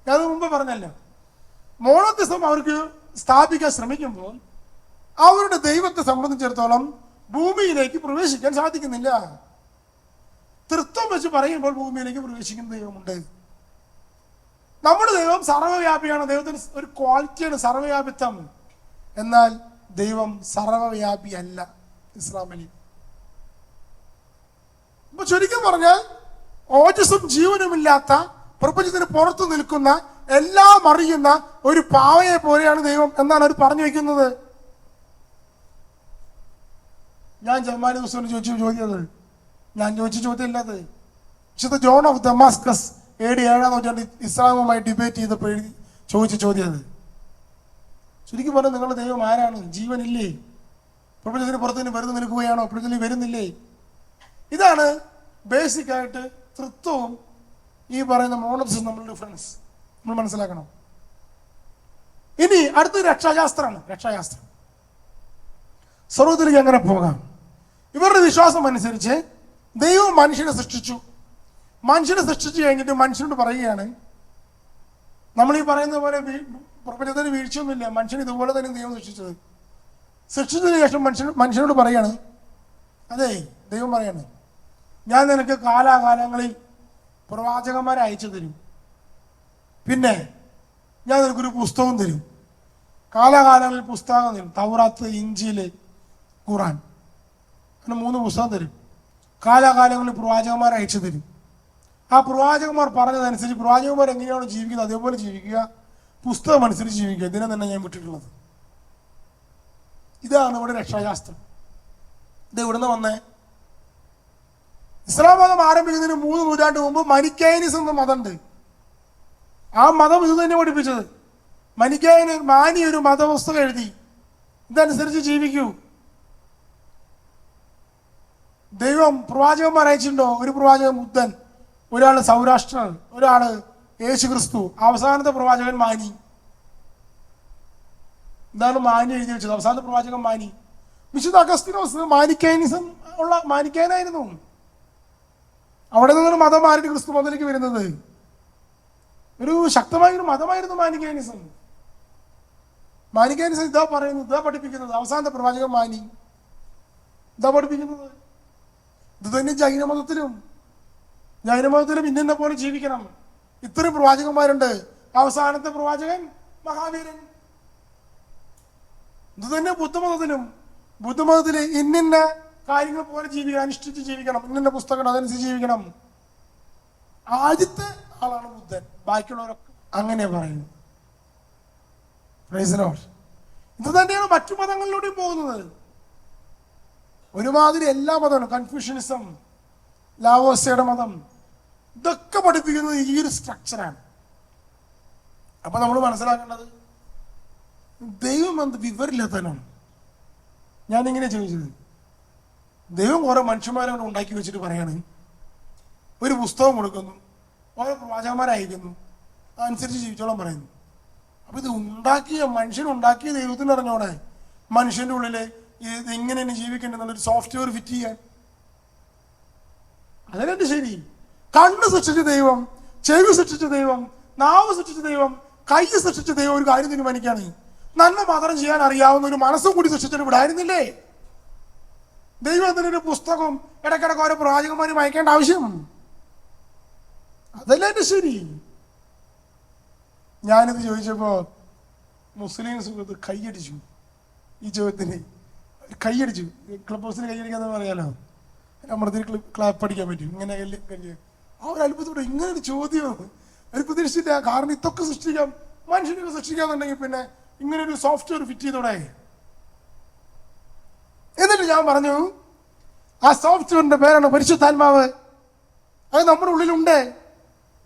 ഞാൻ മുമ്പ് പറഞ്ഞല്ലോ, മോണോത്തിസം അവർക്ക് സ്ഥാപിക്കാൻ ശ്രമിക്കുമ്പോൾ അവരുടെ ദൈവത്തെ സംബന്ധിച്ചിടത്തോളം ഭൂമിയിലേക്ക് പ്രവേശിക്കാൻ സാധിക്കുന്നില്ല. തൃത്വം വെച്ച് പറയുമ്പോൾ ഭൂമിയിലേക്ക് പ്രവേശിക്കുന്ന ദൈവമുണ്ട്. നമ്മുടെ ദൈവം സർവ്വവ്യാപിയാണ്. ദൈവത്തിന് ഒരു ക്വാളിറ്റിയാണ് സർവ്വവ്യാപിത്വം. എന്നാൽ ദൈവം സർവ്വവ്യാപി അല്ല ഇസ്ലാമിൽ. അപ്പൊ ചുരുക്കം പറഞ്ഞാൽ ഓജസ്സും ജീവനുമില്ലാത്ത പ്രപഞ്ചത്തിന് പുറത്തു നിൽക്കുന്ന എല്ലാം അറിയുന്ന ഒരു പാവയെ പോലെയാണ് ദൈവം എന്നാണ് അവർ പറഞ്ഞു വെക്കുന്നത്. ഞാൻ ജമാലി ഹുസൈൻ ചോദിച്ചത് ഞാൻ ചോദിച്ച ചോദ്യം അത് വിശുദ്ധ ജോൺ ഓഫ് ദമാസ്കസ് AD 7-ാം നൂറ്റാണ്ടിൽ ഇസ്ലാമുമായി ഡിബേറ്റ് ചെയ്തപ്പോൾ ചോദിച്ച ചോദ്യം അത്. ശരിക്കും പറഞ്ഞാൽ നിങ്ങളുടെ ദൈവം ആരാണ്? ജീവനില്ലേ? പ്രപഞ്ചത്തിന് പുറത്തുനിന്ന് വെറുതെ നിൽക്കുകയാണോ? പ്രപഞ്ചത്തിൽ വരുന്നില്ലേ? ഇതാണ് ബേസിക് ആയിട്ട് തൃത്വവും ഈ പറയുന്ന മോണോത്തിസം തമ്മിലുള്ള ഡിഫറൻസ് നമ്മൾ മനസ്സിലാക്കണം. ഇനി അടുത്ത രക്ഷാശാസ്ത്രമാണ്. രക്ഷാശാസ്ത്രം സ്വർഗ്ഗത്തിലേക്ക് അങ്ങനെ പോകാം. ഇവരുടെ വിശ്വാസം അനുസരിച്ച് ദൈവം മനുഷ്യനെ സൃഷ്ടിച്ചു. മനുഷ്യനെ സൃഷ്ടിച്ചു കഴിഞ്ഞിട്ട് മനുഷ്യനോട് പറയുകയാണ്, നമ്മൾ ഈ പറയുന്ന പോലെ പ്രപഞ്ചത്തിന് വീഴ്ചയൊന്നുമില്ല, മനുഷ്യൻ ഇതുപോലെ തന്നെ ദൈവം സൃഷ്ടിച്ചത്. സൃഷ്ടിച്ചതിന് ശേഷം മനുഷ്യനോട് പറയാണ്, അതെ ദൈവം പറയാണ്, ഞാൻ നിനക്ക് കാലാകാലങ്ങളിൽ പ്രവാചകന്മാരെ അയച്ചു തരും, പിന്നെ ഞാൻ നിനക്കൊരു പുസ്തകം തരും. കാലാകാലങ്ങളിൽ പുസ്തകം തരും. തൗറാത്ത്, ഇഞ്ചീൽ, ഖുർആൻ, അങ്ങനെ 3 പുസ്തകം തരും. കാലാകാലങ്ങളിൽ പ്രവാചകന്മാരെ അയച്ചു തരും. ആ പ്രവാചകന്മാർ പറഞ്ഞതനുസരിച്ച് പ്രവാചകന്മാർ എങ്ങനെയാണോ ജീവിക്കുന്നത് അതേപോലെ ജീവിക്കുക, പുസ്തകം അനുസരിച്ച് ജീവിക്കുക. ഇതിനെ തന്നെ ഞാൻ വിട്ടിട്ടുള്ളത്. ഇതാണ് ഇവിടെ രക്ഷാശാസ്ത്രം. ഇത് ഇവിടുന്ന് വന്നേ. ഇസ്ലാം മതം ആരംഭിക്കുന്നതിന് 3 നൂറ്റാണ്ട് മുമ്പ് മനിക്കൈനിസം എന്ന മതമുണ്ട്. ആ മതം ഇത് തന്നെ പഠിപ്പിച്ചത്. മാനി ഒരു മതപുസ്തകം എഴുതി, ഇതനുസരിച്ച് ജീവിക്കൂ. ദൈവം പ്രവാചകന്മാർ അയച്ചിട്ടുണ്ടോ? ഒരു പ്രവാചകൻ ബുദ്ധൻ, ഒരാള് സൗരാഷ്ട്രൻ, ഒരാള് യേശു ക്രിസ്തു, അവസാനത്തെ പ്രവാചകൻ മാനി. ഇതാണ് മാനി എഴുതി വെച്ചത്. അവസാന പ്രവാചകൻ മാനി. വിശുദ്ധ അഗസ്തീനോസ് മാനിക്കാനിസം ഉള്ള മാനിക്കാനായിരുന്നു. അവിടെ നിന്നൊരു മതമായിട്ട് ക്രിസ്തു മതത്തിലേക്ക് വരുന്നത്. ഒരു ശക്തമായൊരു മതമായിരുന്നു മാനിക്കാനിസം. മാനിക്കാനിസം ഇതാ പറയുന്നത്, ഇതാ പഠിപ്പിക്കുന്നത്. അവസാനത്തെ പ്രവാചകൻ മാനി ഇതാ പഠിപ്പിക്കുന്നത്. ഇത് തന്നെ ജൈനമതത്തിലും ഇന്നെ പോലെ ജീവിക്കണം. ഇത്രയും പ്രവാചകന്മാരുണ്ട്. അവസാനത്തെ പ്രവാചകൻ മഹാവീരൻ. ഇത് തന്നെ ബുദ്ധമതത്തില് ഇന്ന കാര്യങ്ങൾ പോലെ ജീവിക്കണം, അനുഷ്ഠിച്ച് ജീവിക്കണം, ഇന്ന പുസ്തകം അതനുസരിച്ച് ജീവിക്കണം. ആദ്യത്തെ ആളാണ് ബുദ്ധൻ. ബാക്കിയുള്ളവരൊക്കെ അങ്ങനെ പറയുന്നു. ഇത് തന്നെയാണ് മറ്റു മതങ്ങളിലൂടെയും പോകുന്നത്. ഒരുമാതിരി എല്ലാ മതങ്ങളും, കൺഫ്യൂഷനിസം, ലാവോസയുടെ മതം, ഇതൊക്കെ പഠിപ്പിക്കുന്നത് ഈ ഒരു സ്ട്രക്ചറാണ്. അപ്പൊ നമ്മൾ മനസ്സിലാക്കേണ്ടത് ദൈവം എന്ത് വിവരമില്ലാത്തവനാണ്. ഞാനിങ്ങനെ ചോദിച്ചത്, ദൈവം കുറെ മനുഷ്യന്മാരെ കൊണ്ട് ഉണ്ടാക്കി വെച്ചിട്ട് പറയാണ്, ഒരു പുസ്തകം കൊടുക്കുന്നു, ഓരോ പ്രവാചകന്മാരെ അയക്കുന്നു, അതനുസരിച്ച് ജീവിച്ചോളം പറയുന്നു. അപ്പൊ ഇത് മനുഷ്യനുണ്ടാക്കിയ ദൈവത്തിന് അറിഞ്ഞോടെ മനുഷ്യന്റെ ഉള്ളില് ഇത് എങ്ങനെയാണ് ജീവിക്കേണ്ടതെന്നൊരു സോഫ്റ്റ്വെയർ ഫിറ്റ് ചെയ്യാൻ. അതല്ലേ ശരി. കണ്ണ് സൃഷ്ടിച്ച ദൈവം, ചെവി സൃഷ്ടിച്ച ദൈവം, നാവ് സൃഷ്ടിച്ച ദൈവം, കൈ സൃഷ്ടിച്ച ദൈവം ഒരു കാര്യം തീരുമാനിക്കുകയാണ്, നന്മ മാത്രം ചെയ്യാൻ അറിയാവുന്ന ഒരു മനസ്സും കൂടി സൃഷ്ടിച്ചിട്ട് വിടായിരുന്നില്ലേ? ദൈവം എന്തിനൊരു പുസ്തകം ഇടയ്ക്കിടയ്ക്ക് ഓരോ പ്രവാചകന്മാരും അയക്കേണ്ട ആവശ്യം? അതല്ലേ എന്റെ ശരി. ഞാനിത് ചോദിച്ചപ്പോ മുസ്ലിം സുഹൃത്ത് കൈയടിച്ചു. ഈ ചോദ്യത്തിന് കൈയടിച്ചു. ക്ലബ് ഹൗസിന് കൈയടിക്കാന്ന് പറയാലോ, നമ്മുടെ ക്ലാപ്പ് അടിക്കാൻ പറ്റും. ഇങ്ങനെ ആ ഒരു അത്ഭുതം. ഇങ്ങനെ ഒരു ചോദ്യം അവർ പ്രതീക്ഷിച്ചില്ല. കാരണം ഇതൊക്കെ സൃഷ്ടിക്കാം, മനുഷ്യനൊക്കെ സൃഷ്ടിക്കാന്നുണ്ടെങ്കിൽ പിന്നെ ഇങ്ങനെ ഒരു സോഫ്റ്റ്വെയർ ഫിറ്റ് ചെയ്തോടെ. എന്നിട്ട് ഞാൻ പറഞ്ഞു, ആ സോഫ്റ്റ്വെയറിന്റെ പേരാണ് പരിശുദ്ധാത്മാവ്. അത് നമ്മുടെ ഉള്ളിലുണ്ട്.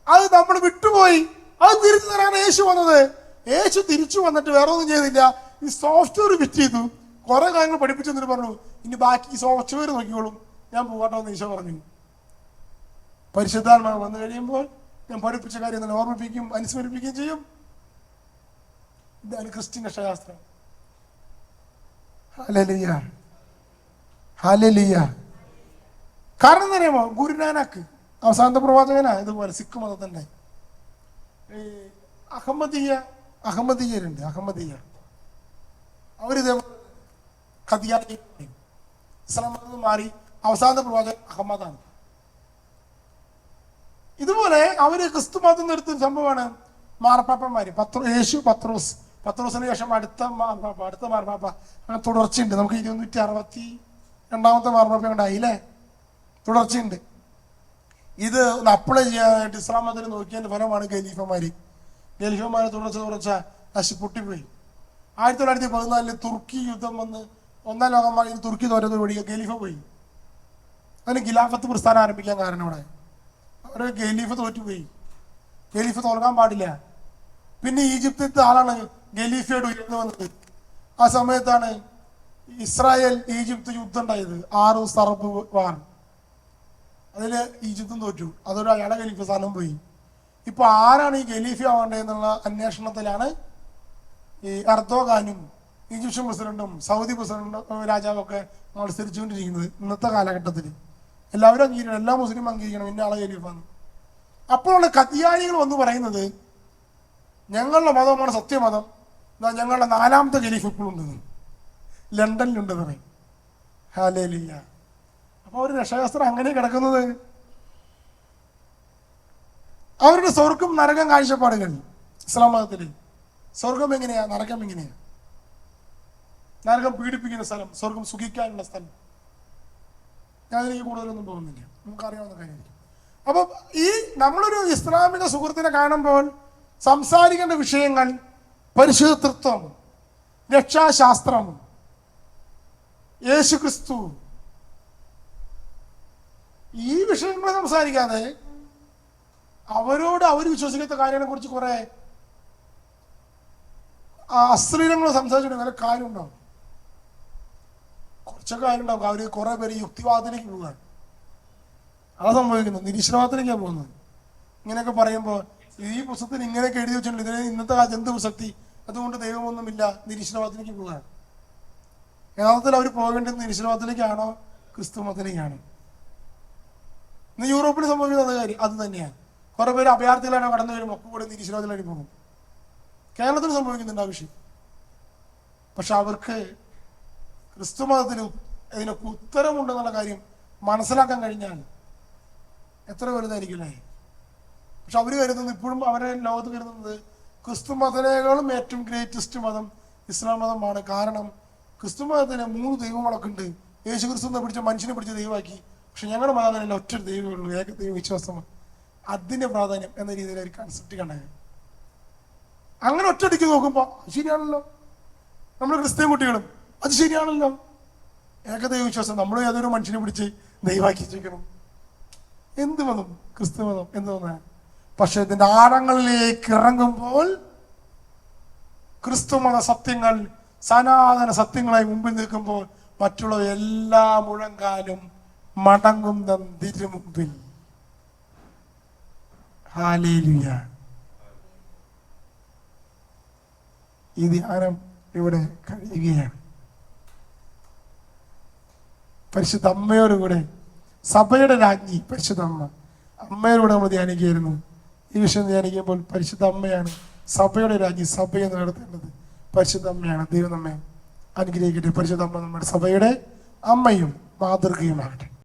അത് നമ്മൾ വിട്ടുപോയി. അത് തിരിച്ചു തരാണ് യേശു വന്നത്. യേശു തിരിച്ചു വന്നിട്ട് വേറെ ഒന്നും ചെയ്തില്ല, ഈ സോഫ്റ്റ്വെയർ ഫിറ്റ് ചെയ്തു. കുറെ കാര്യങ്ങൾ പഠിപ്പിച്ചു എന്നിട്ട് പറഞ്ഞു, ഇനി ബാക്കി സോഫ്റ്റ്വെയർ നോക്കിക്കോളും, ഞാൻ പോകട്ടോ എന്ന് ഈശോ പറഞ്ഞു. പരിശുദ്ധാത്മാവ് വന്നു കഴിയുമ്പോൾ ഞാൻ പഠിപ്പിച്ച കാര്യം തന്നെ ഓർമ്മിപ്പിക്കും, അനുസ്മരിപ്പിക്കുകയും ചെയ്യും. ഇതാണ് ക്രിസ്ത്യൻ രക്ഷാശാസ്ത്രം. Hallelujah, hallelujah. കാരണം എന്താ അറിയാമോ? ഗുരുനാനക്ക് അവസാനത്തെ പ്രവാചകനാ. ഇതുപോലെ സിഖ് മതത്തിന്റെ ഈ അഹമ്മദീയരുണ്ട്. അവരിതേപോലെ ഖദിയാനി ഇസ്ലാം മതം മാറി അവസാനത്തെ പ്രവാചകൻ അഹമ്മദാണ്. ഇതുപോലെ അവര് ക്രിസ്തു മതം എടുത്തൊരു സംഭവമാണ് മാർപ്പാപ്പന്മാര്. പത്രോസിന് ശേഷം അടുത്ത മാർപ്പാപ്പ അങ്ങനെ തുടർച്ചയുണ്ട്. നമുക്ക് 262 മാർപ്പാപ്പ ഉണ്ടായില്ലേ? തുടർച്ചയുണ്ട്. ഇത് അപ്ലൈ ചെയ്യാനായിട്ട് ഇസ്ലാം മതത്തിൽ നോക്കിയതിന്റെ ഫലമാണ് ഖലീഫമാര് തുടർച്ച പൊട്ടിപ്പോയി. 1914 തുർക്കി യുദ്ധം വന്ന് 1-ാം ലോകമായി തുർക്കി തോറ്റതോടുകൂടി ഖലീഫ പോയി. അതിന് ഖിലാഫത്ത് പ്രസ്ഥാനം ആരംഭിക്കാൻ കാരണം ഇവിടെ അവര് ഖലീഫ തോറ്റുപോയി. ഖലീഫ തോൽക്കാൻ പാടില്ല. പിന്നെ ഈജിപ്തിലത്തെ ആളാണ് ഖലീഫയോട് ഉയർന്നു വന്നത്. ആ സമയത്താണ് ഇസ്രായേൽ ഈജിപ്ത് യുദ്ധം ഉണ്ടായത്, 6 സർബ് വാർ. അതില് ഈജിപ്തും തോറ്റു. അതോടെ അയാളെ ഖലീഫ സ്ഥാനം പോയി. ഇപ്പൊ ആരാണ് ഈ ഖലീഫ ആവേണ്ടതെന്നുള്ള അന്വേഷണത്തിലാണ് ഈ എർദോഗാനും ഈജിപ്ഷ്യൻ പ്രസിഡന്റും സൗദി പ്രസിഡന്റും രാജാവൊക്കെ മത്സരിച്ചുകൊണ്ടിരിക്കുന്നത്. ഇന്നത്തെ കാലഘട്ടത്തിൽ എല്ലാവരും അംഗീകരിക്കണം, എല്ലാ മുസ്ലിം അംഗീകരിക്കണം ഇന്ന ആളെ ഖലീഫാന്ന്. അപ്പോഴാണ് ഖദിയാനികൾ വന്ന് പറയുന്നത്, ഞങ്ങളുടെ മതമാണ് സത്യമതം, ഞങ്ങളുടെ 4ാമത്തെ ഖലീഫ ഇപ്പോഴുണ്ടെന്ന്, ലണ്ടനിലുണ്ടെന്ന് പറയും. ഹല്ലേലൂയ. അപ്പൊ അവർ രക്ഷാശാസ്ത്രം അങ്ങനെ കിടക്കുന്നത്. അവരുടെ സ്വർഗം നരകം കാഴ്ചപ്പാടുകൾ ഇസ്ലാം മതത്തില്. സ്വർഗം എങ്ങനെയാ, നരകം എങ്ങനെയാ? നരകം പീഡിപ്പിക്കുന്ന സ്ഥലം, സ്വർഗം സുഖിക്കാനുള്ള സ്ഥലം. ഞാനെനിക്ക് കൂടുതലൊന്നും തോന്നുന്നില്ല, നമുക്കറിയാവുന്ന കാര്യമായിരിക്കും. അപ്പൊ ഈ നമ്മളൊരു ഇസ്ലാമിക സുഹൃത്തിനെ കാണുമ്പോൾ സംസാരിക്കേണ്ട വിഷയങ്ങൾ പരിശുദ്ധ തൃത്വം, രക്ഷാശാസ്ത്രം, യേശു ക്രിസ്തു, ഈ വിഷയങ്ങൾ സംസാരിക്കാതെ അവർ വിശ്വസിക്കാത്ത കാര്യങ്ങളെ കുറിച്ച് കുറെ അശ്ലീലങ്ങൾ സംസാരിച്ചിട്ട് വല്ല കാര്യം ഉണ്ടാവും. കുറച്ചൊക്കെ കാര്യം ഉണ്ടാവും. അവര് കുറെ പേര് യുക്തിവാദത്തിലേക്ക് പോവുകയാണ്. അതാ സംഭവിക്കുന്നത്, നിരീശ്വരവാദത്തിലേക്കാണ് പോകുന്നത്. ഇങ്ങനെയൊക്കെ പറയുമ്പോൾ ഈ പുസ്തകത്തിൽ ഇങ്ങനെയൊക്കെ എഴുതി വെച്ചിട്ടുണ്ട്, ഇതിന് ഇന്നത്തെ കാലത്ത് എന്ത് പ്രസക്തി അതുകൊണ്ട് ദൈവമൊന്നുമില്ല, നിരീശ്വരവാദത്തിലേക്ക് പോവുക. യഥാർത്ഥത്തിൽ അവർ പോകേണ്ടത് നിരീശ്വരവാദത്തിലേക്കാണോ ക്രിസ്തു മതത്തിലേക്കാണോ? ഇന്ന് യൂറോപ്പിൽ സംഭവിക്കുന്നത് അത് തന്നെയാണ്. കുറെ പേര് അഭയാർത്ഥികളാണോ കടന്നു വരും, ഒക്കെ കൂടെ നിരീശ്വരവാദത്തിലേക്ക് പോകും. കേരളത്തിൽ സംഭവിക്കുന്നുണ്ട് ആ വിഷയം. പക്ഷെ അവർക്ക് ക്രിസ്തു മതത്തിൽ ഇതിനൊക്കെ ഉത്തരമുണ്ടെന്നുള്ള കാര്യം മനസ്സിലാക്കാൻ കഴിഞ്ഞാൽ എത്ര വലുതായിരിക്കില്ലേ? പക്ഷെ അവർ കരുതുന്നത്, ഇപ്പോഴും അവരെ ലോകത്ത് കരുതുന്നത് ക്രിസ്തു മതത്തിനേക്കാളും ഏറ്റവും ഗ്രേറ്റസ്റ്റ് മതം ഇസ്ലാം മതമാണ്. കാരണം ക്രിസ്തു മതത്തിന് 3 ദൈവങ്ങളൊക്കെ ഉണ്ട്. യേശു ക്രിസ്തുവിനെ പിടിച്ച മനുഷ്യനെ പിടിച്ച ദൈവമാക്കി. പക്ഷെ ഞങ്ങളുടെ മതം അങ്ങനെയല്ല, ഒറ്റ ദൈവമേ ഉള്ളൂ, ഏക ദൈവ വിശ്വാസമാണ്. അതിന്റെ പ്രാധാന്യം എന്ന രീതിയിൽ ഒരു കൺസെപ്റ്റ് കണ്ടത്. അങ്ങനെ ഒറ്റയടിക്ക് നോക്കുമ്പോൾ ശരിയാണല്ലോ, നമ്മൾ ക്രിസ്ത്യൻ കുട്ടികളും അത് ശരിയാണല്ലോ, ഏകദൈവ വിശ്വാസം. നമ്മൾ ഏതൊരു മനുഷ്യനെ പിടിച്ച് ദൈവമാക്കി വെക്കണം. എന്ത് മതം? ക്രിസ്തു മതം എന്ത് തോന്നാ? പക്ഷെ ഇതിന്റെ ആഴങ്ങളിലേക്ക് ഇറങ്ങുമ്പോൾ ക്രിസ്തു മത സത്യങ്ങൾ സനാതന സത്യങ്ങളായി മുമ്പിൽ നിൽക്കുമ്പോൾ മറ്റുള്ള എല്ലാ മുഴങ്കാലും മടങ്ങുന്ന തിരുമുമ്പിൽ. ഹല്ലേലൂയ. ഈ ധ്യാനം ഇവിടെ കഴിയുകയാണ്. പരിശുദ്ധ അമ്മയോടുകൂടെ, സഭയുടെ രാജ്ഞി പരിശുദ്ധ അമ്മയോടുകൂടെ നമ്മൾ ധ്യാനിക്കുകയായിരുന്നു. ഈ വിഷയം ധ്യാനിക്കുമ്പോൾ പരിശുദ്ധ അമ്മയാണ് സഭയുടെ രാജ്ഞി. സഭയെ നടത്തേണ്ടത് പരിശുദ്ധ അമ്മയാണ്. ദൈവം നമ്മെ അനുഗ്രഹിക്കട്ടെ. പരിശുദ്ധ അമ്മ നമ്മുടെ സഭയുടെ അമ്മയും മാതൃകയുമാകട്ടെ.